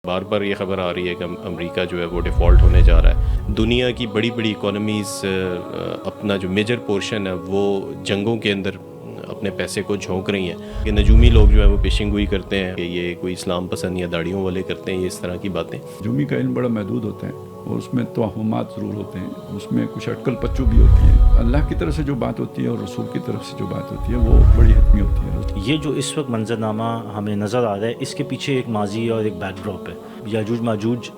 بار بار یہ خبر آ رہی ہے کہ امریکہ جو ہے وہ ڈیفالٹ ہونے جا رہا ہے. دنیا کی بڑی بڑی اکانومیز اپنا جو میجر پورشن ہے وہ جنگوں کے اندر اپنے پیسے کو جھونک رہی ہیں. کہ نجومی لوگ جو ہے وہ پیشن گوئی کرتے ہیں کہ یہ کوئی اسلام پسند یا داڑھیوں والے کرتے ہیں یہ اس طرح کی باتیں. نجومی کا علم بڑا محدود ہوتا ہے اور اس میں توہمات ضرور ہوتے ہیں, اس میں کچھ اٹکل پچو بھی ہوتی ہیں. اللہ کی طرف سے جو بات ہوتی ہے اور رسول کی طرف سے جو بات ہوتی ہے وہ بڑی حتمی ہوتی ہے. یہ جو اس وقت منظرنامہ ہمیں نظر آ رہا ہے اس کے پیچھے ایک ماضی اور ایک بیک ڈراپ ہے. یاجوج ماجوج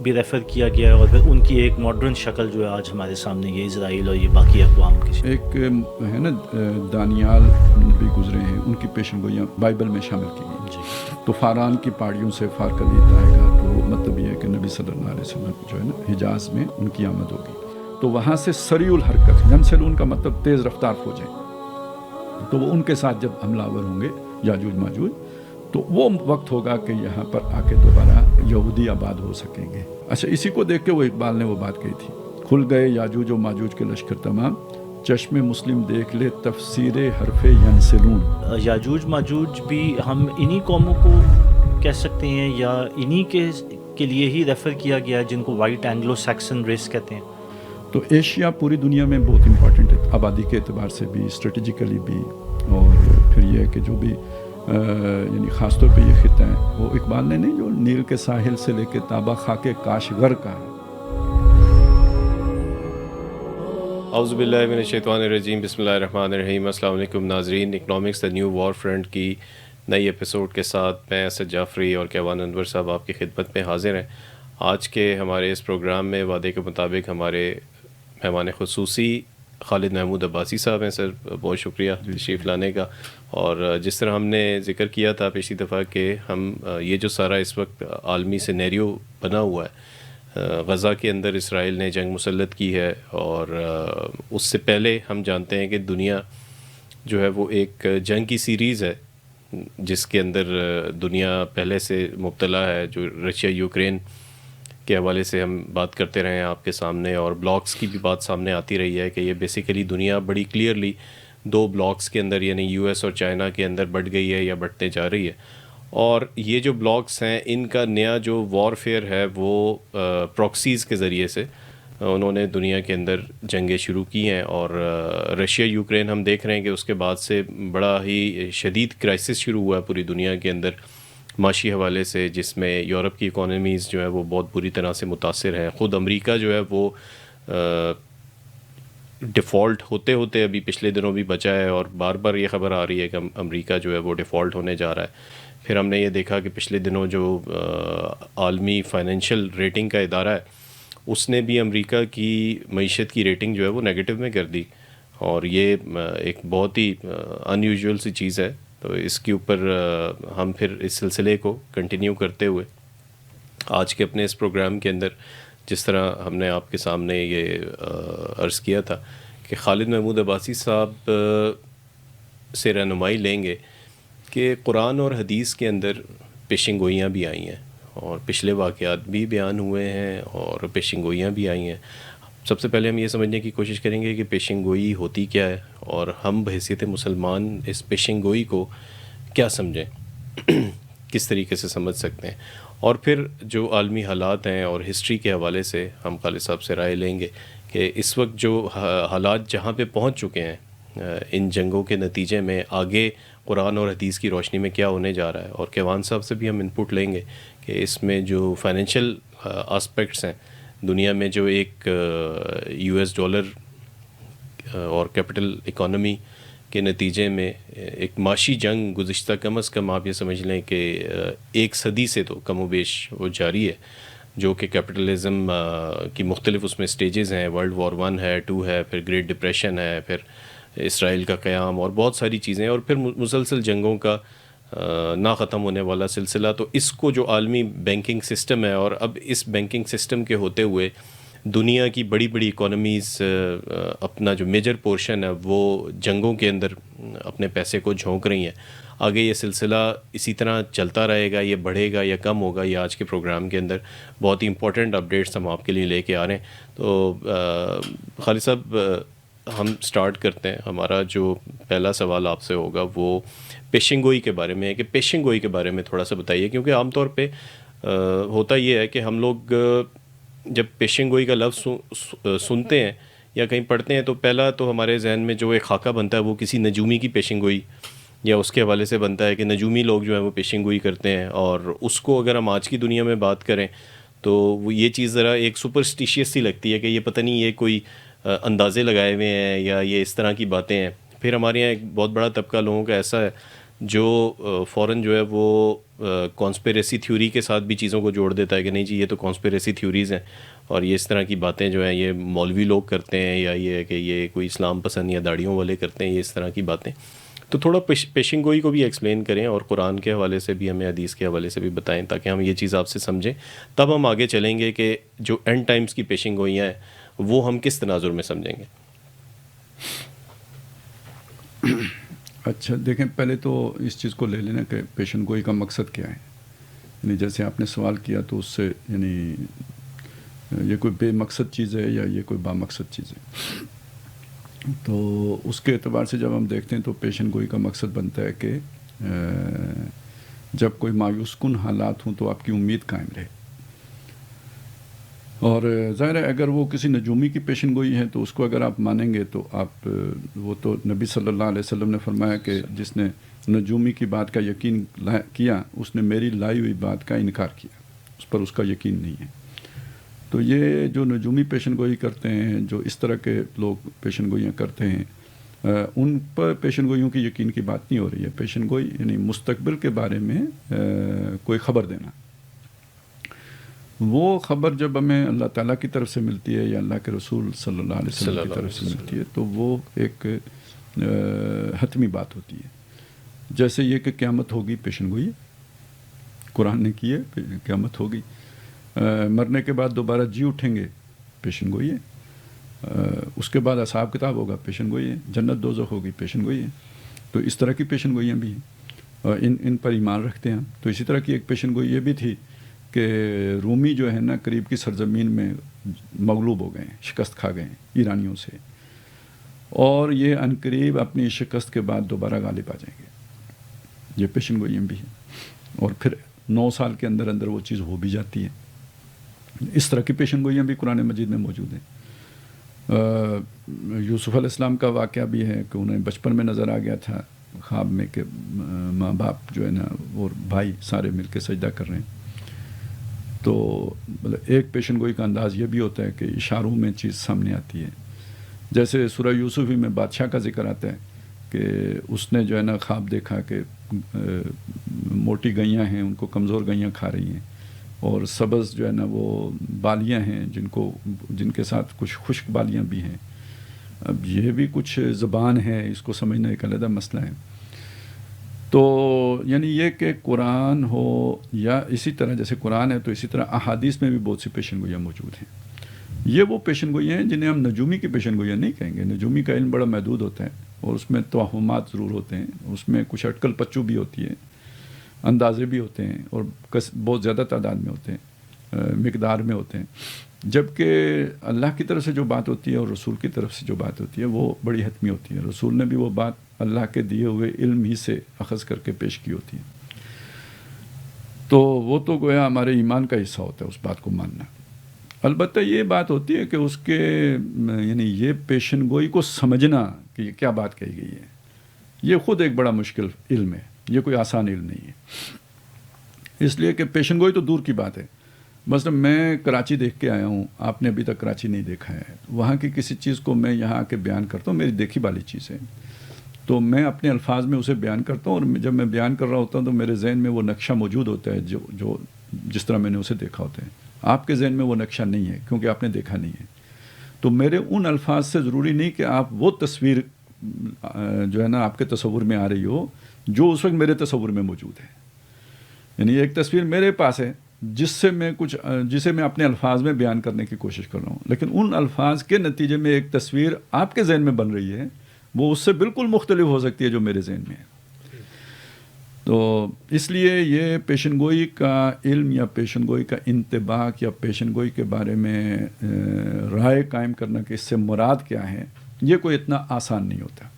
بھی ریفر کیا گیا ہے اور پھر ان کی ایک ماڈرن شکل جو ہے آج ہمارے سامنے یہ اسرائیل اور یہ باقی اقوام کی. ایک ہے نا دانیال نبی گزرے ہیں, ان کی پیشن گوئیاں بائبل میں شامل کی گئی. تو فاران کی پہاڑیوں سے فارکلیت آئے گا, تو مطلب یہ ہے کہ نبی صلی اللہ علیہ وسلم جو ہے نا حجاز میں ان کی آمد ہوگی. تو وہاں سے سریع الحرکت, ینسلون کا مطلب تیز رفتار فوجیں, تو وہ ان کے ساتھ جب حملہ آور ہوں گے یاجوج ماجوج, تو وہ وقت ہوگا کہ یہاں پر آ کے دوبارہ یہودی آباد ہو سکیں گے. اچھا, اسی کو دیکھ کے وہ اقبال نے وہ بات کہی تھی, کھل گئے یاجوج و ماجوج کے لشکر تمام, چشم مسلم دیکھ لے تفسیر حرف ینسلون. یاجوج ماجوج بھی ہم انہی قوموں کو کہہ سکتے ہیں یا انہی کے لیے ہی ریفر کیا گیا ہے جن کو وائٹ اینگلو سیکسن ریس کہتے ہیں. تو ایشیا پوری دنیا میں بہت امپورٹنٹ ہے, آبادی کے اعتبار سے بھی, اسٹریٹجیکلی بھی, اور پھر یہ ہے کہ جو بھی یعنی خاص طور پہ یہ خطہ ہے وہ اقبال نے نہیں جو نیل کے ساحل سے لے کے تابا خاک کاشغر کا ہے. اعوذ باللہ من الشیطان الرجیم, بسم اللہ الرحمن الرحیم. السلام علیکم ناظرین, economics the new war front کی نئی ایپیسوڈ کے ساتھ میں اسد جعفری اور کیوان انور صاحب آپ کی خدمت میں حاضر ہیں. آج کے ہمارے اس پروگرام میں وعدے کے مطابق ہمارے مہمان خصوصی خالد محمود عباسی صاحب ہیں. سر بہت شکریہ تشریف لانے کا. اور جس طرح ہم نے ذکر کیا تھا پچھلی دفعہ کہ ہم یہ جو سارا اس وقت عالمی سینیریو بنا ہوا ہے, غزہ کے اندر اسرائیل نے جنگ مسلط کی ہے, اور اس سے پہلے ہم جانتے ہیں کہ دنیا جو ہے وہ ایک جنگ کی سیریز ہے جس کے اندر دنیا پہلے سے مبتلا ہے. جو رشیا یوکرین کے حوالے سے ہم بات کرتے رہے ہیں آپ کے سامنے, اور بلاکس کی بھی بات سامنے آتی رہی ہے کہ یہ بیسیکلی دنیا بڑی کلیئرلی دو بلاکس کے اندر یعنی یو ایس اور چائنا کے اندر بٹ گئی ہے یا بٹنے جا رہی ہے. اور یہ جو بلاکس ہیں ان کا نیا جو وار فیئر ہے وہ پراکسیز کے ذریعے سے انہوں نے دنیا کے اندر جنگیں شروع کی ہیں. اور رشیا یوکرین ہم دیکھ رہے ہیں کہ اس کے بعد سے بڑا ہی شدید کرائسس شروع ہوا ہے پوری دنیا کے اندر معاشی حوالے سے, جس میں یورپ کی اکانومیز جو ہے وہ بہت بری طرح سے متاثر ہیں. خود امریکہ جو ہے وہ ڈیفالٹ ہوتے ہوتے ابھی پچھلے دنوں بھی بچا ہے, اور بار بار یہ خبر آ رہی ہے کہ امریکہ جو ہے وہ ڈیفالٹ ہونے جا رہا ہے. پھر ہم نے یہ دیکھا کہ پچھلے دنوں جو عالمی فائنینشیل ریٹنگ کا ادارہ ہے اس نے بھی امریکہ کی معیشت کی ریٹنگ جو ہے وہ نیگیٹو میں کر دی, اور یہ ایک بہت ہی ان یوزول سی چیز ہے. تو اس کے اوپر ہم پھر اس سلسلے کو کنٹینیو کرتے ہوئے آج کے اپنے اس پروگرام کے اندر جس طرح ہم نے آپ کے سامنے یہ عرض کیا تھا کہ خالد محمود عباسی صاحب سے رہنمائی لیں گے کہ قرآن اور حدیث کے اندر پیشن گوئیاں بھی آئی ہیں اور پچھلے واقعات بھی بیان ہوئے ہیں اور پیشن گوئیاں بھی آئی ہیں. سب سے پہلے ہم یہ سمجھنے کی کوشش کریں گے کہ پیشن گوئی ہوتی کیا ہے اور ہم بحیثیت مسلمان اس پیشن گوئی کو کیا سمجھیں, کس طریقے سے سمجھ سکتے ہیں. اور پھر جو عالمی حالات ہیں اور ہسٹری کے حوالے سے ہم خالد صاحب سے رائے لیں گے کہ اس وقت جو حالات جہاں پہ پہنچ چکے ہیں ان جنگوں کے نتیجے میں آگے قرآن اور حدیث کی روشنی میں کیا ہونے جا رہا ہے. اور کیوان صاحب سے بھی ہم انپٹ لیں گے کہ اس میں جو فائنینشیل آسپیکٹس ہیں دنیا میں, جو ایک یو ایس ڈالر اور کیپٹل اکانومی کے نتیجے میں ایک معاشی جنگ گزشتہ کم از کم آپ یہ سمجھ لیں کہ ایک صدی سے تو کم و بیش وہ جاری ہے, جو کہ کیپٹلزم کی مختلف اس میں سٹیجز ہیں. ورلڈ وار 1 ہے, 2 ہے, پھر گریٹ ڈپریشن ہے, پھر اسرائیل کا قیام اور بہت ساری چیزیں, اور پھر مسلسل جنگوں کا نہ ختم ہونے والا سلسلہ. تو اس کو جو عالمی بینکنگ سسٹم ہے, اور اب اس بینکنگ سسٹم کے ہوتے ہوئے دنیا کی بڑی بڑی اکانومیز اپنا جو میجر پورشن ہے وہ جنگوں کے اندر اپنے پیسے کو جھونک رہی ہیں. آگے یہ سلسلہ اسی طرح چلتا رہے گا, یہ بڑھے گا یا کم ہوگا, یہ آج کے پروگرام کے اندر بہت ہی امپورٹنٹ اپڈیٹس ہم آپ کے لیے لے کے آ رہے ہیں. تو خالد صاحب ہم سٹارٹ کرتے ہیں. ہمارا جو پہلا سوال آپ سے ہوگا وہ پیشن گوئی کے بارے میں ہے کہ پیشن گوئی کے بارے میں تھوڑا سا بتائیے, کیونکہ عام طور پہ ہوتا یہ ہے کہ ہم لوگ جب پیشن گوئی کا لفظ سنتے ہیں یا کہیں پڑھتے ہیں تو پہلا تو ہمارے ذہن میں جو ایک خاکہ بنتا ہے وہ کسی نجومی کی پیشن گوئی یا اس کے حوالے سے بنتا ہے کہ نجومی لوگ جو ہیں وہ پیشن گوئی کرتے ہیں. اور اس کو اگر ہم آج کی دنیا میں بات کریں تو وہ یہ چیز ذرا ایک سپرسٹیشیس سی لگتی ہے کہ یہ پتہ نہیں یہ کوئی اندازے لگائے ہوئے ہیں یا یہ اس طرح کی باتیں ہیں. پھر ہمارے یہاں ایک بہت بڑا طبقہ لوگوں کا ایسا ہے جو فوراً جو ہے وہ کانسپیریسی تھیوری کے ساتھ بھی چیزوں کو جوڑ دیتا ہے کہ نہیں جی یہ تو کانسپیریسی تھیوریز ہیں اور یہ اس طرح کی باتیں جو ہیں یہ مولوی لوگ کرتے ہیں یا یہ کہ یہ کوئی اسلام پسند یا داڑھیوں والے کرتے ہیں, یہ اس طرح کی باتیں. تو تھوڑا پیشن گوئی کو بھی ایکسپلین کریں اور قرآن کے حوالے سے بھی ہمیں حدیث کے حوالے سے بھی بتائیں تاکہ ہم یہ چیز آپ سے سمجھیں, تب ہم آگے چلیں گے کہ جو اینڈ ٹائمز کی پیشن گوئیاں ہیں وہ ہم کس تناظر میں سمجھیں گے. اچھا دیکھیں, پہلے تو اس چیز کو لے لینا کہ پیشن گوئی کا مقصد کیا ہے. یعنی جیسے آپ نے سوال کیا تو اس سے یعنی یہ کوئی بے مقصد چیز ہے یا یہ کوئی با مقصد چیز ہے. تو اس کے اعتبار سے جب ہم دیکھتے ہیں تو پیشن گوئی کا مقصد بنتا ہے کہ جب کوئی مایوس کن حالات ہوں تو آپ کی امید قائم رہے. اور ظاہر ہے اگر وہ کسی نجومی کی پیشن گوئی ہے تو اس کو اگر آپ مانیں گے تو آپ وہ تو نبی صلی اللہ علیہ وسلم نے فرمایا کہ جس نے نجومی کی بات کا یقین کیا اس نے میری لائی ہوئی بات کا انکار کیا, اس پر اس کا یقین نہیں ہے. تو یہ جو نجومی پیشن گوئی کرتے ہیں, جو اس طرح کے لوگ پیشن گوئیاں کرتے ہیں, ان پر پیشن گوئیوں کی یقین کی بات نہیں ہو رہی ہے. پیشن گوئی یعنی مستقبل کے بارے میں کوئی خبر دینا. وہ خبر جب ہمیں اللہ تعالیٰ کی طرف سے ملتی ہے یا اللہ کے رسول صلی اللہ علیہ وسلم کی طرف سے ملتی ہے تو وہ ایک حتمی بات ہوتی ہے. جیسے یہ کہ قیامت ہوگی, پیشن گوئی قرآن نے کی ہے, قیامت ہوگی, مرنے کے بعد دوبارہ جی اٹھیں گے, پیشن گوئی ہے. اس کے بعد اصحاب کتاب ہوگا, پیشن گوئی ہے. جنت دوزخ ہوگی, پیشن گوئی ہے. تو اس طرح کی پیشن گوئیاں بھی ہیں اور ان پر ایمان رکھتے ہیں. تو اسی طرح کی ایک پیشن گوئی یہ بھی تھی کہ رومی جو ہے نا قریب کی سرزمین میں مغلوب ہو گئے ہیں, شکست کھا گئے ہیں ایرانیوں سے, اور یہ عنقریب اپنی شکست کے بعد دوبارہ غالب آ جائیں گے. یہ پیشن گوئیاں بھی ہیں. اور پھر 9 سال کے اندر اندر وہ چیز ہو بھی جاتی ہے. اس طرح کی پیشن گوئیاں بھی قرآن مجید میں موجود ہیں. یوسف علیہ السلام کا واقعہ بھی ہے کہ انہیں بچپن میں نظر آ گیا تھا خواب میں کہ ماں باپ جو ہے نا اور بھائی سارے مل کے سجدہ کر رہے ہیں. تو ایک پیشن گوئی کا انداز یہ بھی ہوتا ہے کہ اشاروں میں چیز سامنے آتی ہے. جیسے سورہ یوسف ہی میں بادشاہ کا ذکر آتا ہے کہ اس نے جو ہے نا خواب دیکھا کہ موٹی گئیاں ہیں, ان کو کمزور گئیاں کھا رہی ہیں, اور سبز جو ہے نا وہ بالیاں ہیں جن کے ساتھ کچھ خشک بالیاں بھی ہیں. اب یہ بھی کچھ زبان ہے, اس کو سمجھنا ایک علیحدہ مسئلہ ہے. تو یعنی یہ کہ قرآن ہو یا اسی طرح جیسے قرآن ہے تو اسی طرح احادیث میں بھی بہت سی پیشن گوئیاں موجود ہیں. یہ وہ پیشن گوئیاں ہیں جنہیں ہم نجومی کی پیشن گوئیاں نہیں کہیں گے. نجومی کا علم بڑا محدود ہوتا ہے اور اس میں توہمات ضرور ہوتے ہیں, اس میں کچھ اٹکل پچو بھی ہوتی ہے, اندازے بھی ہوتے ہیں, اور بہت زیادہ تعداد میں ہوتے ہیں, مقدار میں ہوتے ہیں. جبکہ اللہ کی طرف سے جو بات ہوتی ہے اور رسول کی طرف سے جو بات ہوتی ہے وہ بڑی حتمی ہوتی ہے. رسول نے بھی وہ بات اللہ کے دیے ہوئے علم ہی سے اخذ کر کے پیش کی ہوتی ہے. تو وہ تو گویا ہمارے ایمان کا حصہ ہوتا ہے اس بات کو ماننا. البتہ یہ بات ہوتی ہے کہ اس کے یعنی یہ پیشن گوئی کو سمجھنا کہ یہ کیا بات کہی گئی ہے, یہ خود ایک بڑا مشکل علم ہے. یہ کوئی آسان علم نہیں ہے. اس لیے کہ پیشن گوئی تو دور کی بات ہے. مثلا میں کراچی دیکھ کے آیا ہوں, آپ نے ابھی تک کراچی نہیں دیکھا ہے. وہاں کی کسی چیز کو میں یہاں آ کے بیان کرتا ہوں, میری دیکھی والی چیز ہے, تو میں اپنے الفاظ میں اسے بیان کرتا ہوں, اور جب میں بیان کر رہا ہوتا ہوں تو میرے ذہن میں وہ نقشہ موجود ہوتا ہے جو جس طرح میں نے اسے دیکھا ہوتا ہے. آپ کے ذہن میں وہ نقشہ نہیں ہے کیونکہ آپ نے دیکھا نہیں ہے. تو میرے ان الفاظ سے ضروری نہیں کہ آپ وہ تصویر جو ہے نا آپ کے تصور میں آ رہی ہو جو اس وقت میرے تصور میں موجود ہے. یعنی ایک تصویر میرے پاس ہے جسے میں اپنے الفاظ میں بیان کرنے کی کوشش کر رہا ہوں, لیکن ان الفاظ کے نتیجے میں ایک تصویر آپ کے ذہن میں بن رہی ہے, وہ اس سے بالکل مختلف ہو سکتی ہے جو میرے ذہن میں ہے. تو اس لیے یہ پیشن گوئی کا علم یا پیشن گوئی کا انطباق یا پیشن گوئی کے بارے میں رائے قائم کرنا کہ اس سے مراد کیا ہے, یہ کوئی اتنا آسان نہیں ہوتا.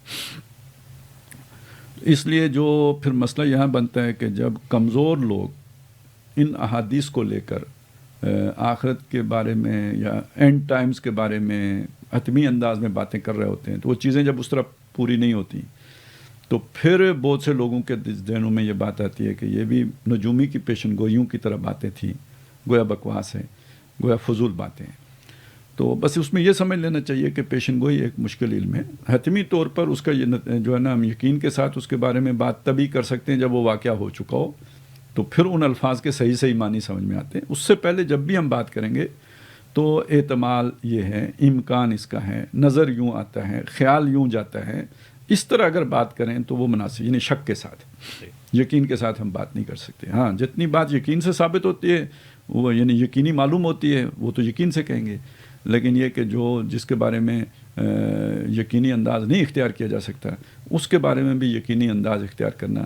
اس لیے جو پھر مسئلہ یہاں بنتا ہے کہ جب کمزور لوگ ان احادیث کو لے کر آخرت کے بارے میں یا اینڈ ٹائمز کے بارے میں حتمی انداز میں باتیں کر رہے ہوتے ہیں، تو وہ چیزیں جب اس طرح پوری نہیں ہوتی تو پھر بہت سے لوگوں کے ذہنوں میں یہ بات آتی ہے کہ یہ بھی نجومی کی پیشن گوئیوں کی طرح باتیں تھیں، گویا بکواس ہے، گویا فضول باتیں ہیں۔ تو بس اس میں یہ سمجھ لینا چاہیے کہ پیشن گوئی ایک مشکل علم ہے، حتمی طور پر اس کا یہ جو ہے نا ہم یقین کے ساتھ اس کے بارے میں بات تبھی کر سکتے ہیں جب وہ واقعہ ہو چکا ہو، تو پھر ان الفاظ کے صحیح صحیح معنی سمجھ میں آتے ہیں۔ اس سے پہلے جب بھی ہم بات کریں گے تو احتمال یہ ہے، امکان اس کا ہے، نظر یوں آتا ہے، خیال یوں جاتا ہے، اس طرح اگر بات کریں تو وہ مناسب، یعنی شک کے ساتھ، یقین کے ساتھ ہم بات نہیں کر سکتے۔ ہاں جتنی بات یقین سے ثابت ہوتی ہے وہ یعنی یقینی معلوم ہوتی ہے وہ تو یقین سے کہیں گے، لیکن یہ کہ جس کے بارے میں یقینی انداز نہیں اختیار کیا جا سکتا اس کے بارے میں بھی یقینی انداز اختیار کرنا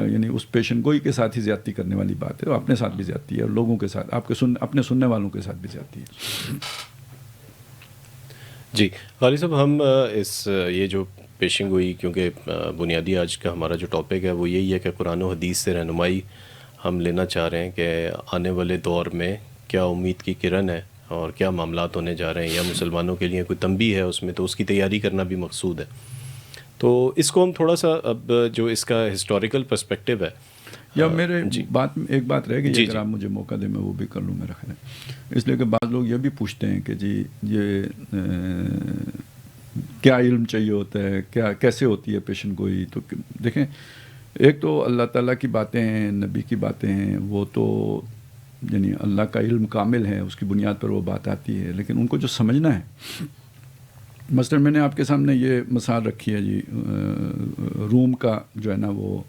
یعنی اس پیشن گوئی کے ساتھ ہی زیادتی کرنے والی بات ہے، اور اپنے ساتھ بھی زیادتی ہے اور لوگوں کے ساتھ، آپ کے اپنے سننے والوں کے ساتھ بھی زیادتی ہے۔ جی غالب صاحب، ہم یہ جو پیشن گوئی، کیونکہ بنیادی آج کا ہمارا جو ٹاپک ہے وہ یہی ہے کہ قرآن و حدیث سے رہنمائی ہم لینا چاہ رہے ہیں کہ آنے والے دور میں کیا امید کی کرن ہے اور کیا معاملات ہونے جا رہے ہیں، یا مسلمانوں کے لیے کوئی تنبیہ ہے اس میں، تو اس کی تیاری کرنا بھی مقصود ہے۔ تو اس کو ہم تھوڑا سا اب جو اس کا ہسٹوریکل پرسپیکٹیو ہے یا میرے ایک بات رہ گئی، اگر آپ مجھے موقع دیں میں وہ بھی کر لوں میرا خیال ہے، اس لیے کہ بعض لوگ یہ بھی پوچھتے ہیں کہ جی یہ کیا علم چاہیے ہوتا ہے، کیسے ہوتی ہے پیشن گوئی؟ تو دیکھیں، ایک تو اللہ تعالیٰ کی باتیں ہیں، نبی کی باتیں ہیں، وہ تو یعنی اللہ کا علم کامل ہے، اس کی بنیاد پر وہ بات آتی ہے، لیکن ان کو جو سمجھنا ہے، مثلا میں نے آپ کے سامنے یہ مثال رکھی ہے جی، روم کا جو ہے نا وہ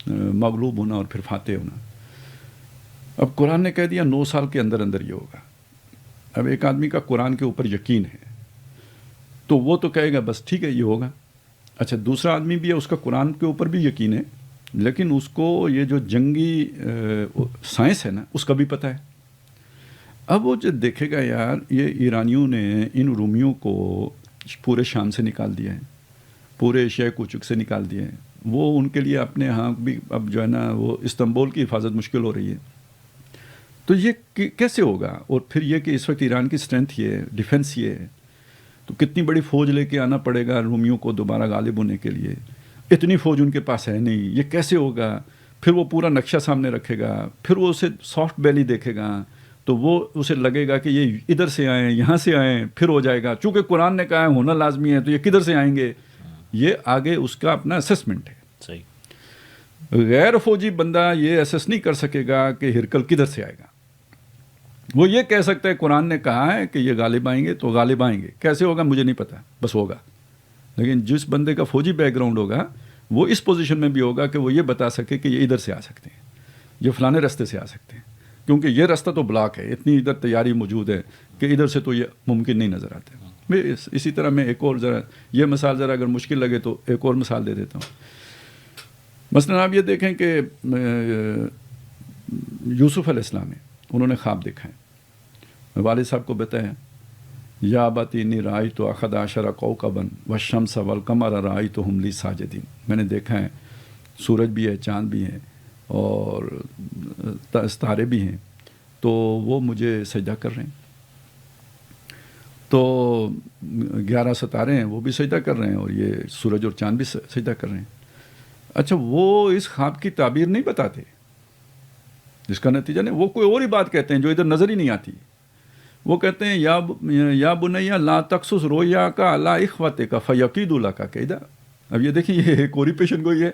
مغلوب ہونا اور پھر فاتح ہونا۔ اب قرآن نے کہہ دیا 9 سال کے اندر اندر یہ ہوگا۔ اب ایک آدمی کا قرآن کے اوپر یقین ہے تو وہ تو کہے گا بس ٹھیک ہے یہ ہوگا۔ اچھا، دوسرا آدمی بھی ہے، اس کا قرآن کے اوپر بھی یقین ہے، لیکن اس کو یہ جو جنگی سائنس ہے نا اس کا بھی پتہ ہے۔ اب وہ جو دیکھے گا یار یہ ایرانیوں نے ان رومیوں کو پورے شام سے نکال دیا ہے، پورے ایشیا کوچک سے نکال دیا ہے، وہ ان کے لیے اپنے ہاں بھی اب جو ہے نا وہ استنبول کی حفاظت مشکل ہو رہی ہے، تو یہ کیسے ہوگا؟ اور پھر یہ کہ اس وقت ایران کی اسٹرینتھ یہ ہے، ڈیفنس یہ ہے، تو کتنی بڑی فوج لے کے آنا پڑے گا رومیوں کو دوبارہ غالب ہونے کے لیے، اتنی فوج ان کے پاس ہے نہیں، یہ کیسے ہوگا؟ پھر وہ پورا نقشہ سامنے رکھے گا، پھر وہ اسے سافٹ بیلی دیکھے گا تو وہ اسے لگے گا کہ یہ ادھر سے آئیں، یہاں سے آئیں، پھر ہو جائے گا، چونکہ قرآن نے کہا ہے ہونا لازمی ہے تو یہ کدھر سے آئیں گے؟ یہ آگے اس کا اپنا اسیسمنٹ ہے۔ صحیح۔ غیر فوجی بندہ یہ اسیس نہیں کر سکے گا کہ ہرکل کدھر سے آئے گا۔ وہ یہ کہہ سکتا ہے قرآن نے کہا ہے کہ یہ غالب آئیں گے تو غالب آئیں گے، کیسے ہوگا مجھے نہیں پتا، بس ہوگا۔ لیکن جس بندے کا فوجی بیک گراؤنڈ ہوگا وہ اس پوزیشن میں بھی ہوگا کہ وہ یہ بتا سکے کہ یہ ادھر سے آ سکتے ہیں، یہ فلانے راستے سے آ سکتے ہیں، کیونکہ یہ راستہ تو بلاک ہے، اتنی ادھر تیاری موجود ہے کہ ادھر سے تو یہ ممکن نہیں نظر آتا۔ میں اسی طرح میں ایک اور ذرا یہ مثال ذرا اگر مشکل لگے تو ایک اور مثال دے دیتا ہوں۔ مثلا آپ یہ دیکھیں کہ یوسف علیہ السلام ہے، انہوں نے خواب دیکھا ہے، والد صاحب کو بتایا یا ابت انی رأیت احد عشر کوکبا والشمس والقمر رأیتهم لی ساجدین، میں نے دیکھا ہے سورج بھی ہے، چاند بھی ہے اور ستارے بھی ہیں تو وہ مجھے سجدہ کر رہے ہیں، تو 11 ستارے ہیں وہ بھی سجدہ کر رہے ہیں اور یہ سورج اور چاند بھی سجدہ کر رہے ہیں۔ اچھا، وہ اس خواب کی تعبیر نہیں بتاتے، جس کا نتیجہ نہیں، وہ کوئی اور ہی بات کہتے ہیں جو ادھر نظر ہی نہیں آتی۔ وہ کہتے ہیں یا بنیا لا تقصص رؤیا کا علی اخوتک فیکیدوا لک کیدا۔ اب یہ دیکھیں یہ ایک اور ہی پیشن گوئی ہے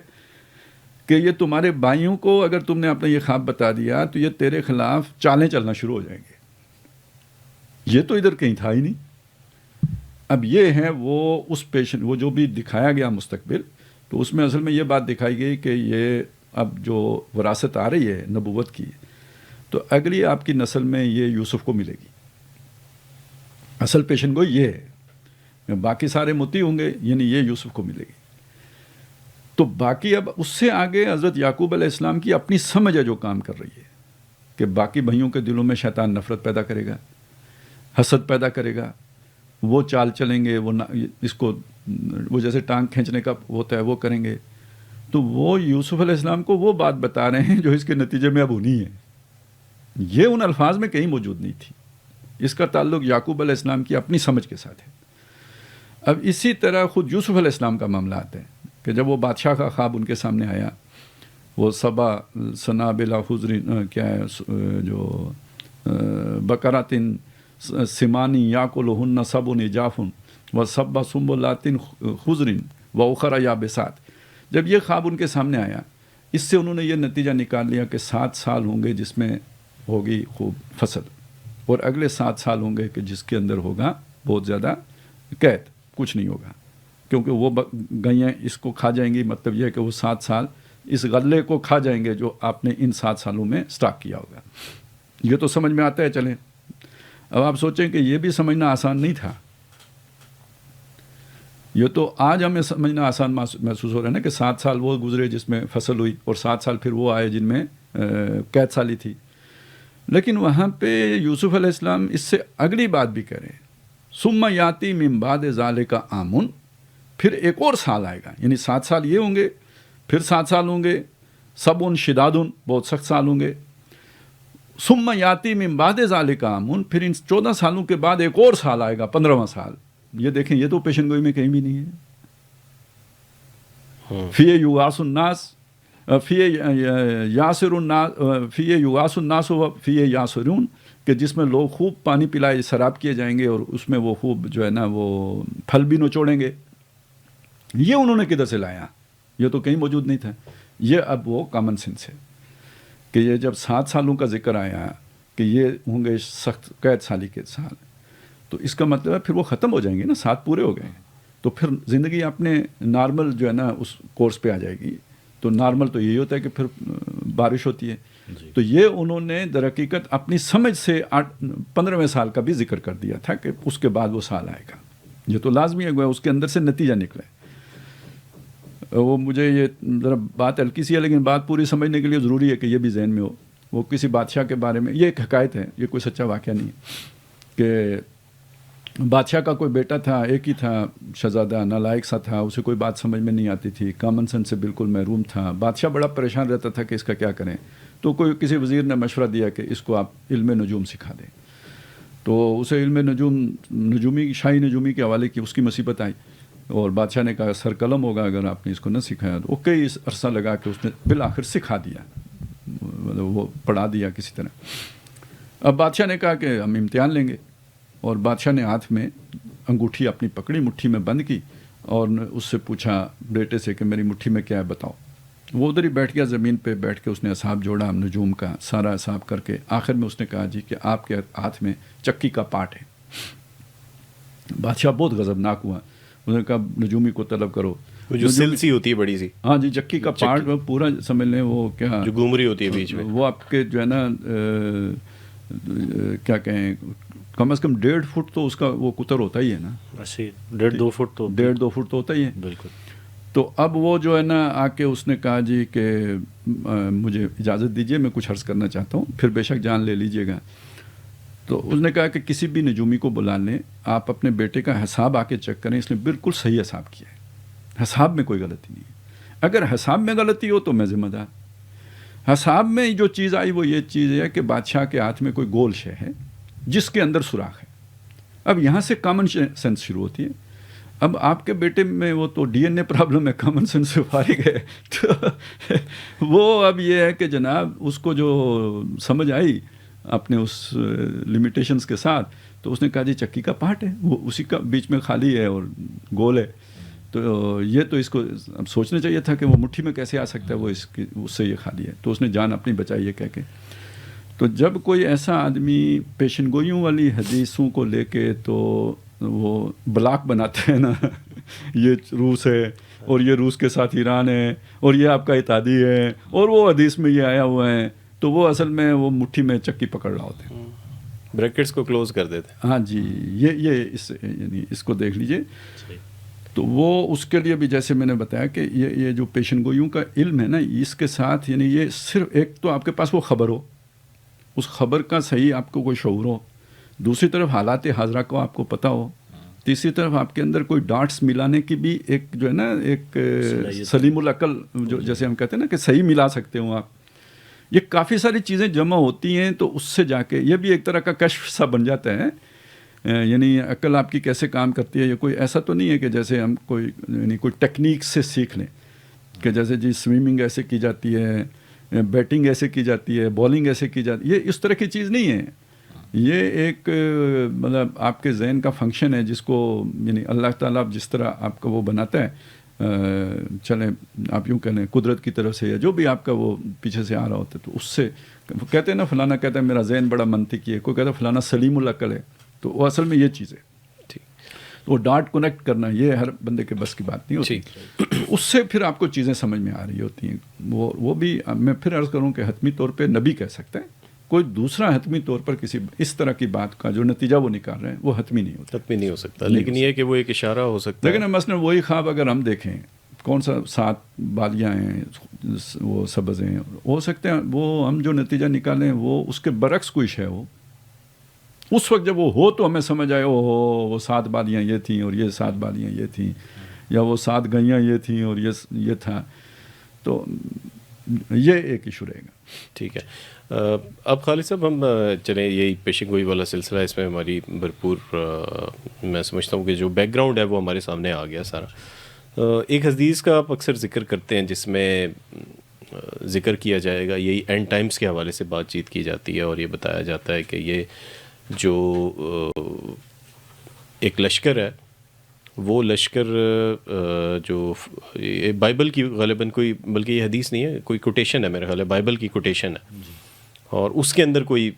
کہ یہ تمہارے بھائیوں کو اگر تم نے اپنا یہ خواب بتا دیا تو یہ تیرے خلاف چالیں چلنا شروع ہو جائیں گے، یہ تو ادھر کہیں تھا ہی نہیں۔ اب یہ ہے وہ اس پیشن، وہ جو بھی دکھایا گیا مستقبل، تو اس میں اصل میں یہ بات دکھائی گئی کہ یہ اب جو وراثت آ رہی ہے نبوت کی، تو اگلی آپ کی نسل میں یہ یوسف کو ملے گی۔ اصل پیشن گوئی یہ ہے، باقی سارے متی ہوں گے، یعنی یہ یوسف کو ملے گی۔ تو باقی اب اس سے آگے حضرت یعقوب علیہ السلام کی اپنی سمجھ ہے جو کام کر رہی ہے کہ باقی بھائیوں کے دلوں میں شیطان نفرت پیدا کرے گا، حسد پیدا کرے گا، وہ چال چلیں گے، وہ اس کو وہ جیسے ٹانگ کھینچنے کا ہوتا ہے وہ کریں گے۔ تو وہ یوسف علیہ السلام کو وہ بات بتا رہے ہیں جو اس کے نتیجے میں اب ہونی ہے، یہ ان الفاظ میں کہیں موجود نہیں تھی. اس کا تعلق یعقوب علیہ السلام کی اپنی سمجھ کے ساتھ ہے. اب اسی طرح خود یوسف علیہ السلام کا معاملہ آتا ہے کہ جب وہ بادشاہ کا خواب ان کے سامنے آیا, وہ سبا سنابلا خضر کیا ہے جو بقراتن سمانی یاکلہن سبع عجاف و سبع سنبلات خضر و اخر یابسات. جب یہ خواب ان کے سامنے آیا, اس سے انہوں نے یہ نتیجہ نکال لیا کہ 7 سال ہوں گے جس میں ہوگی خوب فصل, اور اگلے 7 سال ہوں گے کہ جس کے اندر ہوگا بہت زیادہ قید, کچھ نہیں ہوگا, کیونکہ وہ گئیاں اس کو کھا جائیں گی. مطلب یہ ہے کہ وہ 7 سال اس غلے کو کھا جائیں گے جو آپ نے ان 7 سالوں میں سٹاک کیا ہوگا. یہ تو سمجھ میں آتا ہے. چلیں اب آپ سوچیں کہ یہ بھی سمجھنا آسان نہیں تھا. یہ تو آج ہمیں سمجھنا آسان محسوس ہو رہا ہے نا کہ 7 سال وہ گزرے جس میں فصل ہوئی, اور 7 سال پھر وہ آئے جن میں قید سالی تھی. لیکن وہاں پہ یوسف علیہ السلام اس سے اگلی بات بھی کریں, ثم یاتی من بعد ذالک عام, پھر ایک اور سال آئے گا. یعنی 7 سال یہ ہوں گے, پھر 7 سال ہوں گے سبع شداد, بہت سخت سال ہوں گے. ثم یاتی من بعد ذالک عام, پھر ان 14 سالوں کے بعد ایک اور سال آئے گا, 15واں سال. یہ دیکھیں یہ تو پیشن گوئی میں کہیں بھی نہیں ہے. فی یغاث الناس فی یاسر الناس فی یغاث الناس و فی یاسرون, کہ جس میں لوگ خوب پانی پلائے شراب کیے جائیں گے, اور اس میں وہ خوب جو ہے نا وہ پھل بھی نچوڑیں گے. یہ انہوں نے کدھر سے لایا؟ یہ تو کہیں موجود نہیں تھا. یہ اب وہ کامن سینس ہے کہ یہ جب 7 سالوں کا ذکر آیا کہ یہ ہوں گے سخت قید سالی کے سال, تو اس کا مطلب ہے پھر وہ ختم ہو جائیں گے نا, 7 پورے ہو گئے تو پھر زندگی اپنے نارمل جو ہے نا اس کورس پہ آ جائے گی. تو نارمل تو یہی ہوتا ہے کہ پھر بارش ہوتی ہے. تو یہ انہوں نے در حقیقت اپنی سمجھ سے 15ویں سال کا بھی ذکر کر دیا تھا کہ اس کے بعد وہ سال آئے گا. یہ تو لازمی ہے, اس کے اندر سے نتیجہ نکلا ہے. وہ مجھے یہ ذرا بات ہلکی سی ہے لیکن بات پوری سمجھنے کے لیے ضروری ہے کہ یہ بھی ذہن میں ہو. وہ کسی بادشاہ کے بارے میں, یہ ایک حکایت ہے, یہ کوئی سچا واقعہ نہیں ہے, کہ بادشاہ کا کوئی بیٹا تھا, ایک ہی تھا, شہزادہ نالائق سا تھا, اسے کوئی بات سمجھ میں نہیں آتی تھی, کامن سینس سے بالکل محروم تھا. بادشاہ بڑا پریشان رہتا تھا کہ اس کا کیا کریں. تو کوئی کسی وزیر نے مشورہ دیا کہ اس کو آپ علم نجوم سکھا دیں. تو اسے علم نجومی شاہی نجومی کے حوالے کی اس کی مصیبت آئی, اور بادشاہ نے کہا سر قلم ہوگا اگر آپ نے اس کو نہ سکھایا. تو وہ کئی عرصہ لگا کہ اس نے بالآخر سکھا دیا, مطلب وہ پڑھا دیا کسی طرح. اب بادشاہ نے کہا کہ ہم امتحان لیں گے, اور بادشاہ نے ہاتھ میں انگوٹھی اپنی پکڑی, مٹھی میں بند کی, اور اس سے پوچھا بیٹے سے کہ میری مٹھی میں کیا ہے بتاؤ. وہ ادھر ہی بیٹھ گیا زمین پہ, بیٹھ کے اس نے حساب جوڑا نجوم کا, سارا حساب کر کے آخر میں اس نے کہا جی کہ آپ کے ہاتھ میں چکی کا پاٹ ہے. بادشاہ بہت غضبناک ہوا, انہوں نے کہا نجومی کو طلب کرو. جو سلسی ہوتی ہے بڑی سی, ہاں جی, چکی کا پاٹ پورا سمجھ لیں, وہ کیا جو گھوم رہی ہوتی ہے بیچ میں, وہ آپ کے جو ہے نا کیا کہیں کم از کم 1.5 فٹ تو اس کا وہ قطر ہوتا ہی ہے نا, 1.5-2 فٹ تو 1.5-2 فٹ تو ہوتا ہی ہے. بالکل. تو اب وہ جو ہے نا آ کے اس نے کہا جی کہ مجھے اجازت دیجیے, میں کچھ عرض کرنا چاہتا ہوں, پھر بے شک جان لے لیجیے گا. تو اس نے کہا کہ کسی بھی نجومی کو بلا لیں, آپ اپنے بیٹے کا حساب آ کے چیک کریں, اس نے بالکل صحیح حساب کیا ہے, حساب میں کوئی غلطی نہیں ہے. اگر حساب میں غلطی ہو تو میں ذمہ دار. حساب میں جو چیز آئی وہ یہ چیز ہے کہ بادشاہ کے ہاتھ میں کوئی گول شے ہے جس کے اندر سوراخ ہے. اب یہاں سے کامن سینس شروع ہوتی ہے. اب آپ کے بیٹے میں وہ تو ڈی این اے پرابلم ہے, کامن سینس سے فارغ ہے. تو وہ اب یہ ہے کہ جناب اس کو جو سمجھ آئی اپنے اس لمیٹیشنز کے ساتھ, تو اس نے کہا جی چکی کا پارٹ ہے, وہ اسی کا بیچ میں خالی ہے اور گول ہے. تو یہ تو اس کو اب سوچنا چاہیے تھا کہ وہ مٹھی میں کیسے آ سکتا ہے, وہ اس سے یہ خالی ہے. تو اس نے جان اپنی بچائی ہے کہہ کے. تو جب کوئی ایسا آدمی پیشن گوئیوں والی حدیثوں کو لے کے تو وہ بلاک بناتے ہیں نا, یہ روس ہے اور یہ روس کے ساتھ ایران ہے اور یہ آپ کا اتحادی ہے اور وہ حدیث میں یہ آیا ہوا ہے, تو وہ اصل میں وہ مٹھی میں چکی پکڑ رہا ہوتے ہیں, بریکٹس کو کلوز کر دیتے ہیں. ہاں جی, یہ یعنی اس کو دیکھ لیجئے. تو وہ اس کے لیے بھی جیسے میں نے بتایا کہ یہ جو پیشن گوئیوں کا علم ہے نا, اس کے ساتھ یعنی یہ صرف ایک تو آپ کے پاس وہ خبر ہو, اس خبر کا صحیح آپ کو کوئی شعور ہو, دوسری طرف حالات حاضرہ کو آپ کو پتہ ہو, تیسری طرف آپ کے اندر کوئی ڈاٹس ملانے کی بھی ایک جو ہے نا ایک سلیم العقل جو جیسے ہم کہتے ہیں نا کہ صحیح ملا سکتے ہوں آپ. یہ کافی ساری چیزیں جمع ہوتی ہیں تو اس سے جا کے یہ بھی ایک طرح کا کشف سا بن جاتا ہے. یعنی عقل آپ کی کیسے کام کرتی ہے. یہ کوئی ایسا تو نہیں ہے کہ جیسے ہم کوئی ٹیکنیک سے سیکھ لیں کہ جیسے جی سوئمنگ ایسے کی جاتی ہے, بیٹنگ ایسے کی جاتی ہے, بالنگ ایسے کی جاتی ہے. یہ اس طرح کی چیز نہیں ہے. یہ ایک مطلب آپ کے ذہن کا فنکشن ہے جس کو یعنی اللہ تعالیٰ جس طرح آپ کا وہ بناتا ہے, چلیں آپ یوں کہہ لیں قدرت کی طرف سے یا جو بھی آپ کا وہ پیچھے سے آ رہا ہوتا ہے, تو اس سے کہتے ہیں نا فلانا کہتا ہے میرا ذہن بڑا منطقی ہے, کوئی کہتا ہے فلانا سلیم العقل ہے, تو وہ اصل میں یہ چیز ہے. وہ ڈاٹ کنیکٹ کرنا یہ ہر بندے کے بس کی بات نہیں ہوتی. اس سے پھر آپ کو چیزیں سمجھ میں آ رہی ہوتی ہیں. وہ بھی میں پھر عرض کروں کہ حتمی طور پہ نبی کہہ سکتا ہے, کوئی دوسرا حتمی طور پر کسی اس طرح کی بات کا جو نتیجہ وہ نکال رہے ہیں وہ حتمی نہیں ہوتا. حتمی نہیں ہو سکتا, لیکن یہ کہ وہ ایک اشارہ ہو سکتا ہے. لیکن مثلاً وہی خواب اگر ہم دیکھیں کون سا 7 بالیاں ہیں وہ سبز ہیں, ہو سکتے ہیں وہ ہم جو نتیجہ نکالیں وہ اس کے برعکس کوئی شے ہو. اس وقت جب وہ ہو تو ہمیں سمجھ آئے وہ 7 بالیاں یہ تھیں اور یہ 7 بالیاں یہ تھیں, یا وہ 7 گئیاں یہ تھیں اور یہ تھا. تو یہ ایک ایشو رہے گا. ٹھیک ہے. اب خالد صاحب ہم چلیں یہی پیشن گوئی والا سلسلہ, اس میں ہماری بھرپور میں سمجھتا ہوں کہ جو بیک گراؤنڈ ہے وہ ہمارے سامنے آ گیا سارا. ایک حدیث کا آپ اکثر ذکر کرتے ہیں جس میں ذکر کیا جائے گا, یہی اینڈ ٹائمز کے حوالے سے بات چیت کی جاتی ہے اور یہ بتایا جاتا ہے کہ یہ جو ایک لشکر ہے وہ لشکر جو بائبل کی غالباً کوئی, بلکہ یہ حدیث نہیں ہے, کوئی کوٹیشن ہے میرا خیال ہے, بائبل کی کوٹیشن ہے, اور اس کے اندر کوئی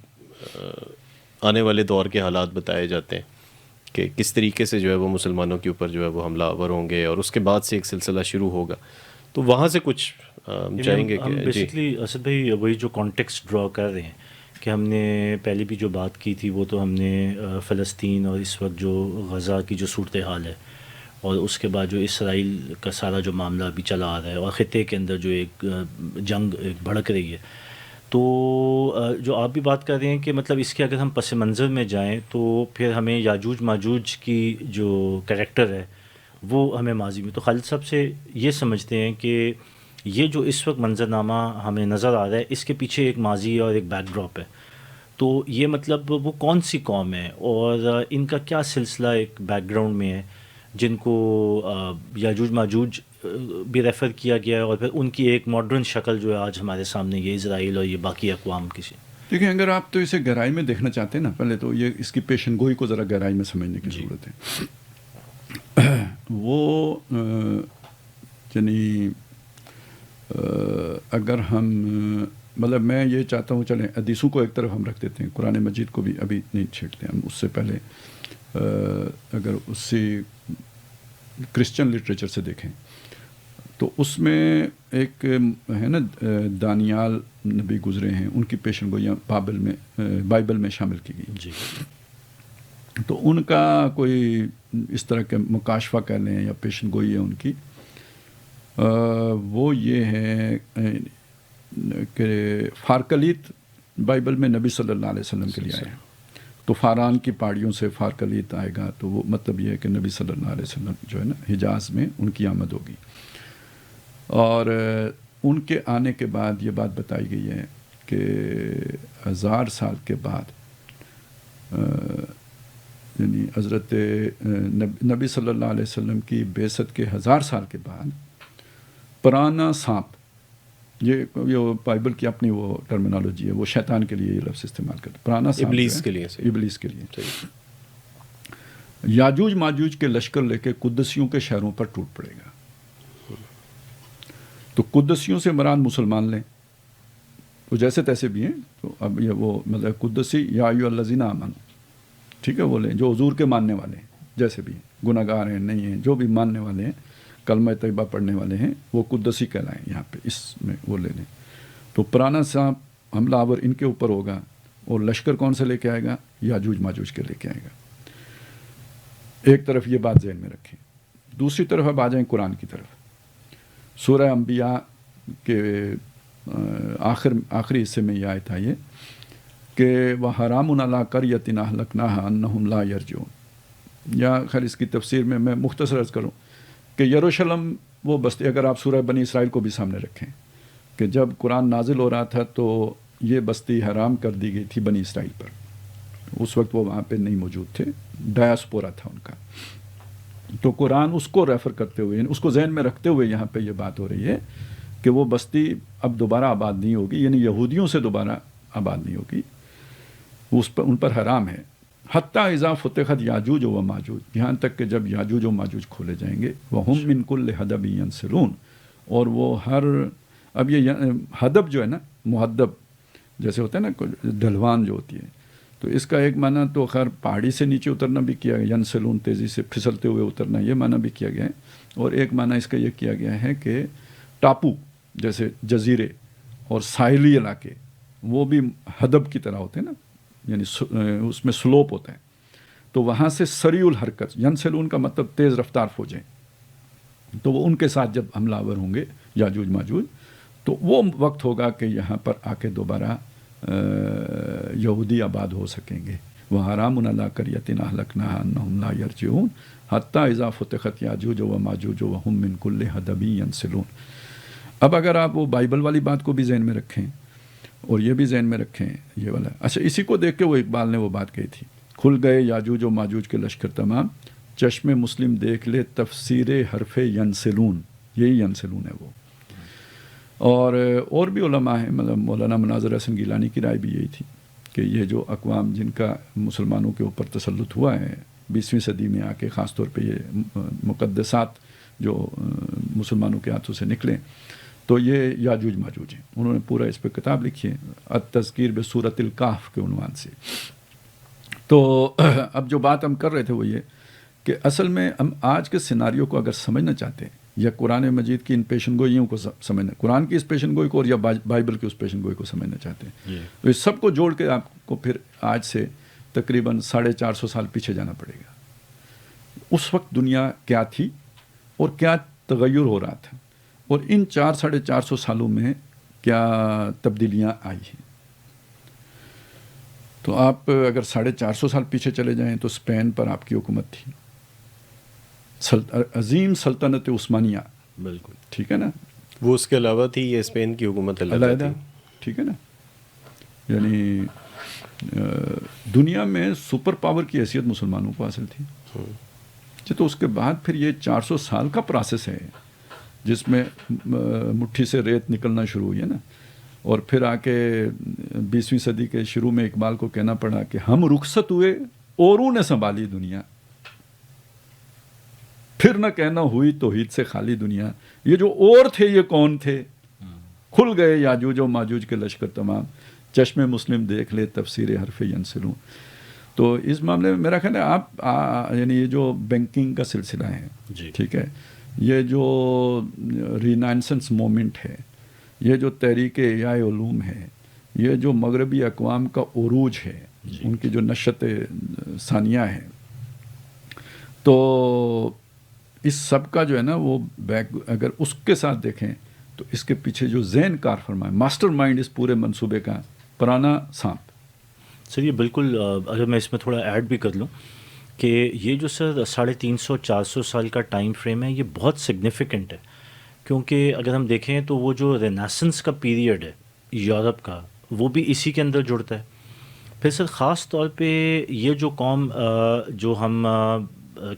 آنے والے دور کے حالات بتائے جاتے ہیں کہ کس طریقے سے جو ہے وہ مسلمانوں کے اوپر جو ہے وہ حملہ آور ہوں گے, اور اس کے بعد سے ایک سلسلہ شروع ہوگا. تو وہاں سے کچھ چاہیں گے کہ بیسکلی اسد بھائی وہی جو کانٹیکسٹ ڈرا کر رہے ہیں کہ ہم نے پہلے بھی جو بات کی تھی وہ تو ہم نے فلسطین اور اس وقت جو غزہ کی جو صورتحال ہے, اور اس کے بعد جو اسرائیل کا سارا جو معاملہ ابھی چلا آ رہا ہے, اور خطے کے اندر جو ایک جنگ ایک بھڑک رہی ہے. تو جو آپ بھی بات کر رہے ہیں کہ مطلب اس کے اگر ہم پس منظر میں جائیں تو پھر ہمیں یاجوج ماجوج کی جو کریکٹر ہے وہ ہمیں ماضی میں, تو خالد صاحب سے یہ سمجھتے ہیں کہ یہ جو اس وقت منظرنامہ ہمیں نظر آ رہا ہے اس کے پیچھے ایک ماضی اور ایک بیک ڈراپ ہے. تو یہ مطلب وہ کون سی قوم ہے اور ان کا کیا سلسلہ ایک بیک گراؤنڈ میں ہے جن کو یاجوج ماجوج بھی ریفر کیا گیا ہے, اور پھر ان کی ایک ماڈرن شکل جو ہے آج ہمارے سامنے یہ اسرائیل اور یہ باقی اقوام کسی. دیکھیں اگر آپ تو اسے گہرائی میں دیکھنا چاہتے ہیں نا, پہلے تو یہ اس کی پیشن گوئی کو ذرا گہرائی میں سمجھنے کی ضرورت ہے. وہ یعنی اگر ہم مطلب میں یہ چاہتا ہوں چلیں حدیثوں کو ایک طرف ہم رکھ دیتے ہیں, قرآن مجید کو بھی ابھی نہیں چھیڑتے ہم. اس سے پہلے اگر اس سے کرسچن لٹریچر سے دیکھیں تو اس میں ایک ہے نا دانیال نبی گزرے ہیں, ان کی پیشن گوئیاں بائبل میں شامل کی گئی. جی. تو ان کا کوئی اس طرح کے مکاشفہ کہہ لیں یا پیشن گوئی ہے ان کی, وہ یہ ہے کہ فارکلیت بائبل میں نبی صلی اللہ علیہ وسلم کے لیے آیا ہے. تو فاران کی پہاڑیوں سے فارکلیت آئے گا, تو وہ مطلب یہ ہے کہ نبی صلی اللہ علیہ وسلم جو ہے نا حجاز میں ان کی آمد ہوگی. اور ان کے آنے کے بعد یہ بات بتائی گئی ہے کہ 1000 سال کے بعد یعنی حضرت نبی صلی اللہ علیہ وسلم کی بعثت کے 1000 سال کے بعد پرانا سانپ, یہ بائبل کی اپنی وہ ٹرمینالوجی ہے, وہ شیطان کے لیے یہ لفظ استعمال کرتے, پرانا سانپ ابلیس کے لیے, ابلیس کے لیے یاجوج ماجوج کے لشکر لے کے قدسیوں کے شہروں پر ٹوٹ پڑے گا. تو قدسیوں سے مراد مسلمان لیں, وہ جیسے تیسے بھی ہیں. تو اب یہ وہ مطلب قدسی یا ایھا الذین آمنوا, ٹھیک ہے, وہ لیں جو حضور کے ماننے والے ہیں, جیسے بھی گناہ گار ہیں نہیں ہیں, جو بھی ماننے والے ہیں, کلمہ طیبہ پڑھنے والے ہیں, وہ قدسی کہلائیں. یہاں پہ اس میں وہ لے لیں. تو پرانا سانپ حملہ آور ان کے اوپر ہوگا, اور لشکر کون سے لے کے آئے گا؟ یاجوج ماجوج کے لے کے آئے گا. ایک طرف یہ بات ذہن میں رکھیں. دوسری طرف اب آ جائیں قرآن کی طرف. سورہ انبیاء کے آخری حصے میں یہ آیت ہے یہ کہ وَحَرَامٌ عَلَىٰ قَرْيَةٍ أَهْلَكْنَاهَا أَنَّهُمْ لَا يَرْجِعُونَ. یا خیر اس کی تفسیر میں مختصر عرض کروں کہ یروشلم وہ بستی, اگر آپ سورہ بنی اسرائیل کو بھی سامنے رکھیں کہ جب قرآن نازل ہو رہا تھا تو یہ بستی حرام کر دی گئی تھی بنی اسرائیل پر. اس وقت وہ وہاں پہ نہیں موجود تھے, ڈایاسپورا تھا ان کا. تو قرآن اس کو ریفر کرتے ہوئے, اس کو ذہن میں رکھتے ہوئے یہاں پہ یہ بات ہو رہی ہے کہ وہ بستی اب دوبارہ آباد نہیں ہوگی, یعنی یہودیوں سے دوبارہ آباد نہیں ہوگی, اس پر ان پر حرام ہے. حتیٰ اذا فتحت یاجوج و ماجوج, یہاں تک کہ جب یاجوج و ماجوج کھولے جائیں گے. وہم من کل حدب ینسلون, اور وہ ہر, اب یہ حدب جو ہے نا, محدب جیسے ہوتا ہے نا ڈھلوان جو ہوتی ہے, تو اس کا ایک معنی تو خیر پہاڑی سے نیچے اترنا بھی کیا گیا, ینسلون تیزی سے پھسلتے ہوئے اترنا, یہ معنی بھی کیا گیا ہے. اور ایک معنی اس کا یہ کیا گیا ہے کہ ٹاپو جیسے جزیرے اور ساحلی علاقے وہ بھی حدب کی طرح ہوتے ہیں نا, یعنی اس میں سلوپ ہوتا ہے. تو وہاں سے سریع الحرکت, ینسلون کا مطلب تیز رفتار فوجیں, تو وہ ان کے ساتھ جب حملہ آور ہوں گے یاجوج ماجوج, تو وہ وقت ہوگا کہ یہاں پر آ کے دوبارہ یہودی آباد ہو سکیں گے. وَحَرَامٌ عَلَىٰ قَرْيَةٍ أَهْلَكْنَاهَا أَنَّهُمْ لَا يَرْجِعُونَ حَتَّىٰ إِذَا فُتِحَتْ يَأْجُوجُ وَمَأْجُوجُ وَهُم مِّن كُلِّ حَدَبٍ يَنْسِلُونَ. اب اگر آپ وہ بائبل والی بات کو بھی ذہن میں رکھیں اور یہ بھی ذہن میں رکھیں یہ والا, اچھا اسی کو دیکھ کے وہ اقبال نے وہ بات کہی تھی, کھل گئے یاجوج و ماجوج کے لشکر تمام, چشم مسلم دیکھ لے تفسیر حرف ینسلون, یہی ینسلون ہے وہ. اور بھی علماء ہیں, مطلب مولانا مناظر حسن گیلانی کی رائے بھی یہی تھی کہ یہ جو اقوام جن کا مسلمانوں کے اوپر تسلط ہوا ہے 20ویں صدی میں آ کے, خاص طور پہ یہ مقدسات جو مسلمانوں کے ہاتھوں سے نکلیں, تو یہ یاجوج ماجوج ہیں. انہوں نے پورا اس پہ کتاب لکھی ہے التذکیر بسورۃ الکہف کے عنوان سے. تو اب جو بات ہم کر رہے تھے وہ یہ کہ اصل میں ہم آج کے سیناریو کو اگر سمجھنا چاہتے ہیں یا قرآن مجید کی ان پیشن گوئیوں کو سمجھنا, قرآن کی اس پیشن گوئی کو اور یا بائبل کی اس پیشن گوئی کو سمجھنا چاہتے ہیں, تو اس سب کو جوڑ کے آپ کو پھر آج سے تقریباً 450 سال پیچھے جانا پڑے گا. اس وقت دنیا کیا تھی اور کیا تغیر ہو رہا تھا, اور ان 400-450 سالوں میں کیا تبدیلیاں آئی ہیں. تو آپ اگر 450 سال پیچھے چلے جائیں تو اسپین پر آپ کی حکومت تھی, عظیم سلطنت عثمانیہ, بالکل ٹھیک ہے نا, وہ اس کے علاوہ تھی, یہ اسپین کی حکومت علیحدہ, ٹھیک ہے نا. یعنی دنیا میں سپر پاور کی حیثیت مسلمانوں کو حاصل تھی. تو اس کے بعد پھر یہ 400 سال کا پروسیس ہے جس میں مٹھی سے ریت نکلنا شروع ہوئی ہے نا, اور پھر آ کے 20ویں صدی کے شروع میں اقبال کو کہنا پڑا کہ ہم رخصت ہوئے اوروں نے سنبھالی دنیا, پھر نہ کہنا ہوئی توحید سے خالی دنیا. یہ جو اور تھے یہ کون تھے, کھل گئے یاجوج و ماجوج کے لشکر تمام, چشم مسلم دیکھ لے تفسیر حرف ینسلون. تو اس معاملے میں میرا خیال ہے آپ یعنی یہ جو بینکنگ کا سلسلہ ہے, ٹھیک ہے, یہ جو رینائنسنس مومنٹ ہے, یہ جو تحریک احیاء علوم ہے, یہ جو مغربی اقوام کا عروج ہے, ان کی جو نشت ثانیہ ہے, تو اس سب کا جو ہے نا وہ بیک اگر اس کے ساتھ دیکھیں تو اس کے پیچھے جو ذہن کار فرمائے, ماسٹر مائنڈ اس پورے منصوبے کا پرانا سانپ. سر یہ بالکل, اگر میں اس میں تھوڑا ایڈ بھی کر لوں کہ یہ جو سر 350-400 سال کا ٹائم فریم ہے یہ بہت سگنیفیکنٹ ہے, کیونکہ اگر ہم دیکھیں تو وہ جو رینیسنس کا پیریڈ ہے یورپ کا وہ بھی اسی کے اندر جڑتا ہے. پھر سر خاص طور پہ یہ جو قوم جو ہم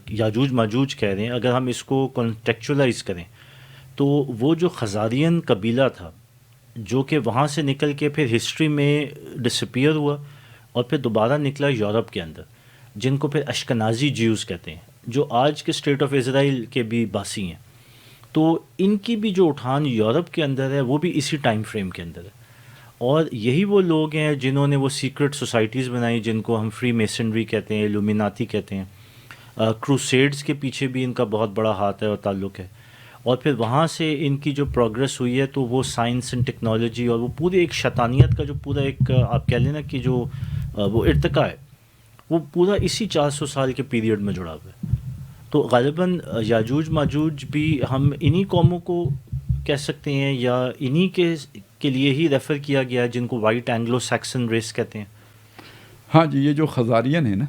یاجوج ماجوج کہہ رہے ہیں, اگر ہم اس کو کانٹیکچولائز کریں تو وہ جو خزارین قبیلہ تھا جو کہ وہاں سے نکل کے پھر ہسٹری میں ڈسپیئر ہوا اور پھر دوبارہ نکلا یورپ کے اندر, جن کو پھر اشکنازی جیوز کہتے ہیں, جو آج کے اسٹیٹ آف اسرائیل کے بھی باسی ہیں. تو ان کی بھی جو اٹھان یورپ کے اندر ہے وہ بھی اسی ٹائم فریم کے اندر ہے, اور یہی وہ لوگ ہیں جنہوں نے وہ سیکرٹ سوسائٹیز بنائی جن کو ہم فری میسنری کہتے ہیں, الومیناتی کہتے ہیں. کروسیڈز کے پیچھے بھی ان کا بہت بڑا ہاتھ ہے اور تعلق ہے, اور پھر وہاں سے ان کی جو پروگرس ہوئی ہے تو وہ سائنس اینڈ ٹیکنالوجی اور وہ پوری ایک شیطانیت کا جو پورا ایک آپ کہہ لیں نا کہ جو وہ ارتقاء ہے وہ پورا اسی 400 سال کے پیریڈ میں جڑا ہوا ہے. تو غالباً یاجوج ماجوج بھی ہم انہی قوموں کو کہہ سکتے ہیں یا انہی کے لیے ہی ریفر کیا گیا ہے جن کو وائٹ اینگلو سیکسن ریس کہتے ہیں. ہاں جی, یہ جو خزارین ہیں نا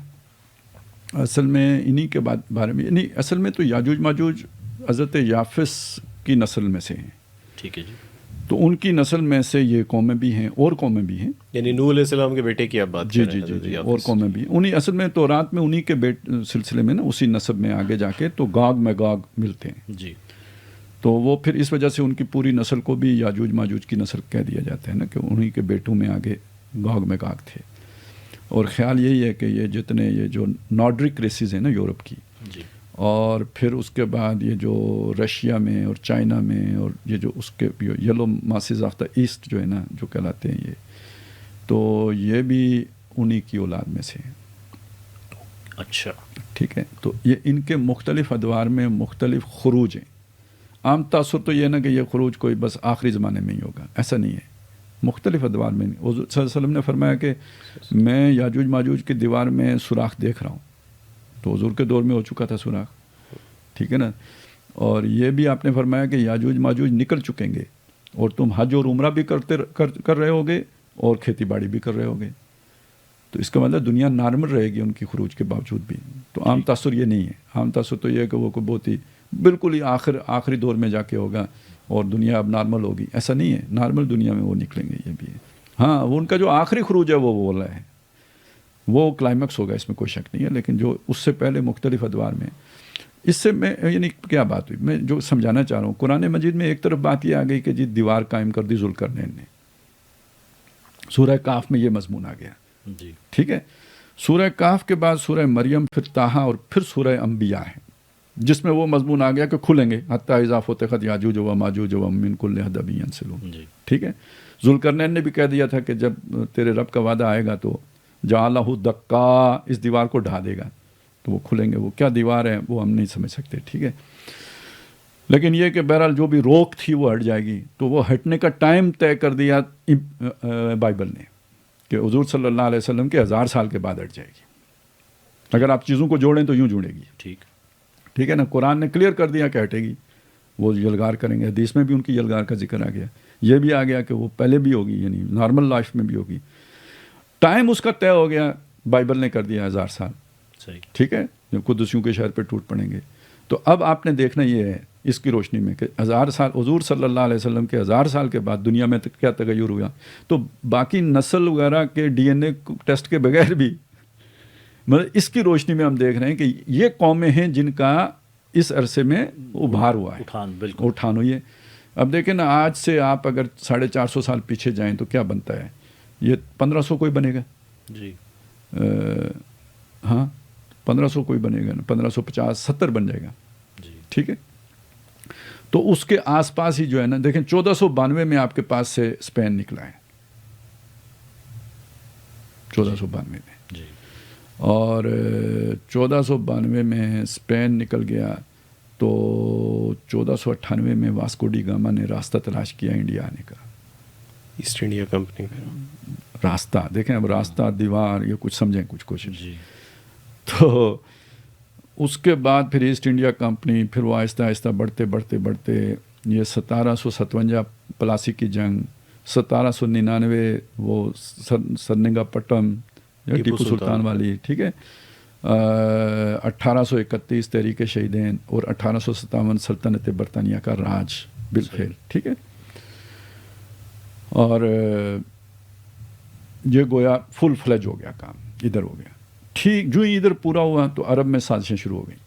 اصل میں انہی کے بارے میں, یعنی اصل میں تو یاجوج ماجوج حضرت یافس کی نسل میں سے ہیں. ٹھیک ہے جی. تو ان کی نسل میں سے یہ قومیں بھی ہیں اور قومیں بھی ہیں. یعنی نوح علیہ السلام کے بیٹے کی آپ بات جی کر رہے ہیں. جی جی جی اور قومیں بھی انہیں اصل میں تورات میں انہی کے سلسلے میں نا اسی نسب میں آگے جا کے تو گاگ میگاگ ملتے ہیں. جی تو وہ پھر اس وجہ سے ان کی پوری نسل کو بھی یاجوج ماجوج کی نسل کہہ دیا جاتا ہے نا کہ انہی کے بیٹوں میں آگے گاگ میگاگ تھے. اور خیال یہی ہے کہ یہ جتنے یہ جو نارڈرک ریسز ہیں نا یورپ کی جی اور پھر اس کے بعد یہ جو رشیا میں اور چائنا میں اور یہ جو اس کے yellow masses of the east جو ہے نا جو کہلاتے ہیں یہ تو یہ بھی انہی کی اولاد میں سے ہیں. اچھا ٹھیک ہے. تو یہ ان کے مختلف ادوار میں مختلف خروج ہیں. عام تاثر تو یہ نا کہ یہ خروج کوئی بس آخری زمانے میں ہی ہوگا، ایسا نہیں ہے. مختلف ادوار میں حضور صلی اللہ علیہ وسلم نے فرمایا کہ میں یاجوج ماجوج کی دیوار میں سوراخ دیکھ رہا ہوں. تو حضور کے دور میں ہو چکا تھا سوراخ. ٹھیک ہے نا. اور یہ بھی آپ نے فرمایا کہ یاجوج ماجوج نکل چکیں گے اور تم حج اور عمرہ بھی کر رہے ہوگے اور کھیتی باڑی بھی کر رہے ہوگے. تو اس کا مطلب دنیا نارمل رہے گی ان کی خروج کے باوجود بھی. تو عام تاثر یہ نہیں ہے. عام تاثر تو یہ ہے کہ وہ کوئی بہت ہی بالکل ہی آخری دور میں جا کے ہوگا اور دنیا اب نارمل ہوگی. ایسا نہیں ہے. نارمل دنیا میں وہ نکلیں گے. یہ بھی ہے. ہاں وہ ان کا جو آخری خروج ہے وہ بول رہا ہے وہ کلائمیکس ہوگا، اس میں کوئی شک نہیں ہے. لیکن جو اس سے پہلے مختلف ادوار میں اس سے میں یعنی کیا بات ہوئی میں جو سمجھانا چاہ رہا ہوں قرآن مجید میں ایک طرف بات یہ آ گئی کہ جی دیوار قائم کر دی ذوالقرنین نے. سورہ کاف میں یہ مضمون آ گیا. جی ٹھیک ہے. سورہ کاف کے بعد سورہ مریم پھر طٰہٰ اور پھر سورہ انبیاء ہے جس میں وہ مضمون آ گیا کہ کھلیں گے حتیٰ اذا فتحت یاجوج و ماجوج ومن کل حدب ینسلون. جی ٹھیک ہے. ذوالقرنین نے بھی کہہ دیا تھا کہ جب تیرے رب کا وعدہ آئے گا تو جعلہ دکا اس دیوار کو ڈھا دے گا تو وہ کھلیں گے. وہ کیا دیوار ہے وہ ہم نہیں سمجھ سکتے. ٹھیک ہے. لیکن یہ کہ بہرحال جو بھی روک تھی وہ ہٹ جائے گی. تو وہ ہٹنے کا ٹائم طے کر دیا بائبل نے کہ حضور صلی اللہ علیہ وسلم کے 1000 سال کے بعد ہٹ جائے گی. اگر آپ چیزوں کو جوڑیں تو یوں جڑے گی. ٹھیک ہے نا. قرآن نے کلیئر کر دیا کہ ہٹے گی. وہ یلغار کریں گے. حدیث میں بھی ان کی یلغار کا ذکر آ گیا. یہ بھی آ گیا کہ وہ پہلے بھی ہوگی یعنی نارمل لائف میں بھی ہوگی. ٹائم اس کا طے ہو گیا. بائبل نے کر دیا 1000 سال. صحیح. ٹھیک ہے. قدسیوں کے شہر پہ ٹوٹ پڑیں گے. تو اب آپ نے دیکھنا یہ ہے اس کی روشنی میں کہ 1000 سال حضور صلی اللہ علیہ وسلم کے 1000 سال کے بعد دنیا میں کیا تغیر ہوا. تو باقی نسل وغیرہ کے ڈی این اے ٹیسٹ کے بغیر بھی مطلب اس کی روشنی میں ہم دیکھ رہے ہیں کہ یہ قومیں ہیں جن کا اس عرصے میں ابھار ہوا ہے. اٹھان ہوئی ہے. اب دیکھیں نا آج سے آپ اگر 450 سال پیچھے جائیں تو کیا بنتا ہے. یہ 1500 کوئی بنے گا. جی ہاں 1500 کوئی بنے گا نا. 1550 70 بن جائے گا. جی ٹھیک ہے. تو اس کے آس پاس ہی جو ہے نا دیکھیں 1492 میں آپ کے پاس سے اسپین نکلا ہے. 1492 میں. جی اور 1492 میں اسپین نکل گیا تو 1498 میں واسکو ڈی گاما نے راستہ تلاش کیا انڈیا آنے کا. ایسٹ انڈیا کمپنی کا راستہ. دیکھیں اب راستہ دیوار یہ کچھ سمجھیں کچھ کوشش. جی تو اس کے بعد پھر ایسٹ انڈیا کمپنی پھر وہ آہستہ آہستہ بڑھتے یہ 1757 پلاسی کی جنگ 1799 وہ سرنگا پٹم ٹیپو سلطان والی. ٹھیک ہے. 1831 تحریک شہیدین اور 1857 سلطنت برطانیہ کا راج بالفعل. ٹھیک ہے. اور یہ گویا فل فلیج ہو گیا کام ادھر ہو گیا. ٹھیک جو ہی ادھر پورا ہوا تو عرب میں سازشیں شروع ہو گئیں.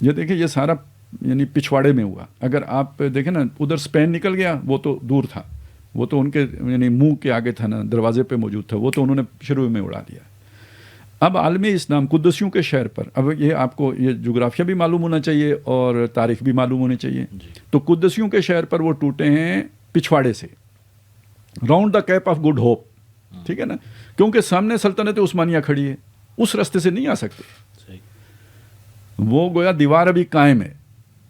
یہ دیکھیں یہ سارا یعنی پچھواڑے میں ہوا. اگر آپ دیکھیں نا ادھر اسپین نکل گیا وہ تو دور تھا. وہ تو ان کے یعنی منہ کے آگے تھا نا دروازے پہ موجود تھا. وہ تو انہوں نے شروع میں اڑا دیا. اب عالم اسلام قدسیوں کے شہر پر اب یہ آپ کو یہ جغرافیہ بھی معلوم ہونا چاہیے اور تاریخ بھی معلوم ہونی چاہیے. تو قدسیوں کے شہر پر وہ ٹوٹے ہیں پچھواڑے سے round the Cape of Good Hope. ٹھیک ہے نا. کیونکہ سامنے سلطنت عثمانیہ کھڑی ہے. اس راستے سے نہیں آ سکتے. وہ گویا دیوار ابھی قائم ہے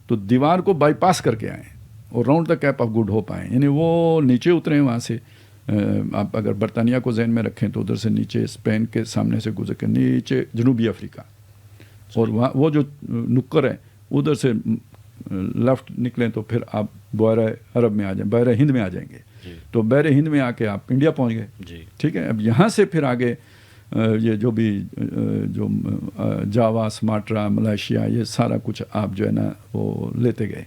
تو دیوار کو بائی پاس کر کے آئے اور round the Cape of Good Hope آئے. یعنی وہ نیچے اترے وہاں سے. آپ اگر برطانیہ کو ذہن میں رکھیں تو ادھر سے نیچے اسپین کے سامنے سے گزر کے نیچے جنوبی افریقہ اور وہاں وہ جو نکر ہے ادھر سے لیفٹ نکلیں تو پھر آپ بحیرہ عرب میں آ جائیں بحیرہ ہند میں آ جائیں گے. تو بحیرہ ہند میں آ کے آپ انڈیا پہنچ گئے. ٹھیک ہے. اب یہاں سے پھر آگے یہ جو بھی جو جاوا سماٹرا ملائیشیا یہ سارا کچھ آپ جو ہے نا وہ لیتے گئے.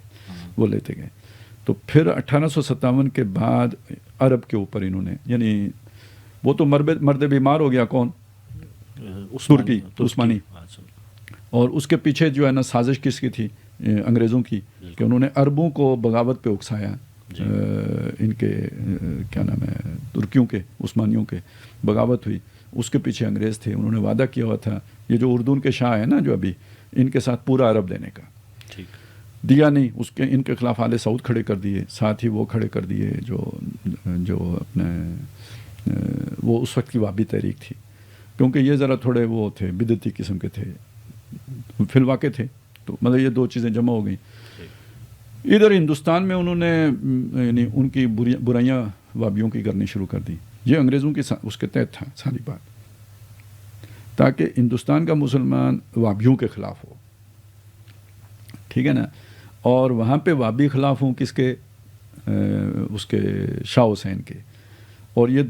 تو پھر 1857 کے بعد عرب کے اوپر انہوں نے، یعنی وہ تو مرد بیمار ہو گیا، کون؟ ترکی، عثمانی. اور اس کے پیچھے جو ہے نا سازش کس کی تھی؟ انگریزوں کی، کہ انہوں نے عربوں کو بغاوت پہ اکسایا. ان کے کیا نام ہے، ترکیوں کے، عثمانیوں کے بغاوت ہوئی. اس کے پیچھے انگریز تھے. انہوں نے وعدہ کیا ہوا تھا یہ جو اردن کے شاہ ہیں نا جو ابھی، ان کے ساتھ پورا عرب دینے کا. دیا نہیں. اس کے ان کے خلاف آل سعود کھڑے کر دیے، ساتھ ہی وہ کھڑے کر دیے جو اپنے وہ اس وقت کی وابی تحریک تھی، کیونکہ یہ ذرا تھوڑے وہ تھے، بدعتی قسم کے تھے، فی الواقع تھے. تو مطلب یہ دو چیزیں جمع ہو گئیں. ادھر ہندوستان میں انہوں نے یعنی ان کی برائیاں وابیوں کی کرنی شروع کر دی. یہ انگریزوں کی اس کے تحت تھا ساری بات، تاکہ ہندوستان کا مسلمان وابیوں کے خلاف ہو. ٹھیک ہے نا. اور وہاں پہ وابی خلاف ہوں کس کے؟ اس کے شاہ حسین کے. اور یہ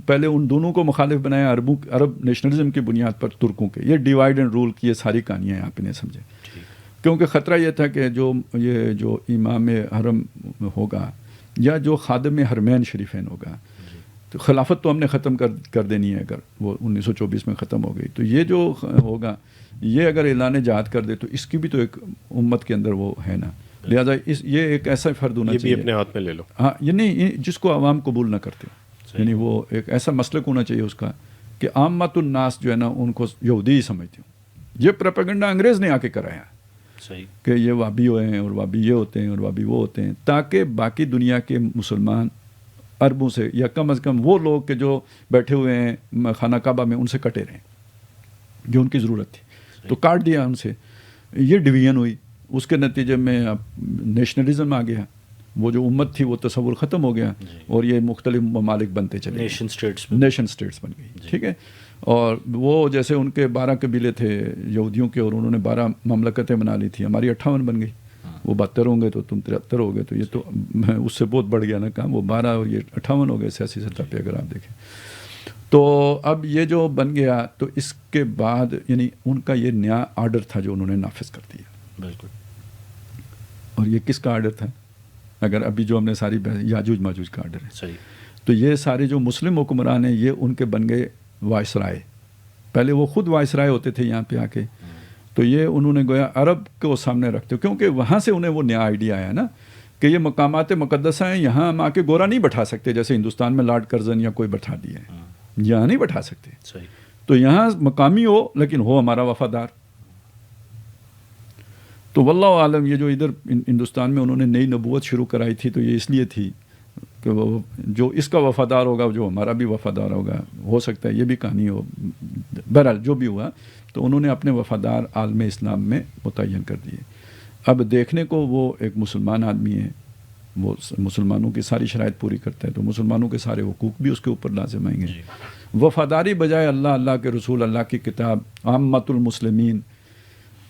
پہلے ان دونوں کو مخالف بنایا، عرب نیشنلزم کی بنیاد پر ترکوں کے. یہ ڈیوائڈ اینڈ رول کی یہ ساری کہانیاں آپ نے سمجھے. کیونکہ خطرہ یہ تھا کہ جو امام حرم ہوگا یا جو خادم حرمین شریفین ہوگا، تو خلافت تو ہم نے ختم کر دینی ہے. اگر وہ 1924 میں ختم ہو گئی تو یہ جو ہوگا، یہ اگر اعلان جہاد کر دے تو اس کی بھی تو ایک امت کے اندر وہ ہے نا. لہٰذا یہ ایک ایسا فرد ہونا چاہیے، یہ بھی اپنے ہاتھ میں لے لو. ہاں، یہ نہیں جس کو عوام قبول نہ کرتے. یعنی وہ ایک ایسا مسلک ہونا چاہیے اس کا کہ عامت الناس جو ہے نا ان کو یہودی ہی سمجھتے ہوں. یہ پروپیگنڈا انگریز نے آ کے کرایا کہ یہ وابی ہوئے ہیں اور وابی یہ ہوتے ہیں اور وابی وہ ہوتے ہیں، تاکہ باقی دنیا کے مسلمان عربوں سے یا کم از کم وہ لوگ کہ جو بیٹھے ہوئے ہیں خانہ کعبہ میں ان سے کٹے رہیں، جو ان کی ضرورت تھی. تو کاٹ دیا ان سے. یہ ڈویژن ہوئی. اس کے نتیجے میں اب نیشنلزم آ گیا. وہ جو امت تھی وہ تصور ختم ہو گیا اور یہ مختلف ممالک بنتے چلے، نیشن سٹیٹس بن گئی. ٹھیک ہے. اور وہ جیسے ان کے 12 قبیلے تھے یہودیوں کے، اور انہوں نے 12 مملکتیں بنا لی تھی. ہماری 58 بن گئی. وہ 72 ہوں گے تو تم 73 ہو گئے. تو یہ تو اس سے بہت بڑھ گیا نا کام. وہ 12 اور یہ 58 ہو گئے سیاسی سطح پہ اگر آپ دیکھیں. تو اب یہ جو بن گیا تو اس کے بعد یعنی ان کا یہ نیا آرڈر تھا جو انہوں نے نافذ کر دیا. بالکل. اور یہ کس کا آرڈر تھا؟ اگر ابھی جو ہم نے ساری یاجوج ماجوج کا آرڈر ہے. صحیح. تو یہ سارے جو مسلم حکمران ہیں یہ ان کے بن گئے وائسرائے. پہلے وہ خود وائسرائے ہوتے تھے یہاں پہ آ کے. تو یہ انہوں نے گویا عرب کو سامنے رکھتے، کیونکہ وہاں سے انہیں وہ نیا آئیڈیا آیا نا کہ یہ مقامات مقدسہ ہیں، یہاں ہم آ کے گورا نہیں بٹھا سکتے جیسے ہندوستان میں لارڈ کرزن یا کوئی بٹھا دیا ہے. یہاں نہیں بٹھا سکتے. صحیح. تو یہاں مقامی ہو لیکن ہو ہمارا وفادار. تو واللہ عالم یہ جو ادھر ہندوستان میں انہوں نے نئی نبوت شروع کرائی تھی تو یہ اس لیے تھی کہ وہ جو اس کا وفادار ہوگا جو ہمارا بھی وفادار ہوگا. ہو سکتا ہے یہ بھی کہانی ہو. بہرحال جو بھی ہوا تو انہوں نے اپنے وفادار عالم اسلام میں متعین کر دیے. اب دیکھنے کو وہ ایک مسلمان آدمی ہے، وہ مسلمانوں کی ساری شرائط پوری کرتا ہے، تو مسلمانوں کے سارے حقوق بھی اس کے اوپر لازم آئیں گے. وفاداری بجائے اللہ کے رسول، اللہ کی کتاب، عامت المسلمین،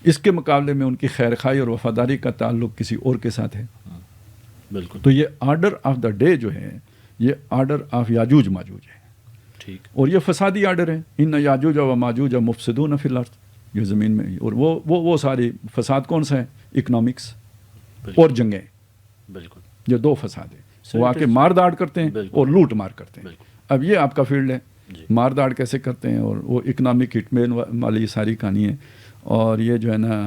اس کے مقابلے میں ان کی خیر خواہی اور وفاداری کا تعلق کسی اور کے ساتھ ہے. بالکل. تو یہ آرڈر آف دا ڈے جو ہے یہ آرڈر آف یاجوج ماجوج ہے. ٹھیک. اور یہ فسادی آرڈر ہے. ان یاجوج و ماجوج مفسدون فی الارض، یہ زمین میں. اور وہ ساری فساد کون سا ہے؟ اکنامکس اور جنگیں. بالکل. یہ دو فساد ہیں. وہ آ کے مار داڑ کرتے ہیں اور لوٹ مار کرتے ہیں. اب یہ آپ کا فیلڈ ہے. مار داڑ کیسے کرتے ہیں اور وہ اکنامک ہٹ مین والی ساری کہانی ہے. اور یہ جو ہے نا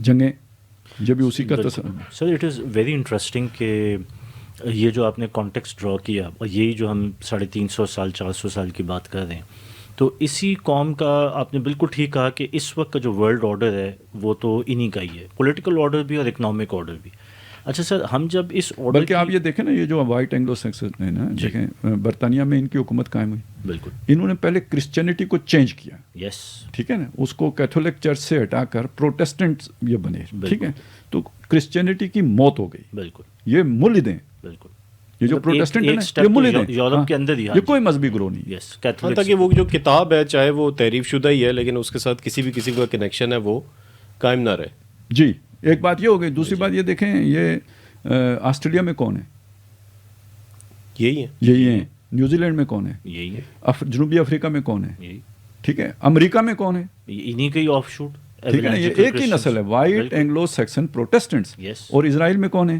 جنگیں یہ بھی اسی کا سر. اٹ از ویری انٹرسٹنگ کہ یہ جو آپ نے کانٹیکسٹ ڈرا کیا اور یہی جو ہم 350 سال 400 سال کی بات کر رہے ہیں، تو اسی قوم کا آپ نے بالکل ٹھیک کہا کہ اس وقت کا جو ورلڈ آرڈر ہے وہ تو انہی کا ہی ہے، پولیٹیکل آرڈر بھی اور اکنامک آرڈر بھی. اچھا سر، ہم جب اس آرڈر بلکہ آپ یہ دیکھیں نا، یہ جو وائٹ اینگلو سیکسن ہے نا، دیکھیں برطانیہ میں ان کی حکومت قائم ہوئی. بالکل. انہوں نے پہلے کرسچینٹی کو چینج کیا. یس. ٹھیک ہے نا، اس کو کیتھولک چرچ سے ہٹا کر پروٹیسٹنٹ یہ بنے. ٹھیک ہے. تو کرسچینٹی کی موت ہو گئی. بالکل. یہ ملحد ہیں. بالکل. یہ جو پروٹیسٹنٹ ہیں یہ ملحد ہیں. یورپ کے اندر ہی یہ کوئی مذہبی گروہ نہیں. یس. تاکہ وہ جو کتاب ہے چاہے وہ تحریف شدہ ہی ہے لیکن اس کے ساتھ کسی کا کنیکشن ہے وہ قائم نہ رہے. جی. ایک بات یہ ہو گئی. دوسری بات یہ دیکھیں، یہ آسٹریلیا میں کون ہے؟ یہی ہیں. نیوزی لینڈ میں کون ہے؟ یہی ہے. جنوبی افریقہ میں کون ہے؟ ٹھیک ہے. امریکہ میں کون ہے؟ انہی کا ہی آف شوٹ. ٹھیک ہے نا، یہ ایک ہی نسل ہے، وائٹ اینگلو سیکسن پروٹیسٹنٹس. اور اسرائیل میں کون ہے؟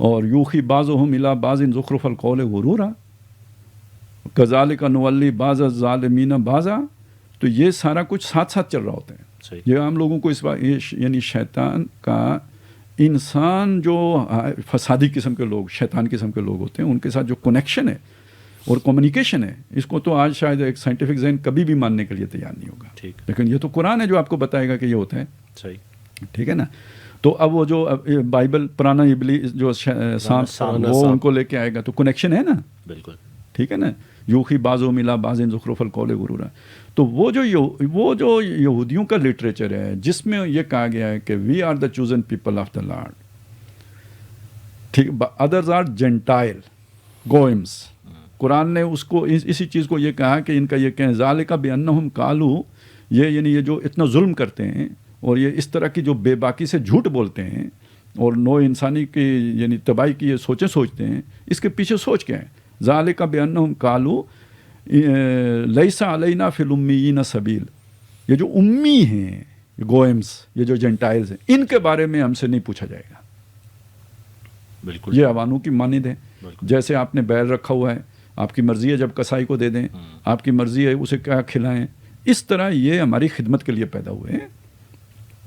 اور یوخی بعضهم الی بعض زخرف القول غرورا کذالک نولی بعض الظالمین بعضا. تو یہ سارا کچھ ساتھ ساتھ چل رہا ہوتا ہے. صحیح. یہ عام لوگوں کو اس بات یعنی شیطان کا انسان جو فسادی قسم کے لوگ شیطان قسم کے لوگ ہوتے ہیں ان کے ساتھ جو کنیکشن ہے اور کمیونیکیشن ہے اس کو تو آج شاید ایک سائنٹیفک ذہن کبھی بھی ماننے کے لیے تیار نہیں ہوگا. ٹھیک. لیکن یہ تو قرآن ہے جو آپ کو بتائے گا کہ یہ ہوتا ہے. صحیح. ٹھیک ہے نا. تو اب وہ جو بائبل پرانا ابلیس جو سانپ وہ ان کو لے کے آئے گا تو کنیکشن ہے نا. بالکل. ٹھیک ہے نا. یوخی بعضهم الی بعض زخرف القول غرورا. تو وہ جو یہودیوں کا لٹریچر ہے جس میں یہ کہا گیا ہے کہ we are the chosen people of the lord. ٹھیک. Others are gentile goyims. قرآن نے اس کو اسی چیز کو یہ کہا کہ ان کا یہ کہیں ذالک بانہم قالوا یہ یعنی یہ جو اتنا ظلم کرتے ہیں اور یہ اس طرح کی جو بے باکی سے جھوٹ بولتے ہیں اور نوع انسانی کی یعنی تباہی کی یہ سوچیں سوچتے ہیں اس کے پیچھے سوچ کیا ہے. ذالک بانہم قالوا لیس علینا فی الامیین سبیل. یہ جو امی ہیں گوئمس یہ جو جینٹائلز ہیں ان کے بارے میں ہم سے نہیں پوچھا جائے گا. بالکل. یہ عوانوں کی مانند ہے. جیسے آپ نے بیل رکھا ہوا ہے آپ کی مرضی ہے جب کسائی کو دے دیں آپ کی مرضی ہے اسے کیا کھلائیں. اس طرح یہ ہماری خدمت کے لیے پیدا ہوئے ہیں.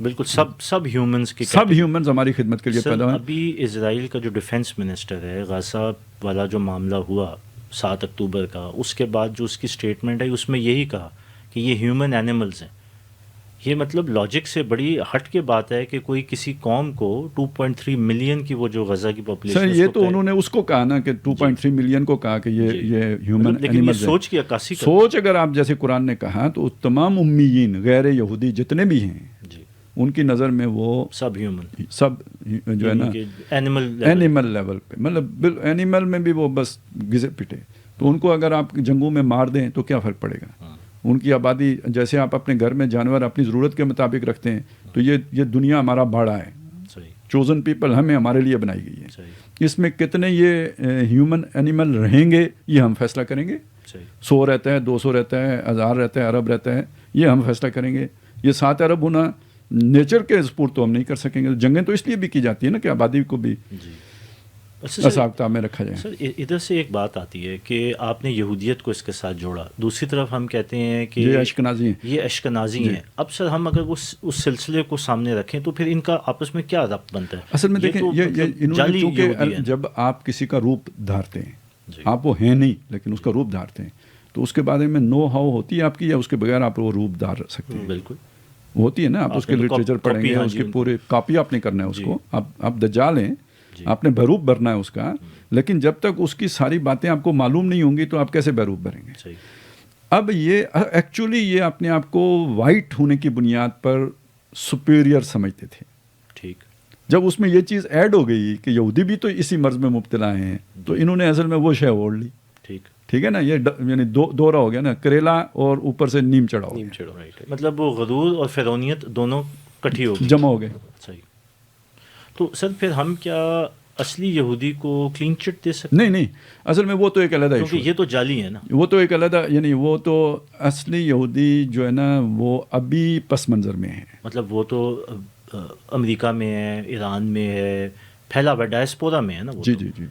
بالکل. سب ہیومنز کی سب ہیومنز ہماری خدمت کے لیے پیدا ہوئے ہیں. ابھی اسرائیل کا جو ڈیفنس منسٹر ہے غزہ والا جو معاملہ ہوا 7 اکتوبر کا اس کے بعد جو اس کی اسٹیٹمنٹ ہے اس میں یہی کہا کہ یہ ہیومن اینیملز ہیں. یہ مطلب لاجک سے بڑی ہٹ کے بات ہے کہ کوئی کسی قوم کو 2.3 ملین کی وہ جو غزہ کی پاپولیشن سر یہ تو انہوں نے اس کو کہا نا کہ 2.3 ملین کو کہا کہ یہ ہیومن اینیملز ہیں. سوچ کی عکاسی سوچ اگر آپ جیسے قرآن نے کہا تو تمام امیین غیر یہودی جتنے بھی ہیں ان کی نظر میں وہ سب ہیومن سب جو ہے نا اینیمل لیول پہ مطلب اینیمل میں بھی وہ بس گزے پٹے. تو ان کو اگر آپ جنگوں میں مار دیں تو کیا فرق پڑے گا. ان کی آبادی جیسے آپ اپنے گھر میں جانور اپنی ضرورت کے مطابق رکھتے ہیں تو یہ دنیا ہمارا باڑا ہے. چوزن پیپل ہمیں ہمارے لیے بنائی گئی ہے. اس میں کتنے یہ ہیومن اینیمل رہیں گے یہ ہم فیصلہ کریں گے. 100 رہتا ہے 200 رہتا ہے 1000 رہتا ہے ارب رہتا ہے یہ ہم فیصلہ کریں گے. یہ 7 ارب ہونا نیچر کے سپورٹ تو ہم نہیں کر سکیں گے. جنگیں تو اس لیے بھی کی جاتی ہے نا کہ آبادی کو بھی حساب میں رکھا جائے. سر ادھر سے ایک بات آتی ہے کہ آپ نے یہودیت کو اس کے ساتھ جوڑا. دوسری طرف ہم کہتے ہیں کہ یہ اشکنازی ہیں. یہ اشکنازی ہیں. اب سر ہم اگر اس سلسلے کو سامنے رکھیں تو پھر ان کا آپس میں کیا ربط بنتا ہے. اصل میں دیکھیں انہوں نے چونکہ جب آپ کسی کا روپ دھارتے ہیں آپ وہ ہیں نہیں لیکن اس کا روپ دھارتے ہیں تو اس کے بارے میں نو ہاؤ ہوتی ہے آپ کی یا اس کے بغیر آپ وہ روپ دھار سکتے ہیں. بالکل ہوتی ہے نا. آپ اس کے لٹریچر پڑھیں گے اس کے پورے کاپی آپ نے کرنا ہے اس کو. آپ دجال ہیں آپ نے بحروف بھرنا ہے اس کا لیکن جب تک اس کی ساری باتیں آپ کو معلوم نہیں ہوں گی تو آپ کیسے بحروف بھریں گے. اب یہ ایکچولی یہ اپنے آپ کو وائٹ ہونے کی بنیاد پر سپیریئر سمجھتے تھے. ٹھیک. جب اس میں یہ چیز ایڈ ہو گئی کہ یہودی بھی تو اسی مرض میں مبتلا ہیں تو انہوں نے اصل میں وہ شے اوڑھ لی. ٹھیک ہے نا. یہ یعنی دورہ ہو گیا نا کریلا اور اوپر سے نیم چڑھا ہو گیا. مطلب وہ غرور اور فرعونیت دونوں کٹھی ہو گئی جمع ہو گئے. صحیح. تو سر پھر ہم کیا اصلی یہودی کو کلین چٹ دے سکتے؟ نہیں اصل میں وہ تو ایک علیحدہ ایشو ہے. یہ تو جعلی ہے نا. وہ تو ایک علیحدہ یعنی وہ تو اصلی یہودی جو ہے نا وہ ابھی پس منظر میں ہے. مطلب وہ تو امریکہ میں ہے ایران میں ہے پھیلا ہوا ڈائسپورا میں ہے نا. جی.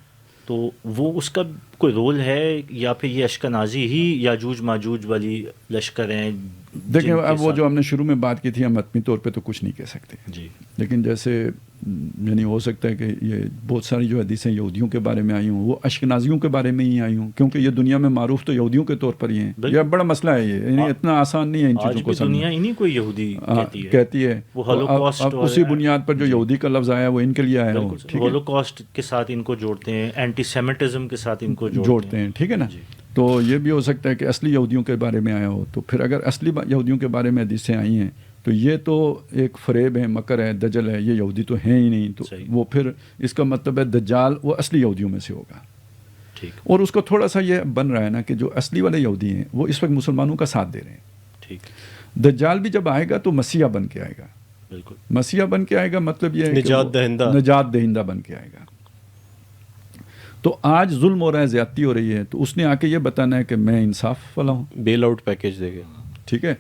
تو وہ اس کا کوئی رول ہے یا پھر یہ اشکنازی ہی یاجوج ماجوج والی لشکر ہیں؟ دیکھیں اب وہ جو ہم نے شروع میں بات کی تھی ہم حتمی طور پہ تو کچھ نہیں کہہ سکتے جی. لیکن جیسے یعنی ہو سکتا ہے کہ یہ بہت ساری جو حدیثیں یہودیوں کے بارے میں آئی ہوں وہ اشکنازیوں کے بارے میں ہی آئی ہوں کیونکہ یہ دنیا میں معروف تو یہودیوں کے طور پر ہی ہیں. یہ بڑا مسئلہ ہے. یہ یعنی اتنا آسان نہیں ہے ان چیزوں کو سمجھنا. دنیا انہیں کو یہودی کہتی ہے. اب اسی بنیاد پر جو یہودی کا لفظ آیا وہ ان کے لیے آیا ہو. ہولوکاسٹ کے ساتھ ان کو جوڑتے ہیں اینٹی سیمیٹزم کے ساتھ ان کو جوڑتے ہیں. ٹھیک ہے نا. تو یہ بھی ہو سکتا ہے کہ اصلی یہودیوں کے بارے میں آیا ہو. تو پھر اگر اصلی یہودیوں کے بارے میں حدیثیں آئی ہیں تو یہ تو ایک فریب ہے مکر ہے دجل ہے. یہ یہودی تو ہیں ہی نہیں. تو وہ پھر اس کا مطلب ہے دجال وہ اصلی یہودیوں میں سے ہوگا. اور اس کو تھوڑا سا یہ بن رہا ہے نا کہ جو اصلی والے یہودی ہیں وہ اس وقت مسلمانوں کا ساتھ دے رہے ہیں. دجال بھی جب آئے گا تو مسیح بن کے آئے گا. بالکل مسیح بن کے آئے گا. مطلب یہ نجات دہندہ بن کے آئے گا. تو آج ظلم ہو رہا ہے زیادتی ہو رہی ہے تو اس نے آ کے یہ بتانا ہے کہ میں انصاف والا ہوں. بیل آؤٹ پیکیج دے گا. ٹھیک ہے.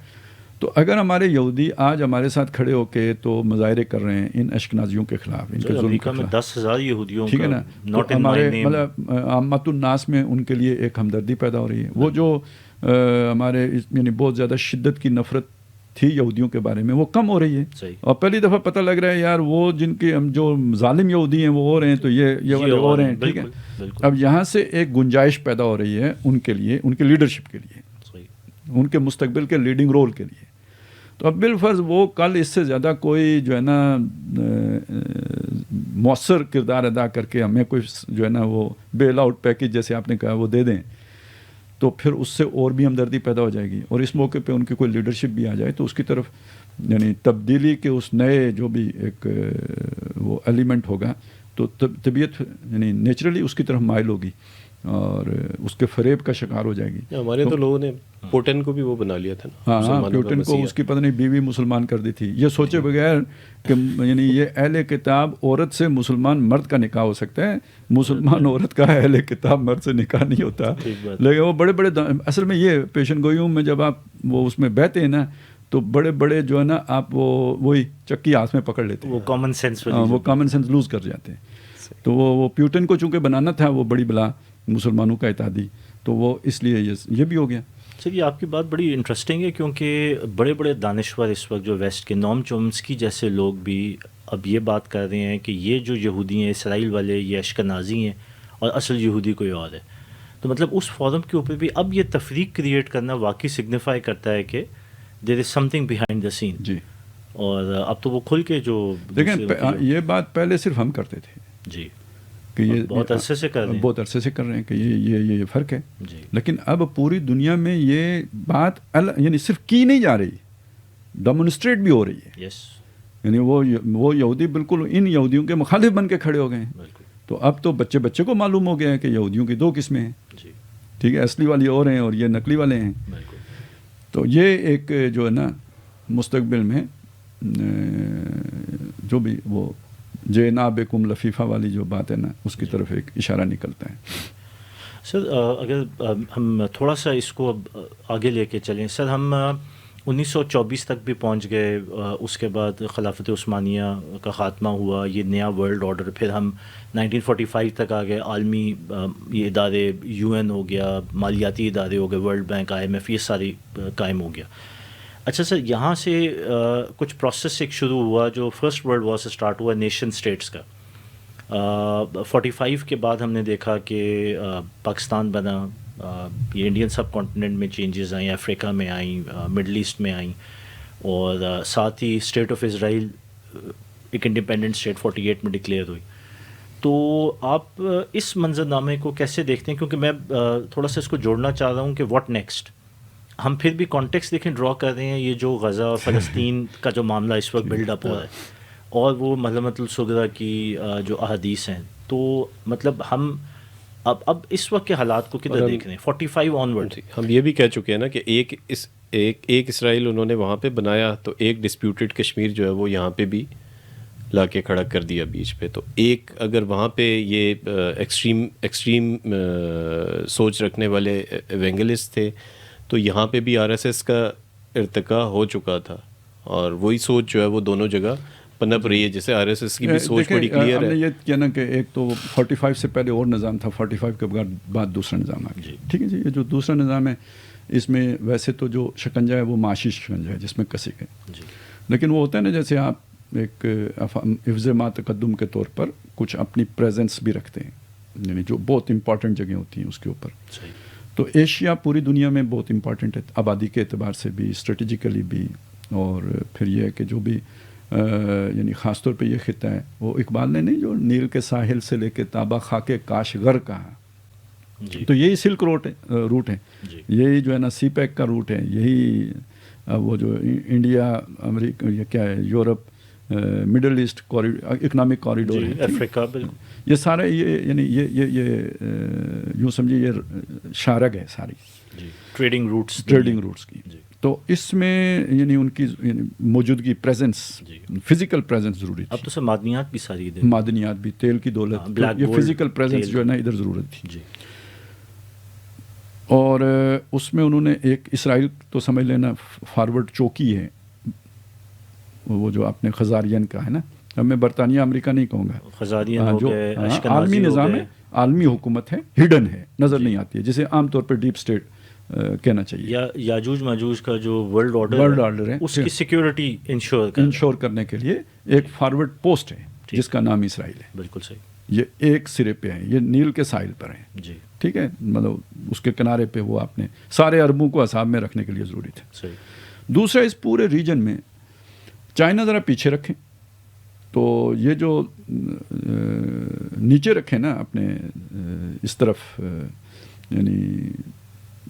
تو اگر ہمارے یہودی آج ہمارے ساتھ کھڑے ہو کے تو مظاہرے کر رہے ہیں ان اشکنازیوں کے خلاف، ان کے ظلم امریکہ کے میں خلاف، 10,000 یہودیوں ٹھیک ہے نا، not تو in my ہمارے name. مطلب عامت الناس میں ان کے لیے ایک ہمدردی پیدا ہو رہی ہے. وہ جو ہمارے یعنی بہت زیادہ شدت کی نفرت تھی یہودیوں کے بارے میں وہ کم ہو رہی ہے. صحیح. اور پہلی دفعہ پتہ لگ رہا ہے یار وہ جن کے ہم جو ظالم یہودی ہیں وہ اور ہیں تو یہ والے اور ہیں. ٹھیک ہے، اب یہاں سے ایک گنجائش پیدا ہو رہی ہے ان کے لیے، ان کے لیڈرشپ کے لیے، ان کے مستقبل کے لیڈنگ رول کے لیے. تو اب بالفرض وہ کل اس سے زیادہ کوئی جو ہے نا مؤثر کردار ادا کر کے ہمیں کوئی جو ہے نا وہ بیل آؤٹ پیکج جیسے آپ نے کہا وہ دے دیں تو پھر اس سے اور بھی ہمدردی پیدا ہو جائے گی. اور اس موقع پہ ان کی کوئی لیڈرشپ بھی آ جائے تو اس کی طرف یعنی تبدیلی کے اس نئے جو بھی ایک وہ ایلیمنٹ ہوگا تو طبیعت یعنی نیچرلی اس کی طرف مائل ہوگی اور اس کے فریب کا شکار ہو جائے گی. ہمارے تو لوگوں نے پوٹن کو بھی وہ بنا لیا تھا نا. ہاں، پوٹن کو اس کی پتہ نہیں بیوی مسلمان کر دی تھی. یہ سوچے بغیر کہ یعنی یہ اہل کتاب عورت سے مسلمان مرد کا نکاح ہو سکتا ہے، مسلمان عورت کا اہل کتاب مرد سے نکاح نہیں ہوتا. لیکن وہ بڑے بڑے اصل میں یہ پیشن گوئیوں میں جب آپ وہ اس میں بہتے ہیں نا تو بڑے بڑے جو ہے نا آپ وہی چکی ہاتھ میں پکڑ لیتے ہیں، وہ کامن سینس وہ کامن سینس لوز کر جاتے ہیں. تو وہ پیوٹن کو چونکہ بنانا تھا وہ بڑی بلا مسلمانوں کا اتحادی، تو وہ اس لیے یہ بھی ہو گیا. چلیے، آپ کی بات بڑی انٹرسٹنگ ہے کیونکہ بڑے بڑے دانشور اس وقت جو ویسٹ کے نوم چومسکی جیسے لوگ بھی اب یہ بات کر رہے ہیں کہ یہ جو یہودی ہیں اسرائیل والے یہ اشکنازی ہیں اور اصل یہودی کوئی اور ہے. تو مطلب اس فورم کے اوپر بھی اب یہ تفریق کریٹ کرنا واقعی سگنیفائی کرتا ہے کہ دیر از سم تھنگ بیہائنڈ دا سین. جی. اور اب تو وہ کھل کے جو دیکھیں یہ بات پہلے صرف ہم کرتے تھے جی کہ یہ بہت عرصے سے کر رہے ہیں، بہت عرصے سے کر رہے ہیں کہ یہ فرق ہے جی. لیکن اب پوری دنیا میں یہ بات یعنی صرف کی نہیں جا رہی، ڈیمونسٹریٹ بھی ہو رہی ہے. یس. یعنی وہ یہودی بالکل ان یہودیوں کے مخالف بن کے کھڑے ہو گئے ہیں. تو اب تو بچے کو معلوم ہو گیا ہے کہ یہودیوں کی 2 قسمیں ہیں. ٹھیک ہے، اصلی والی اور ہیں اور یہ نقلی والے ہیں. تو یہ ایک جو ہے نا مستقبل میں جو بھی وہ جینابکم لفیفہ والی جو بات ہے نا اس کی طرف ایک اشارہ نکلتا ہے. سر اگر ہم تھوڑا سا اس کو آگے لے کے چلیں، سر ہم 1924 تک بھی پہنچ گئے، اس کے بعد خلافت عثمانیہ کا خاتمہ ہوا، یہ نیا ورلڈ آرڈر، پھر ہم 1945 تک آ گئے، عالمی یہ ادارے UN ہو گیا، مالیاتی ادارے ہو گئے، ورلڈ بینک IMF، یہ ساری قائم ہو گیا. اچھا سر، یہاں سے کچھ پروسیس ایک شروع ہوا جو فرسٹ ورلڈ وار سے سٹارٹ ہوا نیشن اسٹیٹس کا. 45 کے بعد ہم نے دیکھا کہ پاکستان بنا، یہ انڈین سب کانٹیننٹ میں چینجز آئیں، افریقہ میں آئیں، مڈل ایسٹ میں آئیں، اور ساتھ ہی اسٹیٹ آف اسرائیل ایک انڈیپینڈنٹ اسٹیٹ 48 میں ڈکلیئر ہوئی. تو آپ اس منظر نامے کو کیسے دیکھتے ہیں؟ کیونکہ میں تھوڑا سا اس کو جوڑنا چاہ رہا ہوں کہ واٹ نیکسٹ. ہم پھر بھی کانٹیکس دیکھیں ڈرا کر رہے ہیں، یہ جو غزہ اور فلسطین کا جو معاملہ اس وقت بلڈ اپ ہو رہا ہے اور وہ ملحمۃ الصغریٰ کی جو احادیث ہیں، تو مطلب ہم اب اس وقت کے حالات کو کدھر دیکھ رہے ہیں 45 آنورڈ؟ ہم یہ بھی کہہ چکے ہیں نا کہ ایک اسرائیل انہوں نے وہاں پہ بنایا، تو ایک ڈسپیوٹڈ کشمیر جو ہے وہ یہاں پہ بھی لا کے کھڑا کر دیا بیچ پہ. تو ایک اگر وہاں پہ یہ ایکسٹریم سوچ رکھنے والے ایونگلسٹ تھے تو یہاں پہ بھی RSS کا ارتقاء ہو چکا تھا، اور وہی سوچ جو ہے وہ دونوں جگہ پنپ رہی ہے. جیسے RSS کی بھی سوچ بڑی کلیئر ہے. ہم نے یہ کیا نا کہ ایک تو 45 سے پہلے اور نظام تھا، 45 کے بعد دوسرا نظام آ گیا. ٹھیک ہے جی. یہ جو دوسرا نظام ہے اس میں ویسے تو جو شکنجہ ہے وہ معاشی شکنجہ ہے جس میں کسی گئے، لیکن وہ ہوتا ہے نا جیسے آپ ایک حفظ ما تقدم کے طور پر کچھ اپنی پریزنس بھی رکھتے ہیں، یعنی جو بہت امپورٹنٹ جگہیں ہوتی ہیں اس کے اوپر. تو ایشیا پوری دنیا میں بہت امپورٹنٹ ہے، آبادی کے اعتبار سے بھی، اسٹریٹجیکلی بھی، اور پھر یہ ہے کہ جو بھی یعنی خاص طور پہ یہ خطہ ہے وہ اقبال نے نہیں جو نیل کے ساحل سے لے کے تابا خاک کاشغر کہا، تو یہی سلک روٹ ہے، یہی جو ہے نا سی پیک کا روٹ ہے، یہی وہ جو انڈیا امریکہ یہ کیا ہے Europe Middle East economic corridor ہے، افریقہ، یہ سارا یعنی یہ یوں سمجھے یہ شارگ ہے ساری ٹریڈنگ روٹس کی. تو اس میں یعنی ان کی موجودگی پریزنس، فزیکل پریزنس ضروری تھی. اب تو سب معدنیات بھی ساری ادھر، معدنیات بھی، تیل کی دولت، یہ فزیکل پریزنس جو ہے نا ادھر ضرورت تھی. اور اس میں انہوں نے ایک اسرائیل تو سمجھ لینا فارورڈ چوکی ہے، وہ جو اپنے خزارین کا ہے نا، اب میں برطانیہ امریکہ نہیں کہوں گا، خزارین ہو جو گئے، عالمی نظام ہے، عالمی حکومت ہے، ہڈن ہے، نظر نہیں آتی ہے، جسے عام طور پہ ڈیپ اسٹیٹ کہنا چاہیے، یا یاجوج ماجوج کا جو ورلڈ آرڈر ہے، اس کی سیکیورٹی انشور کرنے کے لیے ایک فارورڈ پوسٹ ہے جس کا نام اسرائیل ہے. بالکل صحیح. یہ ایک سرے پہ ہے، یہ نیل کے ساحل پر ہے، جی ٹھیک ہے، مطلب اس کے کنارے پہ وہ آپ نے سارے عربوں کو اصحاب میں رکھنے کے لیے ضروری تھا. صحیح. دوسرا، اس پورے ریجن میں چائنا ذرا پیچھے رکھیں تو یہ جو نیچے رکھیں نا اپنے اس طرف، یعنی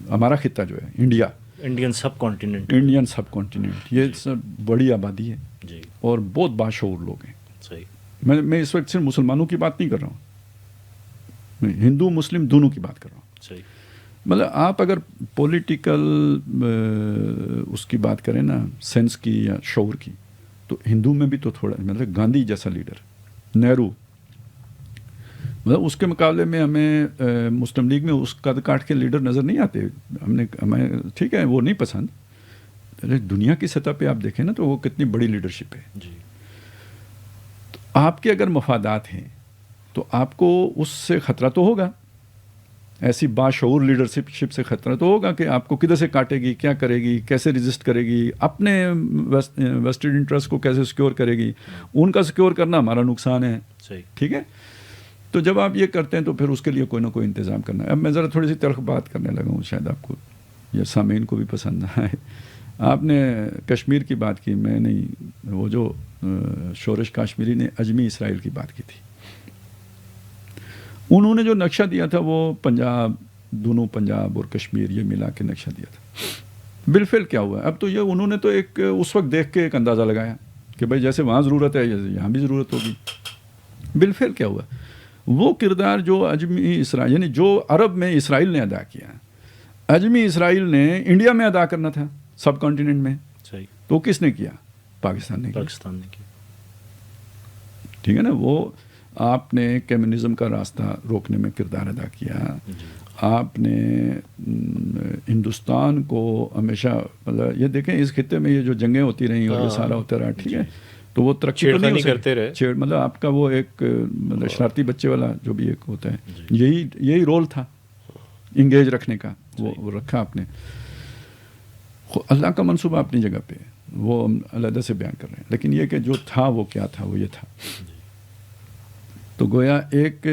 ہمارا خطہ جو ہے انڈیا، انڈین سب کانٹیننٹ، یہ سب بڑی آبادی ہے جی، اور بہت باشعور لوگ ہیں. صحیح. میں اس وقت صرف مسلمانوں کی بات نہیں کر رہا ہوں، میں ہندو مسلم دونوں کی بات کر رہا ہوں. صحیح. مطلب آپ اگر پولیٹیکل اس کی بات کریں نا، سینس کی یا شعور کی، تو ہندو میں بھی تو تھوڑا، مطلب گاندھی جیسا لیڈر، نہرو، مطلب اس کے مقابلے میں ہمیں مسلم لیگ میں اس قد کاٹ کے لیڈر نظر نہیں آتے. ہمیں ٹھیک ہے وہ نہیں پسند، دنیا کی سطح پہ آپ دیکھیں نا تو وہ کتنی بڑی لیڈرشپ ہے. جی. تو آپ کے اگر مفادات ہیں تو آپ کو اس سے خطرہ تو ہوگا، ایسی باشعور لیڈرشپ سے خطرہ تو ہوگا کہ آپ کو کدھر سے کاٹے گی، کیا کرے گی، کیسے رجسٹ کرے گی، اپنے ویسٹڈ انٹرسٹ کو کیسے سیکیور کرے گی، ان کا سیکیور کرنا ہمارا نقصان ہے. صحیح. ٹھیک ہے. تو جب آپ یہ کرتے ہیں تو پھر اس کے لیے کوئی نہ کوئی انتظام کرنا ہے. اب میں ذرا تھوڑی سی تلخ بات کرنے لگا ہوں، شاید آپ کو یا سامعین کو بھی پسند نہ آئے. آپ نے کشمیر کی بات کی، میں نہیں، وہ جو شورش کاشمیری نے اجمی اسرائیل کی بات کی تھی، انہوں نے جو نقشہ دیا تھا وہ پنجاب، دونوں پنجاب اور کشمیر یہ ملا کے نقشہ دیا تھا. بالفعل کیا ہوا ہے اب تو یہ انہوں نے تو ایک اس وقت دیکھ کے ایک اندازہ لگایا کہ بھائی جیسے وہاں ضرورت ہے یہاں بھی ضرورت ہوگی. بالفعل کیا ہوا، وہ کردار جو اجمی اسرائیل، یعنی جو عرب میں اسرائیل نے ادا کیا، اجمی اسرائیل نے انڈیا میں ادا کرنا تھا، سب کانٹیننٹ میں. صحیح. تو کس نے کیا؟ پاکستان نے کیا. ٹھیک ہے نا. وہ آپ نے کمیونزم کا راستہ روکنے میں کردار ادا کیا. آپ نے ہندوستان کو ہمیشہ، مطلب یہ دیکھیں اس خطے میں یہ جو جنگیں ہوتی رہیں اور یہ سارا ہوتا رہا، ٹھیک ہے، تو وہ ترقی نہیں کرتے رہے، مطلب آپ کا وہ ایک مطلب شرارتی بچے والا جو بھی ایک ہوتا ہے، یہی رول تھا انگیج رکھنے کا، وہ رکھا آپ نے. اللہ کا منصوبہ اپنی جگہ پہ وہ ہم علیحدہ سے بیان کر رہے ہیں، لیکن یہ کہ جو تھا وہ کیا تھا، وہ یہ تھا. تو گویا ایک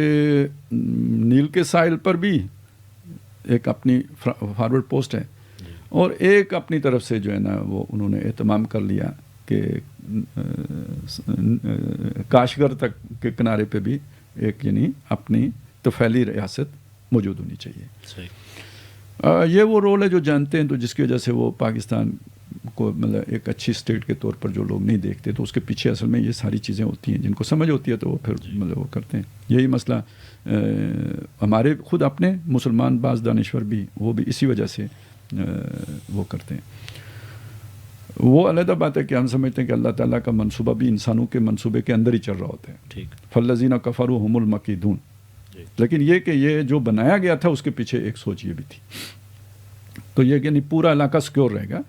نیل کے ساحل پر بھی ایک اپنی فارورڈ پوسٹ ہے، اور ایک اپنی طرف سے جو ہے نا وہ انہوں نے اہتمام کر لیا کہ کاشغر تک کے کنارے پہ بھی ایک یعنی اپنی طفیلی ریاست موجود ہونی چاہیے. صحیح. یہ وہ رول ہے جو جانتے ہیں، تو جس کی وجہ سے وہ پاکستان کو مطلب ایک اچھی اسٹیٹ کے طور پر جو لوگ نہیں دیکھتے، تو اس کے پیچھے اصل میں یہ ساری چیزیں ہوتی ہیں جن کو سمجھ ہوتی ہے تو وہ پھر مطلب وہ کرتے ہیں. یہی مسئلہ ہمارے خود اپنے مسلمان بعض دانشور بھی، وہ بھی اسی وجہ سے وہ کرتے ہیں. وہ علیحدہ بات ہے کہ ہم سمجھتے ہیں کہ اللہ تعالیٰ کا منصوبہ بھی انسانوں کے منصوبے کے اندر ہی چل رہا ہوتا ہے. ٹھیک. فالذین کفروا هم المکیدون. لیکن یہ کہ یہ جو بنایا گیا تھا اس کے پیچھے ایک سوچ یہ بھی تھی. تو یہ یعنی پورا علاقہ سیکیور رہے گا.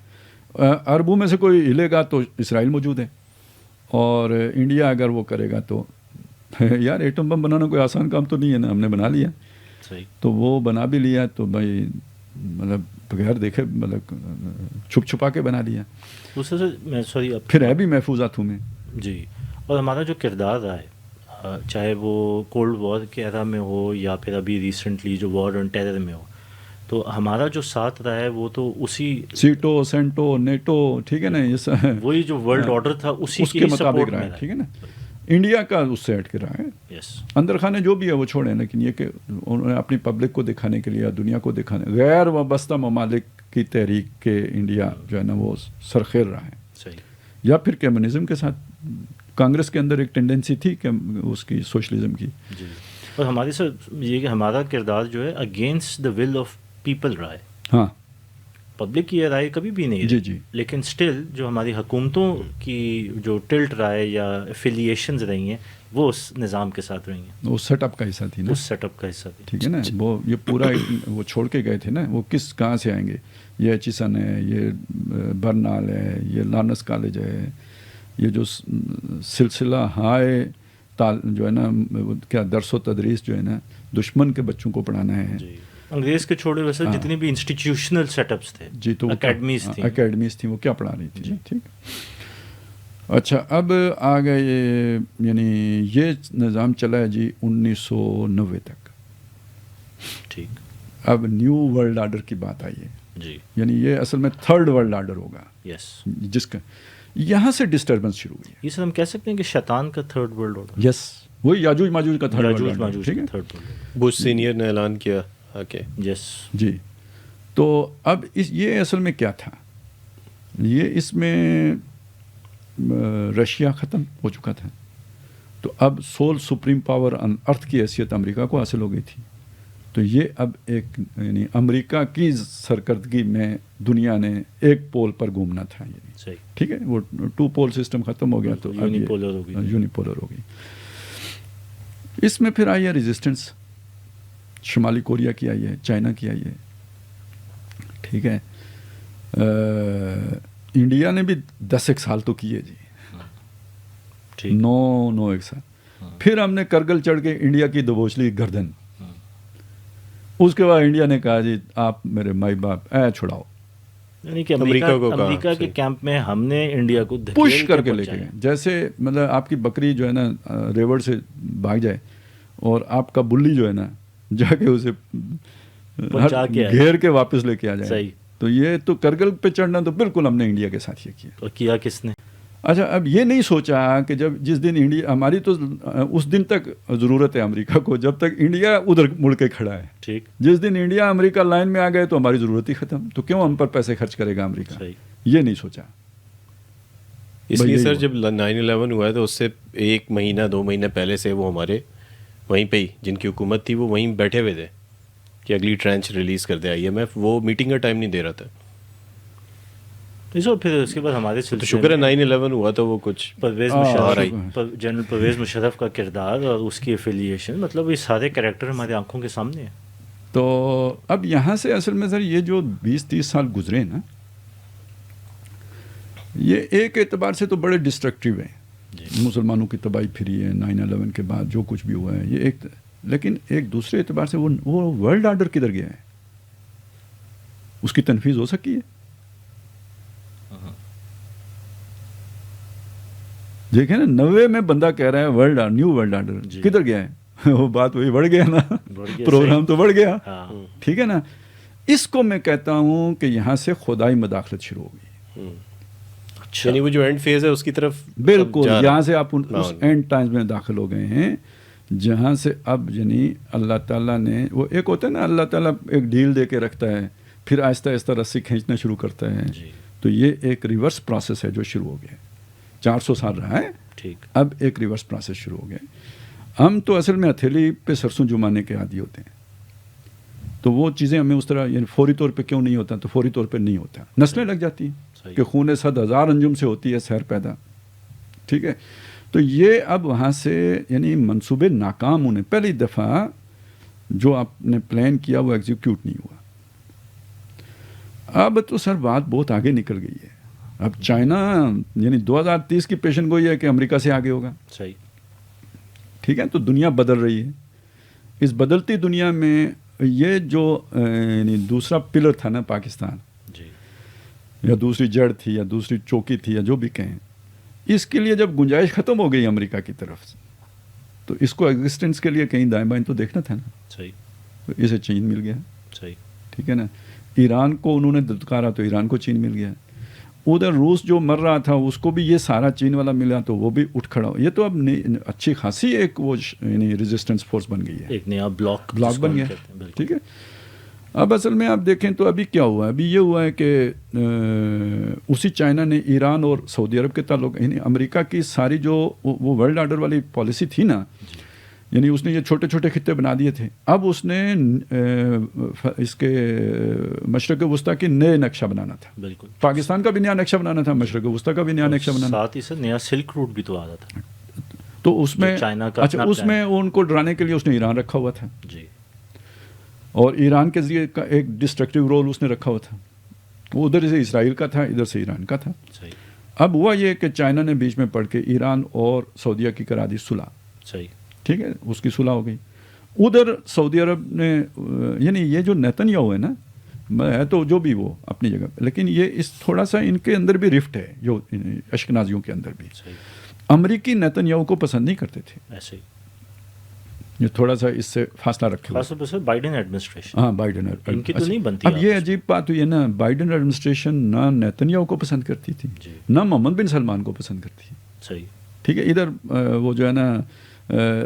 عربوں میں سے کوئی ہلے گا تو اسرائیل موجود ہے، اور انڈیا اگر وہ کرے گا تو یار ایٹم بم بنانا کوئی آسان کام تو نہیں ہے نا، ہم نے بنا لیا. صحیح. تو وہ بنا بھی لیا تو بھائی مطلب بغیر دیکھے مطلب چھپ چھپا کے بنا لیا. دوسرے سے میں پھر ہے بھی محفوظات میں. جی. اور ہمارا جو کردار رہا ہے، چاہے وہ کولڈ وار کے ایرا میں ہو یا پھر ابھی ریسنٹلی جو وار آن ٹیرر میں ہو، تو ہمارا جو ساتھ رہا ہے وہ تو اسی سیٹو، سینٹو، نیٹو، ٹھیک ہے نا، یہ وہی جو ورلڈ آرڈر تھا اسی کے مطابق رہا ہے. ٹھیک ہے نا. انڈیا کا اس سے ہٹ کے رہا ہے. اندر خانے جو بھی ہے وہ چھوڑیں، لیکن یہ کہ انہوں نے اپنی پبلک کو دکھانے کے لیے، دنیا کو دکھانے، غیر وابستہ ممالک کی تحریک کے انڈیا جو ہے نا وہ سرخیر رہا ہے. صحیح. یا پھر کمیونزم کے ساتھ کانگریس کے اندر ایک ٹینڈنسی تھی کہ اس کی سوشلزم کی. جی. اور ہماری سر یہ کہ ہمارا کردار جو ہے against the will of people رہا ہے. ہاں. پبلک کی یہ رائے کبھی بھی نہیں جی رہی، جی، لیکن سٹل جو ہماری حکومتوں کی جو ٹلٹ رائے یا افیلیشنز رہی ہیں وہ اس نظام کے ساتھ رہی ہیں، وہ سیٹ اپ کا حصہ تھی نا، اس سیٹ اپ کا حصہ تھی. ٹھیک ہے نا. وہ یہ پورا وہ چھوڑ کے گئے تھے نا، وہ کہاں سے آئیں گے؟ یہ ایچیسن ہے، یہ برنال ہے، یہ لارنس کالج ہے، یہ جو سلسلہ ہائے جو ہے نا کیا درس و تدریس جو ہے نا دشمن کے بچوں کو پڑھانا ہے. جی انگریز کے چھوڑے ویسے جتنے بھی انسٹیٹیوشنل سیٹ اپس تھے، جی تو اکیڈمیز تھیں، وہ کیا پڑھا رہی تھی. ٹھیک. اچھا اب آ گئے، یعنی یہ نظام چلا ہے جی 1990 تک. ٹھیک. اب نیو ورلڈ آرڈر کی بات آئی ہے جی. یعنی یہ اصل میں تھرڈ ورلڈ آرڈر ہوگا، یس. جس کا یہاں سے ڈسٹربنس شروع ہوئی ہے. یہ سر ہم کہہ سکتے ہیں کہ شیطان کا تھرڈ ورلڈ آرڈر. یس، وہی یاجوج ماجوج کا تھرڈ یاجوج ورلڈ آرڈر. ماجوج ٹھیک کا ہے. Third world. بش سینئر نے اعلان کیا کہ یس. جی تو اب یہ اصل میں کیا تھا، یہ اس میں رشیا ختم ہو چکا تھا، تو اب سول سپریم پاور آن ارتھ کی حیثیت امریکہ کو حاصل ہو گئی تھی. تو یہ اب ایک یعنی امریکہ کی سرکردگی میں دنیا نے ایک پول پر گھومنا تھا. صحیح. ٹھیک ہے، وہ 2 پول سسٹم ختم ہو گیا تو یونیپولر ہو گئی. یونیپولر ہو گئی. اس میں پھر آئی ہے ریزسٹنس، شمالی کوریا کی آئی ہے، چائنا کی آئی ہے. ٹھیک ہے. انڈیا نے بھی 10 ایک سال تو کیے جی، 9 ایک سال. پھر ہم نے کرگل چڑھ کے انڈیا کی دبوچ لی گردن. اس کے بعد انڈیا نے کہا جی آپ میرے مائی باپ چھڑاؤ. یعنی کہ امریکہ کے کیمپ میں ہم نے انڈیا کو پش کر کے لے کے گئے. جیسے مطلب آپ کی بکری جو ہے نا ریوڑ سے بھاگ جائے اور آپ کا بلی جو ہے نا جا کے اسے گھیر کے واپس لے کے آ جائے. صحیح. تو یہ تو کرگل پہ چڑھنا تو بالکل ہم نے انڈیا کے ساتھ یہ کیا. اور کیا کس نے؟ اچھا اب یہ نہیں سوچا کہ جس دن انڈیا ہماری تو اس دن تک ضرورت ہے امریکہ کو جب تک انڈیا ادھر مڑ کے کھڑا ہے. ٹھیک. جس دن انڈیا امریکہ لائن میں آ گئے تو ہماری ضرورت ہی ختم. تو کیوں ہم پر پیسے خرچ کرے گا امریکہ؟ صحیح. یہ نہیں سوچا. اس لیے سر جب 9/11 ہوا ہے تو اس سے 1 مہینہ 2 مہینے پہلے سے وہ ہمارے وہیں پہ ہی جن کی حکومت تھی وہ وہیں بیٹھے ہوئے تھے کہ اگلی ٹرانچ ریلیز کر دے IMF. وہ میٹنگ کا ٹائم نہیں دے رہا تھا. پھر اس کے بعد ہمارے تو شکر ہے 9/11 ہوا تو وہ کچھ جنرل پرویز مشرف کا کردار اور اس کی افیلیشن، مطلب یہ سارے کریکٹر ہمارے آنکھوں کے سامنے ہیں. تو اب یہاں سے اصل میں سر یہ جو 20-30 سال گزرے نا یہ ایک اعتبار سے تو بڑے ڈسٹرکٹیو ہیں. مسلمانوں کی تباہی پھری ہے 9/11 کے بعد جو کچھ بھی ہوا ہے یہ ایک، لیکن ایک دوسرے اعتبار سے وہ ورلڈ آرڈر کدھر گیا ہے؟ اس کی تنفیذ ہو سکی ہے؟ دیکھیں نا 90 میں بندہ کہہ رہا ہے نیو ورلڈ آرڈر کدھر گیا ہے؟ وہ بات وہی بڑھ گیا نا، پروگرام تو بڑھ گیا. ٹھیک ہے نا. اس کو میں کہتا ہوں کہ یہاں سے خدائی مداخلت شروع ہو گئی. یعنی وہ جو اینڈ فیز ہے اس کی طرف بالکل یہاں سے آپ اس اینڈ ٹائمز میں داخل ہو گئے ہیں جہاں سے اب یعنی اللہ تعالیٰ نے وہ ایک ہوتا ہے نا اللہ تعالیٰ ایک ڈیل دے کے رکھتا ہے پھر آہستہ آہستہ رسی کھینچنا شروع کرتا ہے. تو یہ ایک ریورس پروسیس ہے جو شروع ہو گیا. 400 سال رہا ہے. ٹھیک. اب ایک ریورس پروسیس شروع ہو گیا. ہم تو اصل میں ہتھیلی پہ سرسوں جمانے کے عادی ہوتے ہیں. تو وہ چیزیں ہمیں اس طرح یعنی فوری طور پہ کیوں نہیں ہوتا؟ تو فوری طور پہ نہیں ہوتا. نسلیں لگ جاتی ہیں کہ خون 100,000 انجم سے ہوتی ہے سیر پیدا. ٹھیک ہے. تو یہ اب وہاں سے یعنی منصوبے ناکام ہونے پہلی دفعہ جو آپ نے پلان کیا وہ ایگزیکیوٹ نہیں ہوا. اب تو سر بات بہت آگے نکل گئی ہے. اب چائنا یعنی 2030 کی پیشن گوئی ہے کہ امریکہ سے آگے ہوگا. صحیح. ٹھیک ہے. تو دنیا بدل رہی ہے. اس بدلتی دنیا میں یہ جو یعنی دوسرا پلر تھا نا پاکستان یا دوسری جڑ تھی یا دوسری چوکی تھی یا جو بھی کہیں، اس کے لیے جب گنجائش ختم ہو گئی امریکہ کی طرف سے تو اس کو ایگزسٹنس کے لیے کہیں دائیں بائیں تو دیکھنا تھا نا. صحیح. تو اسے چین مل گیا. صحیح. ٹھیک ہے نا. ایران کو انہوں نے دتکارا تو ایران کو چین مل گیا. ادھر روس جو مر رہا تھا اس کو بھی یہ سارا چین والا ملا تو وہ بھی اٹھ کھڑا. یہ تو اب اچھی خاصی ایک وہ یعنی ریزسٹنس فورس بن گئی ہے. ایک نیا بلاک بن گیا. ٹھیک ہے. اب اصل میں آپ دیکھیں تو ابھی کیا ہوا ہے؟ ابھی یہ ہوا ہے کہ اسی چائنا نے ایران اور سعودی عرب کے تعلق یعنی امریکہ کی ساری جو وہ ورلڈ آرڈر والی پالیسی تھی نا یعنی اس نے یہ چھوٹے چھوٹے خطے بنا دیے تھے. اب اس نے اس کے مشرق وسطیٰ کے نئے نقشہ بنانا تھا. بالکل. پاکستان کا بھی نیا نقشہ بنانا تھا, مشرق وسطیٰ کا بھی نیا نقشہ بنانا. ساتھ ہی سے نیا سلک روٹ بھی تو آ رہا تھا. تو اس میں چائنا کا اچھا اس میں ان کو ڈرانے کے لیے اس نے ایران رکھا ہوا تھا. جی. اور ایران کے ذریعے کا ایک ڈسٹرکٹیو رول اس نے رکھا ہوا تھا. وہ ادھر سے اسرائیل کا تھا, ادھر سے ایران کا تھا. صحیح. اب ہوا یہ کہ چائنا نے بیچ میں پڑھ کے ایران اور سعودیہ کی کرا دی صلح. صحیح. ٹھیک ہے, اس کی صلح ہو گئی. ادھر سعودی عرب نے یعنی یہ جو نیتنیاہو ہے نا, ہے تو جو بھی وہ اپنی جگہ پہ, لیکن یہ اس تھوڑا سا ان کے اندر بھی رفٹ ہے, جو اشکنازیوں کے اندر بھی. صحیح. امریکی نیتنیاہو کو پسند نہیں کرتے تھے. ایسے ہی. یہ تھوڑا سا اس سے فاصلہ رکھے خاص طور پہ بائیڈن ایڈمنسٹریشن. ہاں بائیڈن ان کی تو نہیں بنتی. اب یہ عجیب بات ہوئی ہے نا, بائیڈن ایڈمنسٹریشن نہ نیتنیاہو کو پسند کرتی تھی, نہ محمد بن سلمان کو پسند کرتی ہے. صحیح. ٹھیک ہے. ادھر وہ جو ہے نا,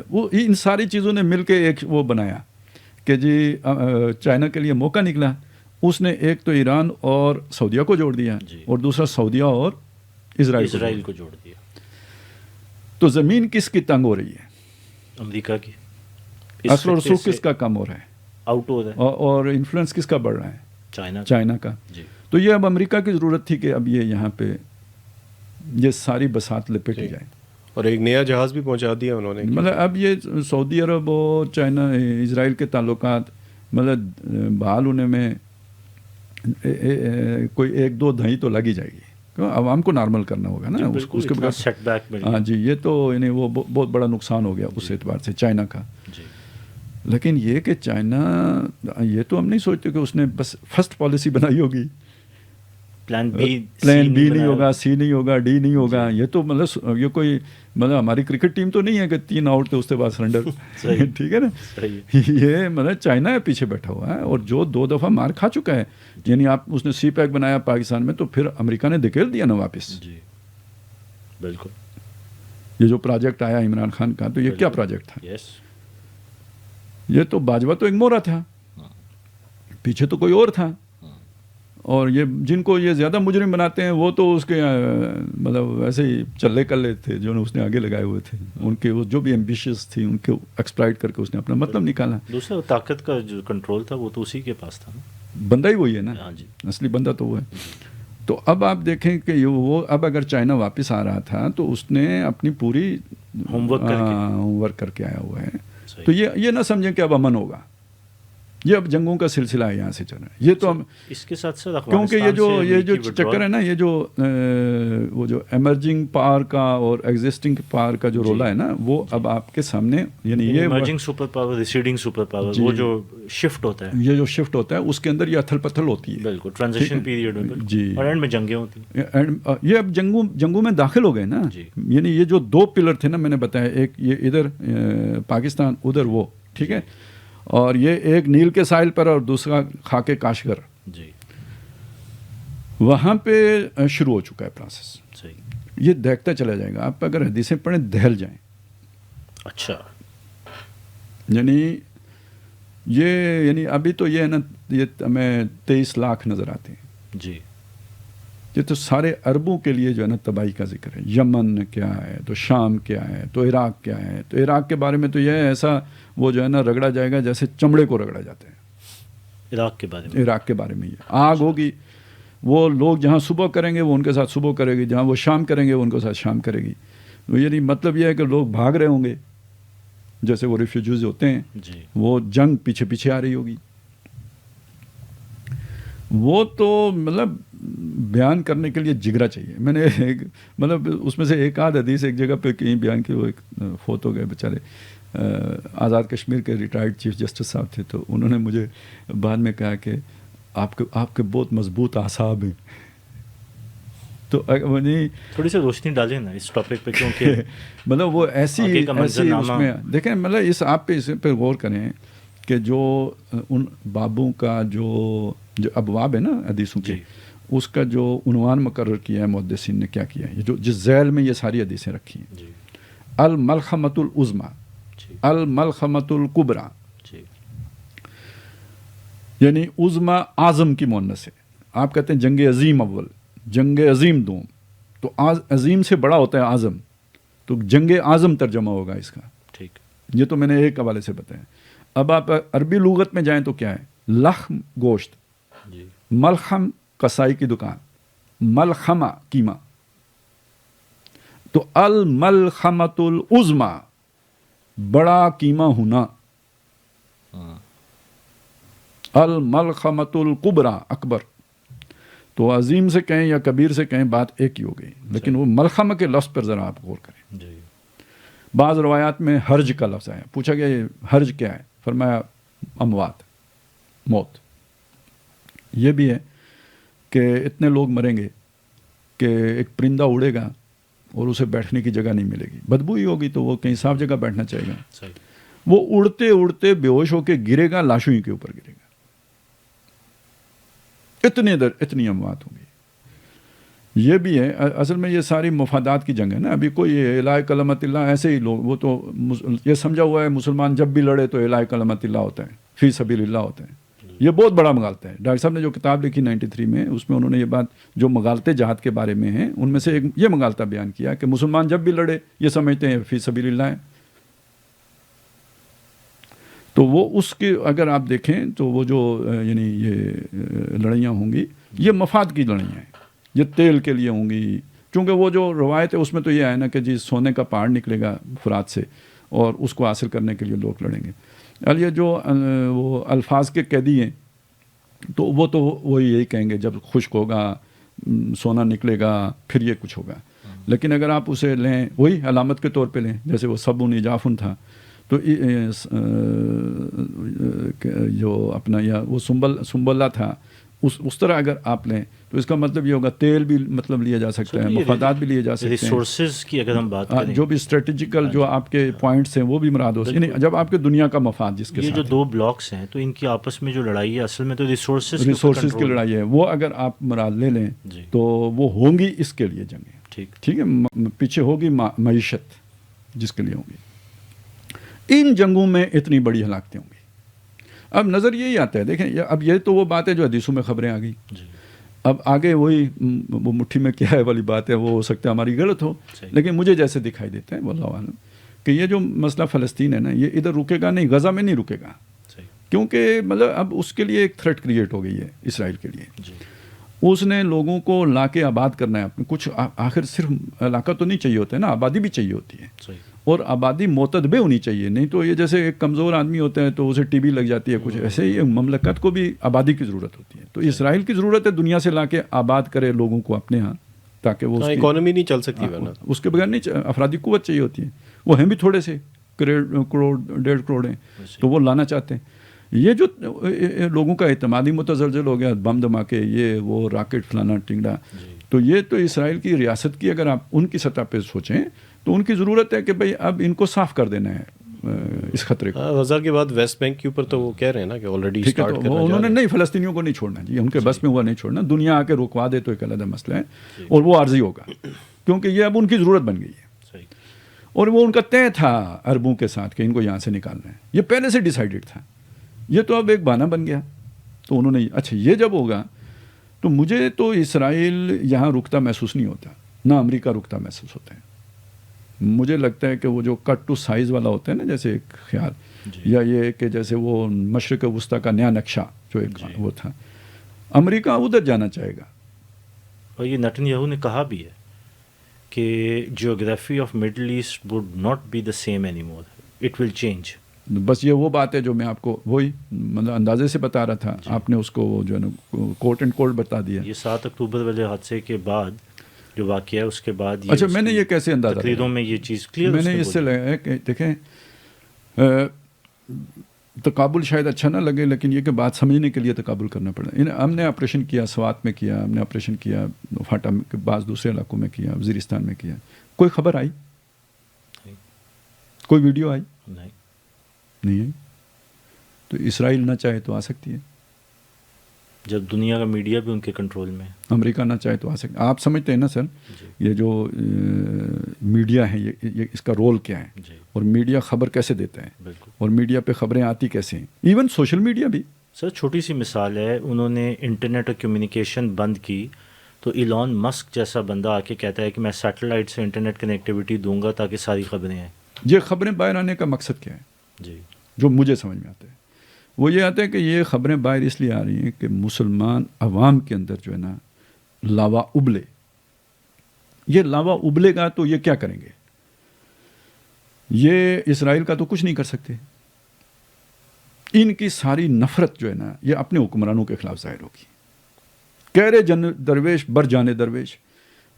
وہ ان ساری چیزوں نے مل کے ایک وہ بنایا کہ جی چائنا کے لیے موقع نکلا. اس نے ایک تو ایران اور سعودیہ کو جوڑ دیا, اور دوسرا سعودیہ اور اسرائیل کو جوڑ دیا. تو زمین کس کی تنگ ہو رہی ہے؟ امریکہ کی. اثر و رسوخ کس کا کم ہو رہا ہے؟ آؤٹ ہو رہا ہے. اور انفلوئنس کس کا بڑھ رہا ہے؟ چائنا کا. جی. تو یہ اب امریکہ کی ضرورت تھی کہ اب یہ یہاں پہ یہ ساری بساط لپٹ جائے. اور ایک نیا جہاز بھی پہنچا دیا انہوں نے. مطلب اب یہ سعودی عرب اور چائنا اسرائیل کے تعلقات مطلب بحال ہونے میں کوئی ایک دو دہائی تو لگ ہی جائے گی. عوام کو نارمل کرنا ہوگا نا, اس کے بغیر سیٹ بیک. ہاں جی, یہ تو یعنی وہ بہت بڑا نقصان ہو گیا اس اعتبار سے چائنا کا. لیکن یہ کہ چائنا, یہ تو ہم نہیں سوچتے کہ اس نے بس فرسٹ پالیسی بنائی ہوگی, پلان بی نہیں ہوگا, سی نہیں ہوگا, ڈی نہیں ہوگا. یہ تو مطلب یہ کوئی مطلب ہماری کرکٹ ٹیم تو نہیں ہے کہ 3 آؤٹ تھے اس کے بعد سرنڈر. ٹھیک ہے نا. یہ مطلب چائنا ہے پیچھے بیٹھا ہوا ہے, اور جو 2 دفعہ مار کھا چکا ہے. یعنی آپ اس نے سی پیک بنایا پاکستان میں, تو پھر امریکہ نے دھکیل دیا نا واپس. جی بالکل. یہ جو پروجیکٹ آیا عمران خان کا, تو یہ کیا پروجیکٹ تھا؟ یہ تو باجوہ تو ایک مورا تھا, پیچھے تو کوئی اور تھا. اور یہ جن کو یہ زیادہ مجرم بناتے ہیں وہ تو اس کے مطلب ویسے ہی چلے کلے تھے جو اس نے آگے لگائے ہوئے تھے. ان کے جو بھی ایمبیشیس تھی ان کے ایکسپلائٹ کر کے اس نے اپنا مطلب نکالا. دوسرا طاقت کا جو کنٹرول تھا وہ تو اسی کے پاس تھا. بندہ ہی وہی ہے نا, اصلی بندہ تو وہ ہے. تو اب آپ دیکھیں کہ وہ اب اگر چائنا واپس آ رہا تھا تو اس نے اپنی پوری ہوم ورک کر کے آیا ہوا ہے. تو یہ نہ سمجھیں کہ اب امن ہوگا. یہ اب جنگوں کا سلسلہ ہے یہاں سے چل رہا ہے. یہ تو ہم اس کے ساتھ ساتھ کیونکہ یہ جو چکر ہے نا, یہ جو وہ جو ایمرجنگ پاور کا اور ایگزسٹنگ پاور کا جو رولا ہے نا, وہ اب آپ کے سامنے, یعنی یہ emerging super power, receding super power, وہ جو شفٹ ہوتا ہے, یہ جو شفٹ ہوتا ہے اس کے اندر یہ اتھل پتھل ہوتی ہے. بالکل ٹرانزیشن پیریڈ میں. جی. اور اینڈ میں جنگیں ہوتی ہیں. یہ اب جنگوں میں داخل ہو گئے نا. یعنی یہ جو 2 پلر تھے نا, میں نے بتایا, ایک یہ ادھر پاکستان, ادھر وہ. ٹھیک ہے. اور یہ ایک نیل کے ساحل پر اور دوسرا خاکے کاشغر. جی. وہاں پہ شروع ہو چکا ہے پروسیس. صحیح. یہ دیکھتا چلا جائے گا. آپ اگر حدیثیں پڑھیں دہل جائیں. اچھا. یعنی یعنی ابھی تو یہ ہے نا, یہ ہمیں 23 لاکھ نظر آتے ہیں. جی. یہ تو سارے عربوں کے لیے جو ہے نا تباہی کا ذکر ہے. یمن کیا ہے, تو شام کیا ہے, تو عراق کیا ہے. تو عراق کے بارے میں تو یہ ایسا وہ جو ہے نا رگڑا جائے گا جیسے چمڑے کو رگڑا جاتا ہے. عراق کے بارے میں یہ آگ ہوگی. وہ لوگ جہاں صبح کریں گے وہ ان کے ساتھ صبح کرے گی, جہاں وہ شام کریں گے وہ ان کے ساتھ شام کرے گی. یعنی مطلب یہ ہے کہ لوگ بھاگ رہے ہوں گے, جیسے وہ ریفیوجیز ہوتے ہیں. جی. وہ جنگ پیچھے پیچھے آ رہی ہوگی. وہ تو مطلب بیان کرنے کے لیے جگرا چاہیے. میں نے مطلب اس میں سے ایک آدھ حدیث ایک جگہ پہ کہیں بیان کی. وہ ایک فوت ہو گئے بیچارے, آزاد کشمیر کے ریٹائرڈ چیف جسٹس صاحب تھے. تو انہوں نے مجھے بعد میں کہا کہ آپ کے بہت مضبوط اعصاب ہیں. تو تھوڑی سی روشنی ڈالیں نا اس ٹاپک پہ, کیونکہ مطلب وہ ایسی اس میں دیکھیں, مطلب اس آپ پہ اس پہ غور کریں کہ جو ان بابوں کا جو ابواب ہے نا حدیثوں کے, اس کا جو عنوان مقرر کیا ہے محدثین نے, کیا کیا ہے, جو جس ذیل میں یہ ساری حدیثیں رکھی ہیں. الملخمۃ العظمیٰ, الملخمۃ الکبریٰ. یعنی عظمیٰ اعظم کی مؤنث ہے. آپ کہتے ہیں جنگ عظیم اول, جنگ عظیم دوم, تو عظیم سے بڑا ہوتا ہے اعظم, تو جنگ اعظم ترجمہ ہوگا اس کا. ٹھیک. یہ تو میں نے ایک حوالے سے بتایا. اب آپ عربی لغت میں جائیں تو کیا ہے؟ لحم گوشت, ملخم کسائی کی دکان, ملخمہ قیمہ. تو الملخمۃ العظمی بڑا قیمہ ہونا, الملخمۃ الکبریٰ اکبر. تو عظیم سے کہیں یا کبیر سے کہیں بات ایک ہی ہو گئی, لیکن وہ ملخمہ کے لفظ پر ذرا آپ غور کریں. بعض روایات میں حرج کا لفظ آیا, پوچھا گیا یہ حرج کیا ہے؟ فرمایا اموات, موت. یہ بھی ہے کہ اتنے لوگ مریں گے کہ ایک پرندہ اڑے گا اور اسے بیٹھنے کی جگہ نہیں ملے گی, بدبو ہی ہوگی تو وہ کہیں صاف جگہ بیٹھنا چاہے گا. وہ اڑتے اڑتے بے ہوش ہو کے گرے گا, لاشوں ہی کے اوپر گرے گا. اتنی اموات ہوگی. یہ بھی ہے اصل میں, یہ ساری مفادات کی جنگ ہے نا. ابھی کوئی الہ کلمت اللہ ایسے ہی لوگ, وہ تو یہ سمجھا ہوا ہے مسلمان جب بھی لڑے تو الہ کلمت اللہ ہوتا ہے, فی سبیل اللہ ہوتا ہے. یہ بہت بڑا مغالطہ ہے. ڈاکٹر صاحب نے جو کتاب لکھی 93 میں, اس میں انہوں نے یہ بات جو مغالطے جہاد کے بارے میں ہیں ان میں سے ایک یہ مغالطہ بیان کیا کہ مسلمان جب بھی لڑے یہ سمجھتے ہیں فی سبیل اللہ ہے. تو وہ اس کے اگر آپ دیکھیں تو وہ جو یعنی یہ لڑائیاں ہوں گی یہ مفاد کی لڑائیاں ہیں, یہ تیل کے لیے ہوں گی. چونکہ وہ جو روایت ہے اس میں تو یہ ہے نا کہ جی سونے کا پہاڑ نکلے گا فرات سے اور اس کو حاصل کرنے کے لیے لوگ لڑیں گے. اب یہ جو وہ الفاظ کے قیدی ہیں تو وہی یہی کہیں گے جب خشک ہوگا سونا نکلے گا پھر یہ کچھ ہوگا. لیکن اگر آپ اسے لیں وہی علامت کے طور پہ لیں, جیسے وہ صبن اجافن تھا تو جو اپنا یا وہ سنبلہ تھا, اس طرح اگر آپ لیں تو اس کا مطلب یہ ہوگا تیل بھی مطلب لیا جا سکتا ہے, مفادات بھی لیے جا سکتے ہیں, ریسورسز کی اگر ہم بات کریں جو بھی اسٹریٹجیکل جو آپ کے پوائنٹس ہیں وہ بھی مراد ہو سکتے ہیں. جب آپ کے دنیا کا مفاد جس کے یہ ساتھ جو دو بلاکس ہیں تو ان کی آپس میں جو لڑائی ہے اصل میں تو ریسورسز کی لڑائی ہے, وہ اگر آپ مراد لے لیں تو وہ ہوں گی اس کے لیے جنگیں. ٹھیک ہے, پیچھے ہوگی معیشت جس کے لیے ہوں گی. ان جنگوں میں اتنی بڑی ہلاکتیں ہوں گی. اب نظر یہی آتا ہے, دیکھیں اب یہ تو وہ بات ہے جو حدیثوں میں خبریں آ گئی. اب آگے وہی وہ مٹھی میں کیا ہے والی بات ہے, وہ ہو سکتا ہے ہماری غلط ہو, لیکن مجھے جیسے دکھائی دیتا ہے واللہ عالم کہ یہ جو مسئلہ فلسطین ہے نا یہ ادھر رکے گا نہیں, غزہ میں نہیں رکے گا, کیونکہ مطلب اب اس کے لیے ایک تھریٹ کریٹ ہو گئی ہے اسرائیل کے لیے. اس نے لوگوں کو لا کے آباد کرنا ہے اپنے, کچھ آخر صرف علاقہ تو نہیں چاہیے ہوتا ہے نا, آبادی بھی چاہیے ہوتی ہے, اور آبادی معتدبہ ہونی چاہیے. نہیں تو یہ جیسے ایک کمزور آدمی ہوتا ہے تو اسے ٹی بی لگ جاتی ہے کچھ, ایسے ہی مملکت کو بھی آبادی کی ضرورت ہوتی ہے. تو اسرائیل کی ضرورت ہے دنیا سے لا کے آباد کرے لوگوں کو اپنے ہاں, تاکہ وہ اکانومی نہیں چل سکتی ورنہ اس کے بغیر نہیں, افرادی قوت چاہیے ہوتی ہے. وہ ہیں بھی تھوڑے سے کروڑ 1.5 کروڑ ہیں, تو وہ لانا چاہتے ہیں. یہ جو لوگوں کا اعتمادی متزلزل ہو گیا, بم دھماکے یہ وہ راکٹ فلانا ٹنگڑا, تو یہ تو اسرائیل کی ریاست کی اگر آپ ان کی سطح پہ سوچیں تو ان کی ضرورت ہے کہ بھئی اب ان کو صاف کر دینا ہے اس خطرے کو. غزہ کے بعد ویسٹ بینک کے اوپر تو وہ کہہ رہے ہیں نا کہ آلریڈی اسٹارٹ کرنا, انہوں نے نہیں فلسطینیوں کو نہیں چھوڑنا جی, ان کے بس میں ہوا نہیں چھوڑنا. دنیا آ کے رکوا دے تو ایک علیحدہ مسئلہ ہے, اور وہ عارضی ہوگا کیونکہ یہ اب ان کی ضرورت بن گئی ہے, اور وہ ان کا طے تھا عربوں کے ساتھ کہ ان کو یہاں سے نکالنا ہے. یہ پہلے سے ڈیسائیڈڈ تھا, یہ تو اب ایک بہانہ بن گیا. تو انہوں نے اچھا یہ جب ہوگا تو مجھے تو اسرائیل یہاں رکتا محسوس نہیں ہوتا, نہ امریکہ رکتا محسوس ہوتا ہے. مجھے لگتا ہے کہ وہ جو کٹ ٹو سائز والا ہوتا ہے نا, جیسے ایک خیال یا یہ کہ جیسے وہ مشرق وسطیٰ کا نیا نقشہ جو ایک وہ تھا, امریکہ ادھر جانا چاہے گا. اور یہ نتن یاہو نے کہا بھی ہے کہ geography of Middle East would not be the same any more, it will change. بس یہ وہ بات ہے جو میں آپ کو وہی مطلب اندازے سے بتا رہا تھا, آپ نے اس کو جو ہے نا کوٹ اینڈ کوٹ بتا دیا. یہ 7 اکتوبر والے حادثے کے بعد جو واقعہ ہے اس کے بعد, اچھا میں نے یہ کیسے اندازہ تقریروں میں یہ چیز کلیئر میں نے اس سے لگا ہے کہ دیکھیں تقابل شاید اچھا نہ لگے, لیکن یہ کہ بات سمجھنے کے لیے تقابل کرنا پڑا. ہم نے آپریشن کیا سوات میں کیا, ہم نے آپریشن کیا فاٹا کے بعض دوسرے علاقوں میں کیا, وزیرستان میں کیا. کوئی خبر آئی, کوئی ویڈیو آئی نہیں ہے. تو اسرائیل نہ چاہے تو آ سکتی ہے, جب دنیا کا میڈیا بھی ان کے کنٹرول میں, امریکہ نہ چاہے تو آ سکتا. آپ سمجھتے ہیں نا سر یہ جو میڈیا ہے یہ اس کا رول کیا ہے, اور میڈیا خبر کیسے دیتا ہے, اور میڈیا پہ خبریں آتی کیسے ہیں, ایون سوشل میڈیا بھی. سر چھوٹی سی مثال ہے, انہوں نے انٹرنیٹ اور کمیونیکیشن بند کی تو ایلون مسک جیسا بندہ آ کے کہتا ہے کہ میں سیٹلائٹ سے انٹرنیٹ کنیکٹیوٹی دوں گا تاکہ ساری خبریں آئیں. یہ خبریں باہر آنے کا مقصد کیا ہے جی جو مجھے سمجھ میں آتا ہے وہ یہ آتا ہے کہ یہ خبریں باہر اس لیے آ رہی ہیں کہ مسلمان عوام کے اندر جو ہے نا لاوا ابلے. یہ لاوا ابلے گا تو یہ کیا کریں گے؟ یہ اسرائیل کا تو کچھ نہیں کر سکتے. ان کی ساری نفرت جو ہے نا یہ اپنے حکمرانوں کے خلاف ظاہر ہوگی. کہہ رہے درویش بر جانے درویش،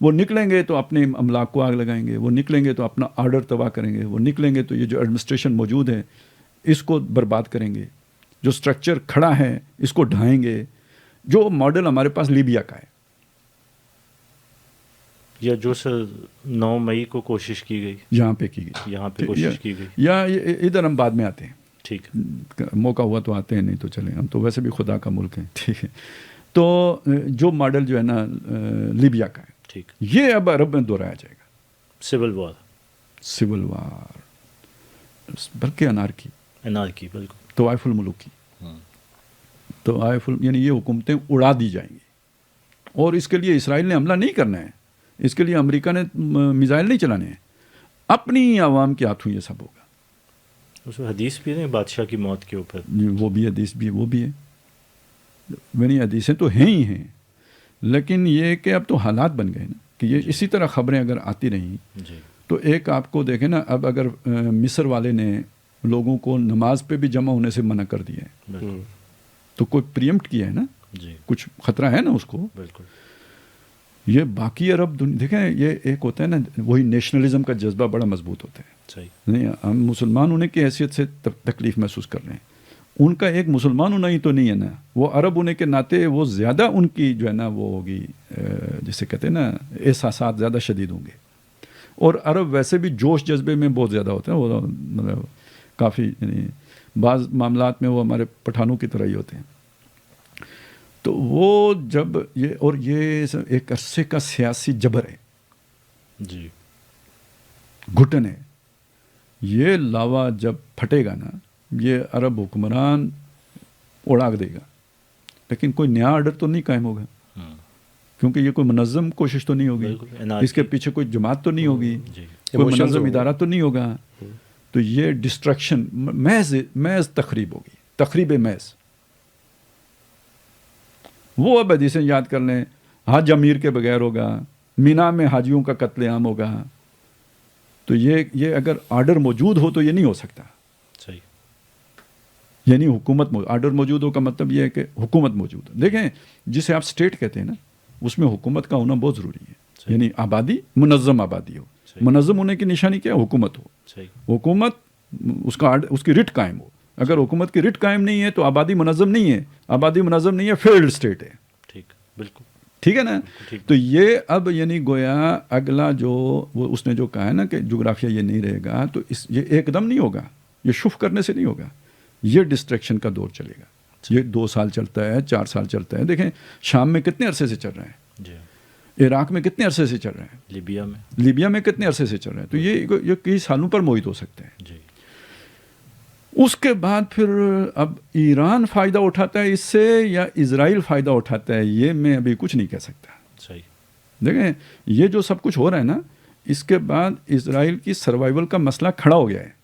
وہ نکلیں گے تو اپنے املاک کو آگ لگائیں گے، وہ نکلیں گے تو اپنا آرڈر تباہ کریں گے، وہ نکلیں گے تو یہ جو ایڈمنسٹریشن موجود ہے اس کو برباد کریں گے، جو سٹرکچر کھڑا ہے اس کو ڈھائیں گے. جو ماڈل ہمارے پاس لیبیا کا ہے، یا جو سر 9 مئی کو کوشش کی گئی یہاں پہ کی گئی، یہاں پہ کوشش کی گئی. یا ادھر ہم بعد میں آتے ہیں، ٹھیک موقع ہوا تو آتے ہیں، نہیں تو چلیں. ہم تو ویسے بھی خدا کا ملک ہے، ٹھیک ہے. تو جو ماڈل جو ہے نا لیبیا کا ہے، ٹھیک. یہ اب عرب میں دہرایا جائے گا. سول وار، سول وار، بلکہ انارکی، انارکی، بالکل. طوائف الملوک کی، طوائف یعنی یہ حکومتیں اڑا دی جائیں گی. اور اس کے لیے اسرائیل نے حملہ نہیں کرنا ہے، اس کے لیے امریکہ نے میزائل نہیں چلانے ہیں، اپنی عوام کے ہاتھوں یہ سب ہوگا. اس میں حدیث بھی نہیں بادشاہ کی موت کے اوپر، وہ بھی حدیث بھی ہے، وہ بھی ہے. یعنی حدیثیں تو ہیں ہی ہیں، لیکن یہ کہ اب تو حالات بن گئے نا کہ یہ اسی طرح خبریں اگر آتی رہیں جی تو ایک آپ کو دیکھیں نا، اب اگر مصر والے نے لوگوں کو نماز پہ بھی جمع ہونے سے منع کر دیا ہے بالکل. تو کوئی پریمپٹ کیا ہے نا، جی کچھ خطرہ ہے نا اس کو. بالکل. یہ باقی عرب دیکھیں، یہ ایک ہوتا ہے نا وہی نیشنلزم کا جذبہ بڑا مضبوط ہوتا ہے. صحیح. نہیں، ہم مسلمان ہونے کی حیثیت سے تکلیف محسوس کر رہے ہیں، ان کا ایک مسلمان ہونا ہی تو نہیں ہے نا. وہ عرب ہونے کے ناطے وہ زیادہ ان کی جو ہے نا وہ ہوگی، جسے کہتے ہیں نا احساسات زیادہ شدید ہوں گے. اور عرب ویسے بھی جوش جذبے میں بہت زیادہ ہوتے ہیں، وہ مطلب کافی، یعنی بعض معاملات میں وہ ہمارے پٹھانوں کی طرح ہی ہوتے ہیں. تو وہ جب یہ، اور یہ ایک عرصے کا سیاسی جبر ہے، جی گھٹن ہے. یہ لاوا جب پھٹے گا نا یہ عرب حکمران اڑا دے گا، لیکن کوئی نیا آرڈر تو نہیں قائم ہوگا، کیونکہ یہ کوئی منظم کوشش تو نہیں ہوگی، اس کے پیچھے کوئی جماعت تو نہیں ہوگی، کوئی منظم ادارہ تو نہیں ہوگا. تو یہ ڈسٹرکشن محض تخریب ہوگی، تخریب محض. وہ اب حدیثیں یاد کر لیں، حج امیر کے بغیر ہوگا، مینا میں حاجیوں کا قتل عام ہوگا. تو یہ اگر آرڈر موجود ہو تو یہ نہیں ہو سکتا. صحیح. یعنی حکومت آرڈر موجود ہو کا مطلب یہ ہے کہ حکومت موجود ہے. دیکھیں جسے آپ اسٹیٹ کہتے ہیں نا، اس میں حکومت کا ہونا بہت ضروری ہے. یعنی آبادی، منظم آبادی ہو. منظم ہونے کی نشانی کیا ہے؟ حکومت ہو. حکومت اس کی رٹ قائم ہو. اگر حکومت کی رٹ قائم نہیں ہے تو آبادی منظم نہیں ہے، آبادی منظم نہیں ہے، فیلڈ اسٹیٹ ہے. ٹھیک، بالکل ٹھیک ہے نا. تو یہ اب یعنی گویا اگلا جو وہ اس نے جو کہا ہے نا کہ جغرافیہ یہ نہیں رہے گا، تو یہ ایک دم نہیں ہوگا، یہ شف کرنے سے نہیں ہوگا. یہ ڈسٹریکشن کا دور چلے گا. یہ 2 سال چلتا ہے، 4 سال چلتا ہے. دیکھیں شام میں کتنے عرصے سے چل رہا ہے، جی عراق میں کتنے عرصے سے چل رہا ہے، لیبیا میں کتنے عرصے سے چل رہا ہے. تو یہ کئی سالوں پر محیط ہو سکتا ہے. جی. اس کے بعد پھر اب ایران فائدہ اٹھاتا ہے اس سے یا اسرائیل فائدہ اٹھاتا ہے، یہ میں ابھی کچھ نہیں کہہ سکتا. صحیح. دیکھیں یہ جو سب کچھ ہو رہا ہے نا، اس کے بعد اسرائیل کی سروائیول کا مسئلہ کھڑا ہو گیا ہے.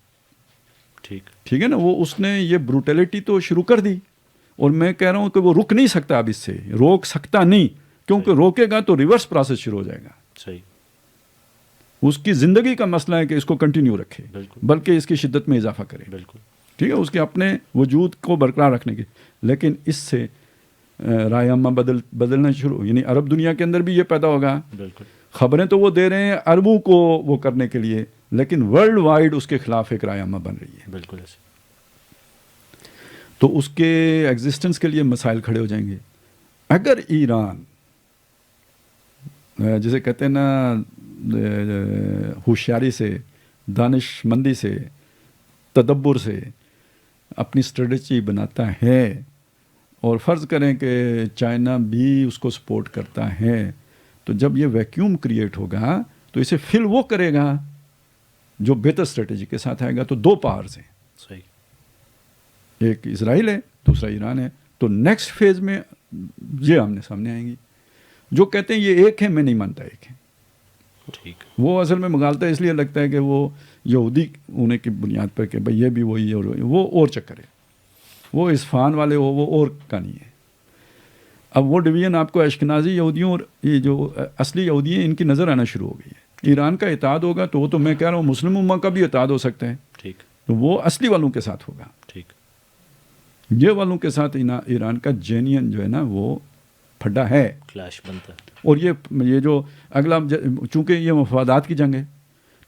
ٹھیک ہے نا. وہ اس نے یہ بروٹیلٹی تو شروع کر دی، اور میں کہہ رہا ہوں کہ وہ رک نہیں سکتا، اب اس سے روک سکتا نہیں، کیونکہ روکے گا تو ریورس پروسیس شروع ہو جائے گا. صحیح. اس کی زندگی کا مسئلہ ہے کہ اس کو کنٹینیو رکھے، بلکہ اس کی شدت میں اضافہ کرے. بالکل ٹھیک ہے، اس کے اپنے وجود کو برقرار رکھنے کے. لیکن اس سے رائے عامہ بدلنا شروع، یعنی عرب دنیا کے اندر بھی یہ پیدا ہوگا. بالکل. خبریں تو وہ دے رہے ہیں عربوں کو وہ کرنے کے لیے، لیکن ورلڈ وائڈ اس کے خلاف ایک رائے عامہ بن رہی ہے. بالکل ایسے. تو اس کے ایگزسٹنس کے لیے مسائل کھڑے ہو جائیں گے. اگر ایران جسے کہتے ہیں نا ہوشیاری سے، دانش مندی سے، تدبر سے اپنی اسٹریٹجی بناتا ہے، اور فرض کریں کہ چائنا بھی اس کو سپورٹ کرتا ہے، تو جب یہ ویکیوم کریٹ ہوگا تو اسے فل وہ کرے گا جو بہتر اسٹریٹجی کے ساتھ آئے گا. تو 2 پاورز ہیں. صحیح. ایک اسرائیل ہے، دوسرا ایران ہے. تو نیکسٹ فیز میں یہ آمنے سامنے آئیں گی. جو کہتے ہیں یہ ایک ہے، میں نہیں مانتا ایک ہے. ٹھیک. وہ اصل میں مغالطہ اس لیے لگتا ہے کہ وہ یہودی ہونے کی بنیاد پر کہ بھئی یہ بھی وہی ہے وہ اور چکر ہے. وہ اصفہان والے وہ اور کہانی ہے. اب وہ ڈویژن آپ کو اشکنازی یہودیوں اور یہ جو اصلی یہودی ہیں ان کی نظر آنا شروع ہو گئی ہے. ایران کا اتحاد ہوگا تو وہ تو میں کہہ رہا ہوں مسلم امہ کا بھی اتحاد ہو سکتا ہے. ٹھیک. تو وہ اصلی والوں کے ساتھ ہوگا. ٹھیک. یہ والوں کے ساتھ ایران کا جینین جو ہے نا وہ پھڈا ہے. کلیش بنتا ہے. اور یہ جو اگلا چونکہ یہ مفادات کی جنگ ہے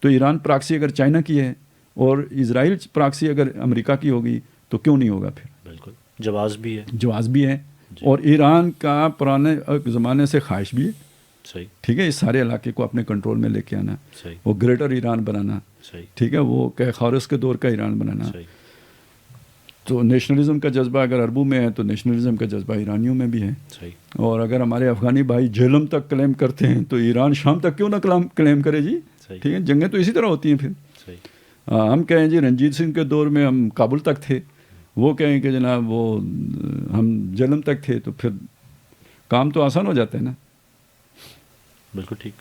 تو ایران پراکسی اگر چائنا کی ہے اور اسرائیل پراکسی اگر امریکہ کی ہوگی تو کیوں نہیں ہوگا پھر. بالکل جواز بھی ہے. جواز بھی ہے اور ایران کا پرانے زمانے سے خواہش بھی ہے. صحیح. ٹھیک ہے. اس سارے علاقے کو اپنے کنٹرول میں لے کے آنا. صحیح. وہ گریٹر ایران بنانا. صحیح. ٹھیک ہے. وہ کہ خورس کے دور کا ایران بنانا. صحیح. تو نیشنلزم کا جذبہ اگر عربوں میں ہے تو نیشنلزم کا جذبہ ایرانیوں میں بھی ہے. صحیح. اور اگر ہمارے افغانی بھائی جہلم تک کلیم کرتے ہیں تو ایران شام تک کیوں نہ کلیم کرے جی. ٹھیک ہے. جنگیں تو اسی طرح ہوتی ہیں پھر. صحیح. ہم کہیں جی رنجیت سنگھ کے دور میں ہم کابل تک تھے, وہ کہیں کہ جناب وہ ہم جہلم تک تھے, تو پھر کام تو آسان ہو جاتا ہے نا. بالکل ٹھیک.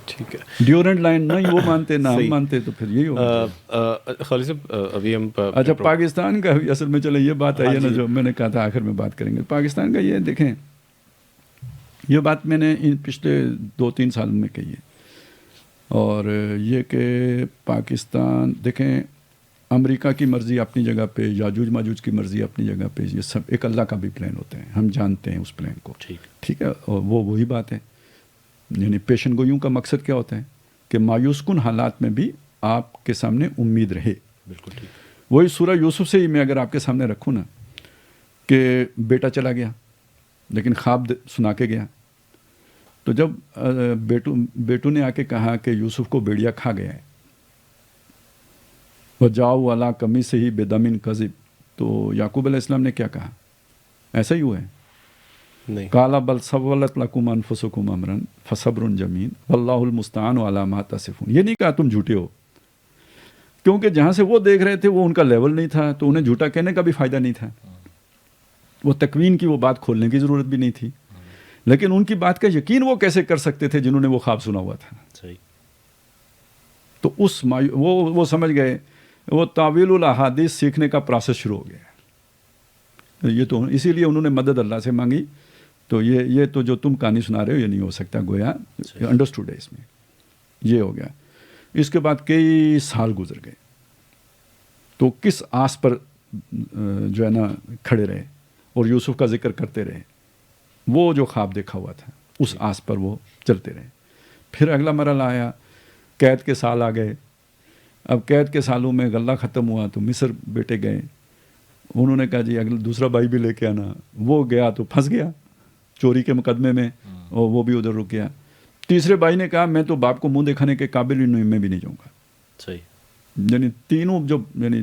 ٹھیک ہے. ڈیورنٹ لائن نہ وہ مانتے نہ ہم مانتے تو پھر یہی ہوگا. خالد صاحب ابھی ہم اچھا پاکستان کا بھی اصل میں چلے یہ بات آئی ہے نا جو میں نے کہا تھا آخر میں بات کریں گے. پاکستان کا یہ دیکھیں, یہ بات میں نے ان پچھلے 2-3 سال میں کہی ہے, اور یہ کہ پاکستان دیکھیں امریکہ کی مرضی اپنی جگہ پہ, یاجوج ماجوج کی مرضی اپنی جگہ پہ, یہ سب ایک اللہ کا بھی پلان ہوتے ہیں, ہم جانتے ہیں اس پلان کو. ٹھیک ہے. اور وہی بات ہے, یعنی پیشن گوئیوں کا مقصد کیا ہوتا ہے کہ مایوس کن حالات میں بھی آپ کے سامنے امید رہے. بالکل ٹھیک. وہی سورہ یوسف سے ہی میں اگر آپ کے سامنے رکھوں نا کہ بیٹا چلا گیا لیکن خواب سنا کے گیا, تو جب بیٹو نے آ کے کہا کہ یوسف کو بیڑیا کھا گیا ہے, وہ جاؤ والا کمی سے ہی بے دمن کذب, تو یعقوب علیہ السلام نے کیا کہا؟ ایسا ہی ہوا ہے. نہیں. کالا بل سولت لکم انفسکم امرا فصبر جمیل واللہ المستعان علی ما تصفون. یہ نہیں کہا تم جھوٹے ہو, کیونکہ جہاں سے وہ دیکھ رہے تھے وہ ان کا لیول نہیں تھا, تو انہیں جھوٹا کہنے کا بھی فائدہ نہیں تھا. وہ تکوین کی وہ بات کھولنے کی ضرورت بھی نہیں تھی, لیکن ان کی بات کا یقین وہ کیسے کر سکتے تھے جنہوں نے وہ خواب سنا ہوا تھا. صحیح. تو وہ سمجھ گئے, وہ تعویل الاحادیث سیکھنے کا پروسیس شروع ہو گیا. یہ تو اسی لیے انہوں نے مدد اللہ سے مانگی. تو یہ تو جو تم کہانی سنا رہے ہو یہ نہیں ہو سکتا, گویا انڈرسٹوڈ ہے اس میں. یہ ہو گیا. اس کے بعد کئی سال گزر گئے, تو کس آس پر جو ہے نا کھڑے رہے اور یوسف کا ذکر کرتے رہے. وہ جو خواب دیکھا ہوا تھا اس آس پر وہ چلتے رہے. پھر اگلا مرحلہ آیا, قید کے سال آ گئے. اب قید کے سالوں میں غلہ ختم ہوا تو مصر بیٹے گئے. انہوں نے کہا جی اگلا دوسرا بھائی بھی لے کے آنا. وہ گیا تو پھنس گیا چوری کے مقدمے میں, اور وہ بھی ادھر رک گیا. تیسرے بھائی نے کہا میں تو باپ کو منہ دکھانے کے قابل ہی نہیں, میں بھی نہیں جاؤں گا. صحیح. یعنی تینوں جو یعنی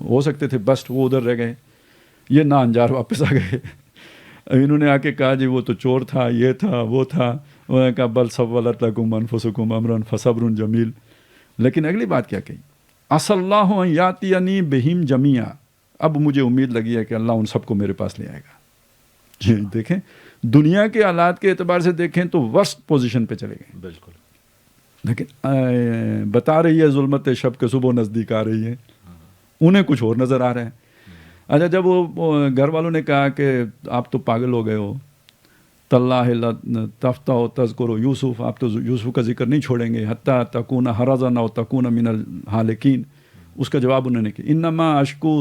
ہو سکتے تھے بس وہ ادھر رہ گئے. یہ نا انجار واپس آ گئے. انہوں نے آ کے کہا جی وہ تو چور تھا, یہ تھا, وہ تھا. انہوں نے کہا بل سولت لکم انفسکم امرا فصبر جمیل. لیکن اگلی بات کیا کہی؟ عسى اللہ ان یاتینی بہم جمیعا. اب مجھے امید لگی ہے کہ اللہ ان سب کو میرے پاس لے آئے گا. جی دیکھیں دنیا کے حالات کے اعتبار سے دیکھیں تو ورسٹ پوزیشن پہ چلے گئے. بالکل. لیکن بتا رہی ہے ظلمت شب کے صبح نزدیک آ رہی ہے, انہیں کچھ اور نظر آ رہا ہے. اچھا جب وہ گھر والوں نے کہا کہ آپ تو پاگل ہو گئے ہو, تاللہ تفتح تذکر یوسف, آپ تو یوسف کا ذکر نہیں چھوڑیں گے حتیٰ تکون حرزن او تکون من الحالکین. اس کا جواب انہوں نے کہ انما اشکو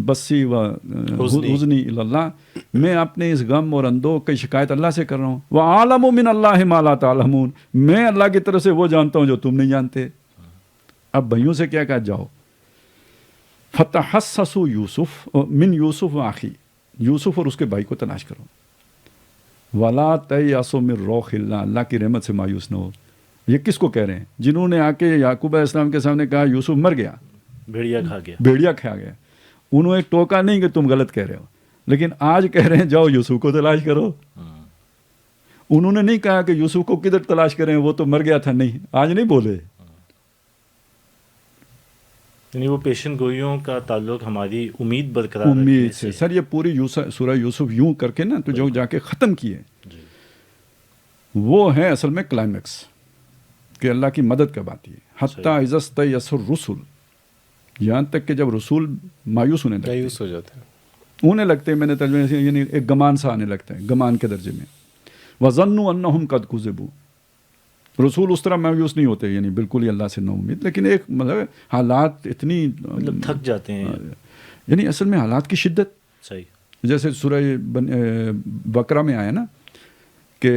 بسی و حزنی الی اللہ, میں اپنے اس غم اور اندوہ کی شکایت اللہ سے کر رہا ہوں. وعالم من اللہ ما لا تعلمون, میں اللہ کی طرف سے وہ جانتا ہوں جو تم نہیں جانتے. اب بھائیوں سے کیا کہا, جاؤ فتحسسوا یوسف من یوسف و اخی, یوسف اور اس کے بھائی کو تلاش کرو. ولا تیأسوا من روح اللہ, اللہ کی رحمت سے مایوس نہ ہو. یہ کس کو کہہ رہے ہیں؟ جنہوں نے آ کے یعقوب علیہ السلام کے سامنے کہا یوسف مر گیا, بھیڑیا کھا گیا, بھیڑیا کھا گیا. انہوں نے ٹوکا نہیں کہ تم غلط کہہ رہے ہو, لیکن آج کہہ رہے ہیں جاؤ یوسف کو تلاش کرو. انہوں نے نہیں کہا کہ یوسف کو کدھر تلاش کریں, وہ تو مر گیا تھا. نہیں, آج نہیں بولے. یعنی وہ پیشن گوئیوں کا تعلق ہماری امید برقرار امید سے. سر یہ پوری سورہ یوسف یوں کر کے نا تو جو جا کے ختم کیے وہ ہے اصل میں کلائمیکس. کہ اللہ کی مدد کب آتی ہے. حتیٰ اذا استیأس الرسل, یہاں تک کہ جب رسول مایوس ہونے لگتے مایوس ہو جاتے ہیں, ہونے لگتے ہیں, میں نے ترجمہ سے یعنی ایک گمان سا آنے لگتا ہے, گمان کے درجے میں. وَظَنُّوا أَنَّهُمْ قَدْ كُذِبُوا, رسول اس طرح مایوس نہیں ہوتے یعنی بالکل ہی اللہ سے نا امید, لیکن ایک مطلب حالات اتنی مطلب تھک جاتے ہیں, یعنی اصل میں حالات کی شدت, صحیح, جیسے سورہ بقرہ میں آیا نا کہ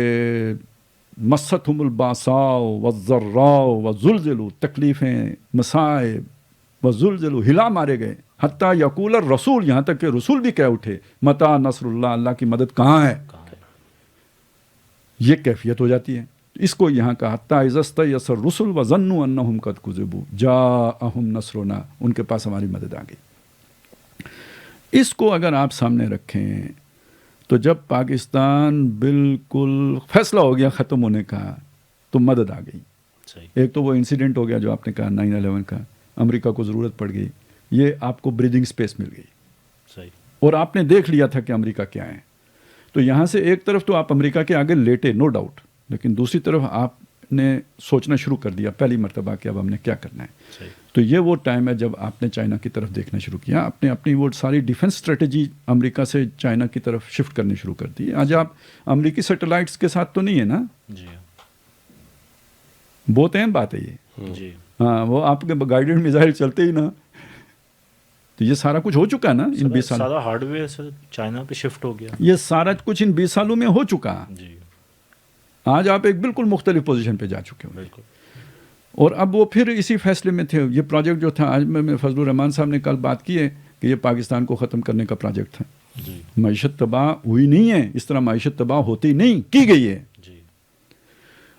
مَسَّتْهُمُ الْبَأْسَاءُ وَالضَّرَّاءُ وَزُلْزِلُوا, تکلیفیں, مصائب, وَزُلْزِلُوا, ہلا مارے گئے, حتیٰ یقول الرسول, یہاں تک کہ رسول بھی کہہ اٹھے متى نصر اللہ, اللہ کی مدد کہاں ہے. یہ کیفیت ہو جاتی ہے. اس کو یہاں کا حتیٰ اذا استیأس الرسل وظنوا انہم قد کذبوا جاءہم نصرنا, ان کے پاس ہماری مدد آ گئی. اس کو اگر آپ سامنے رکھیں تو جب پاکستان بالکل فیصلہ ہو گیا ختم ہونے کا تو مدد آ گئی. ایک تو وہ انسیڈنٹ ہو گیا جو آپ نے کہا 9/11 کا, امریکہ کو ضرورت پڑ گئی, یہ آپ کو بریدنگ سپیس مل گئی, اور آپ نے دیکھ لیا تھا کہ امریکہ کیا ہے. تو یہاں سے ایک طرف تو آپ امریکہ کے آگے لیٹے, نو ڈاؤٹ, لیکن دوسری طرف آپ نے سوچنا شروع کر دیا پہلی مرتبہ کہ اب ہم نے کیا کرنا ہے. تو یہ وہ ٹائم ہے جب آپ نے چائنا کی طرف دیکھنا شروع کیا, آپ نے اپنی وہ ساری ڈیفنس اسٹریٹجی امریکہ سے چائنا کی طرف شفٹ کرنی شروع کر دی. آج آپ امریکی سیٹلائٹس کے ساتھ تو نہیں ہے نا, بہت اہم بات ہے یہ. ہاں, وہ آپ کے گائیڈڈ میزائل چلتے ہی نا, تو یہ سارا کچھ ہو چکا ہے نا ان 20 سالوں, سارا ہارڈ ویئر سے چائنا پہ شفٹ ہو گیا, یہ سارا کچھ ان 20 سالوں میں ہو چکا. آج آپ ایک بالکل مختلف پوزیشن پہ جا چکے ہو. اور اب وہ پھر اسی فیصلے میں تھے. یہ پروجیکٹ جو تھا, آج میں فضل الرحمان صاحب نے کل بات کی ہے کہ یہ پاکستان کو ختم کرنے کا پروجیکٹ تھا. معیشت تباہ ہوئی نہیں ہے, اس طرح معیشت تباہ ہوتی نہیں, کی گئی ہے.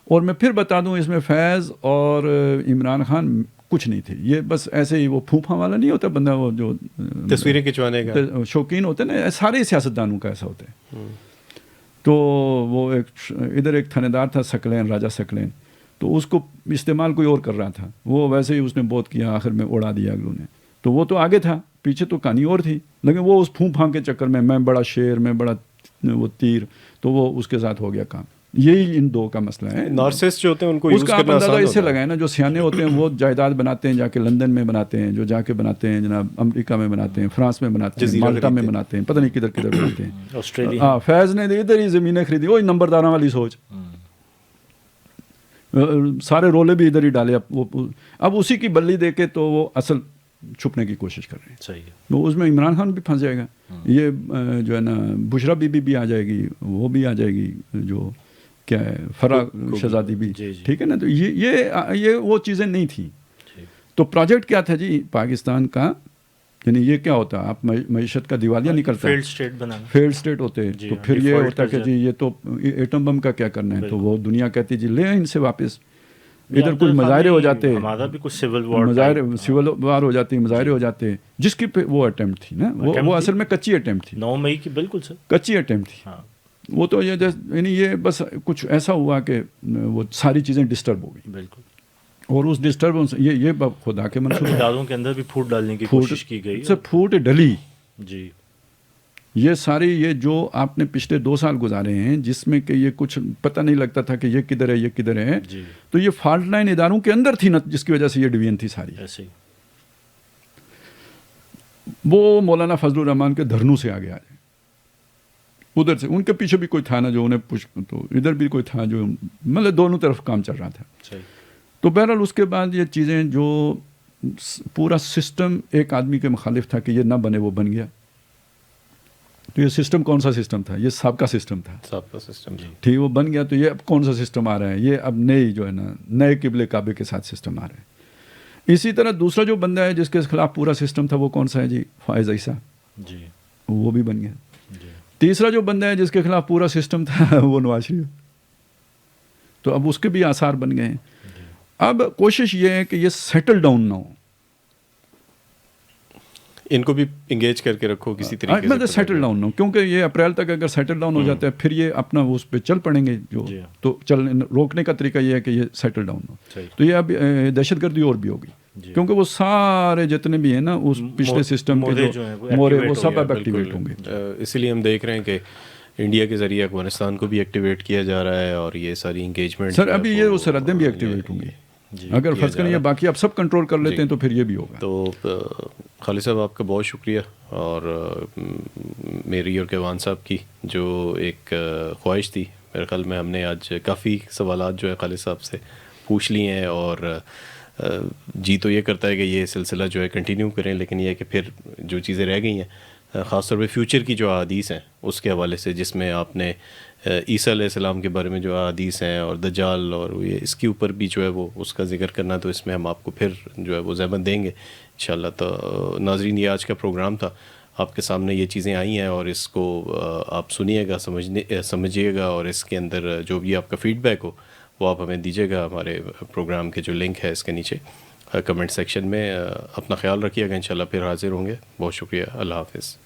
اور میں پھر بتا دوں, اس میں فیض اور عمران خان کچھ نہیں تھے. یہ بس ایسے ہی وہ پھوپھا والا نہیں ہوتا بندہ, وہ جو تصویریں کھنچوانے کا شوقین ہوتے نا, سارے سیاستدانوں کا ایسا ہوتا ہے. تو وہ ایک ادھر ایک تھانے دار تھا سکلین, راجہ سکلین, تو اس کو استعمال کوئی اور کر رہا تھا, وہ ویسے ہی اس نے بہت کیا, آخر میں اڑا دیا اگلوں نے. تو وہ تو آگے تھا, پیچھے تو کہانی اور تھی, لیکن وہ اس پھونک پھانک کے چکر میں بڑا شیر, میں بڑا وہ تیر, تو وہ اس کے ساتھ ہو گیا کام. یہی ان دو کا مسئلہ ہے. نارسسٹ جو ہوتے ہیں ان کو اس یوز کا کرنا آسان اندازہ اس سے ہوتا ہے. لگائے نا, جو سیانے ہوتے ہیں وہ جائیداد بناتے ہیں, جا کے لندن میں بناتے ہیں, جو جا کے بناتے ہیں جناب امریکہ میں بناتے ہیں, فرانس میں بناتے ہیں, مالٹا میں بناتے ہیں, پتہ نہیں کدھر کدھر بناتے ہیں. آسٹریلیا, ہاں, فیض نے ادھر ہی زمینیں خریدی, وہی نمبرداراں والی سوچ, سارے رولے بھی ادھر ہی ڈالے. اب اسی کی بلی دے کے تو وہ اصل چھپنے کی کوشش کر رہے ہیں. صحیح ہے. تو اس میں عمران خان بھی پھنس جائے گا, یہ جو ہے نا بشرا بی بی بھی آ جائے گی, وہ بھی آ جائے گی, جو کیا ہے فرا شہزادی بھی, ٹھیک ہے نا. تو یہ وہ چیزیں نہیں تھیں. تو پروجیکٹ کیا تھا جی پاکستان کا, یعنی یہ کیا ہوتا, آپ معیشت کا دیوالیہ نکلتا ہے, فیلڈ اسٹیٹ بنانا, فیلڈ اسٹیٹ ہوتے. تو پھر یہ ہوتا کہ جی یہ تو ایٹم بم کا کیا کرنا ہے, تو وہ دنیا کہتی جی لے ان سے واپس. ادھر کچھ مظاہرے ہو جاتے, ہمارا بھی کچھ سول وار ہو جاتی, مظاہرے ہو جاتے, جس کی وہ اٹیمپٹ تھی نا, وہ اصل میں کچی اٹیمپٹ تھی, 9 مئی کی, بالکل سر کچی اٹیمپٹ تھی. وہ تو یعنی یہ بس کچھ ایسا ہوا کہ وہ ساری چیزیں ڈسٹرب ہو گئی. بالکل. اور اس ڈسٹربنس یہ خدا کے منصوبے اداروں کے اندر بھی پھوٹ ڈالنے کی کوشش کی گئی. پھوٹ ڈلی. جی. یہ ساری یہ جو آپ نے پچھلے 2 سال گزارے ہیں, جس میں کہ یہ کچھ پتہ نہیں لگتا تھا کہ یہ کدھر ہے, یہ کدھر ہے, تو یہ فالٹ لائن اداروں کے اندر تھی نا, جس کی وجہ سے یہ ڈویژن تھی ساری. ایسے ہی وہ مولانا فضل الرحمان کے دھرنوں سے آگے آ جائے, ادھر سے ان کے پیچھے بھی کوئی تھا نا جو انہیں تو ادھر بھی کوئی تھا جو, مطلب دونوں طرف کام چل رہا تھا. تو بہرحال اس کے بعد یہ چیزیں جو پورا سسٹم ایک آدمی کے مخالف تھا کہ یہ نہ بنے, وہ بن گیا. تو یہ سسٹم کون سا سسٹم تھا, یہ سابقہ سسٹم تھا, سابقہ سسٹم ٹھیک, وہ بن گیا. تو یہ اب کون سا سسٹم آ رہا ہے, یہ اب نئی جو ہے نا نئے قبلے کعبے کے ساتھ سسٹم آ رہا ہے. اسی طرح دوسرا جو بندہ ہے جس کے خلاف پورا سسٹم تھا, وہ کون سا ہے جی, فائز عیسیٰ, وہ بھی بن گیا. تیسرا جو بندہ ہے جس کے خلاف پورا سسٹم تھا, وہ نواز شریف. تو اب اس کے بھی آثار بن گئے ہیں. اب کوشش یہ ہے کہ یہ سیٹل ڈاؤن نہ ہو, ان کو بھی انگیج کر کے رکھو کسی طریقے سے, مطلب سیٹل ڈاؤن نہ ہو, کیونکہ یہ اپریل تک اگر سیٹل ڈاؤن ہو جاتا ہے پھر یہ اپنا اس پہ چل پڑیں گے. جو تو روکنے کا طریقہ یہ ہے کہ یہ سیٹل ڈاؤن ہو. تو یہ اب دہشت گردی اور بھی ہوگی, کیونکہ وہ سارے جتنے بھی ہیں نا اس پچھلے سسٹم کے جو مورے, وہ سب اب ایکٹیویٹ ہوں گے. اسی لیے ہم دیکھ رہے ہیں کہ انڈیا کے ذریعے افغانستان کو بھی ایکٹیویٹ کیا جا رہا ہے اور یہ ساری انگیجمنٹ سر ابھی یہ وہ سرحدیں بھی ایکٹیویٹ ہوں گی اگر فرض کریں یہ باقی آپ سب کنٹرول کر لیتے ہیں تو پھر یہ بھی ہوگا. تو خالد صاحب آپ کا بہت شکریہ, اور میری اور کیوان صاحب کی جو ایک خواہش تھی, میرے خیال میں ہم نے آج کافی سوالات جو ہے خالد صاحب سے پوچھ لیے ہیں, اور جی تو یہ کرتا ہے کہ یہ سلسلہ جو ہے کنٹینیو کریں, لیکن یہ ہے کہ پھر جو چیزیں رہ گئی ہیں خاص طور پہ فیوچر کی جو احادیث ہیں اس کے حوالے سے, جس میں آپ نے عیسیٰ علیہ السلام کے بارے میں جو احادیث ہیں اور دجال اور یہ اس کے اوپر بھی جو ہے وہ اس کا ذکر کرنا, تو اس میں ہم آپ کو پھر جو ہے وہ زحمت دیں گے انشاءاللہ. تو ناظرین یہ آج کا پروگرام تھا, آپ کے سامنے یہ چیزیں آئی ہیں اور اس کو آپ سنیے گا, سمجھیے گا, اور اس کے اندر جو بھی آپ کا فیڈ بیک ہو وہ آپ ہمیں دیجیے گا. ہمارے پروگرام کے جو لنک ہے اس کے نیچے کمنٹ سیکشن میں. اپنا خیال رکھیے گا, انشاءاللہ پھر حاضر ہوں گے. بہت شکریہ, اللہ حافظ.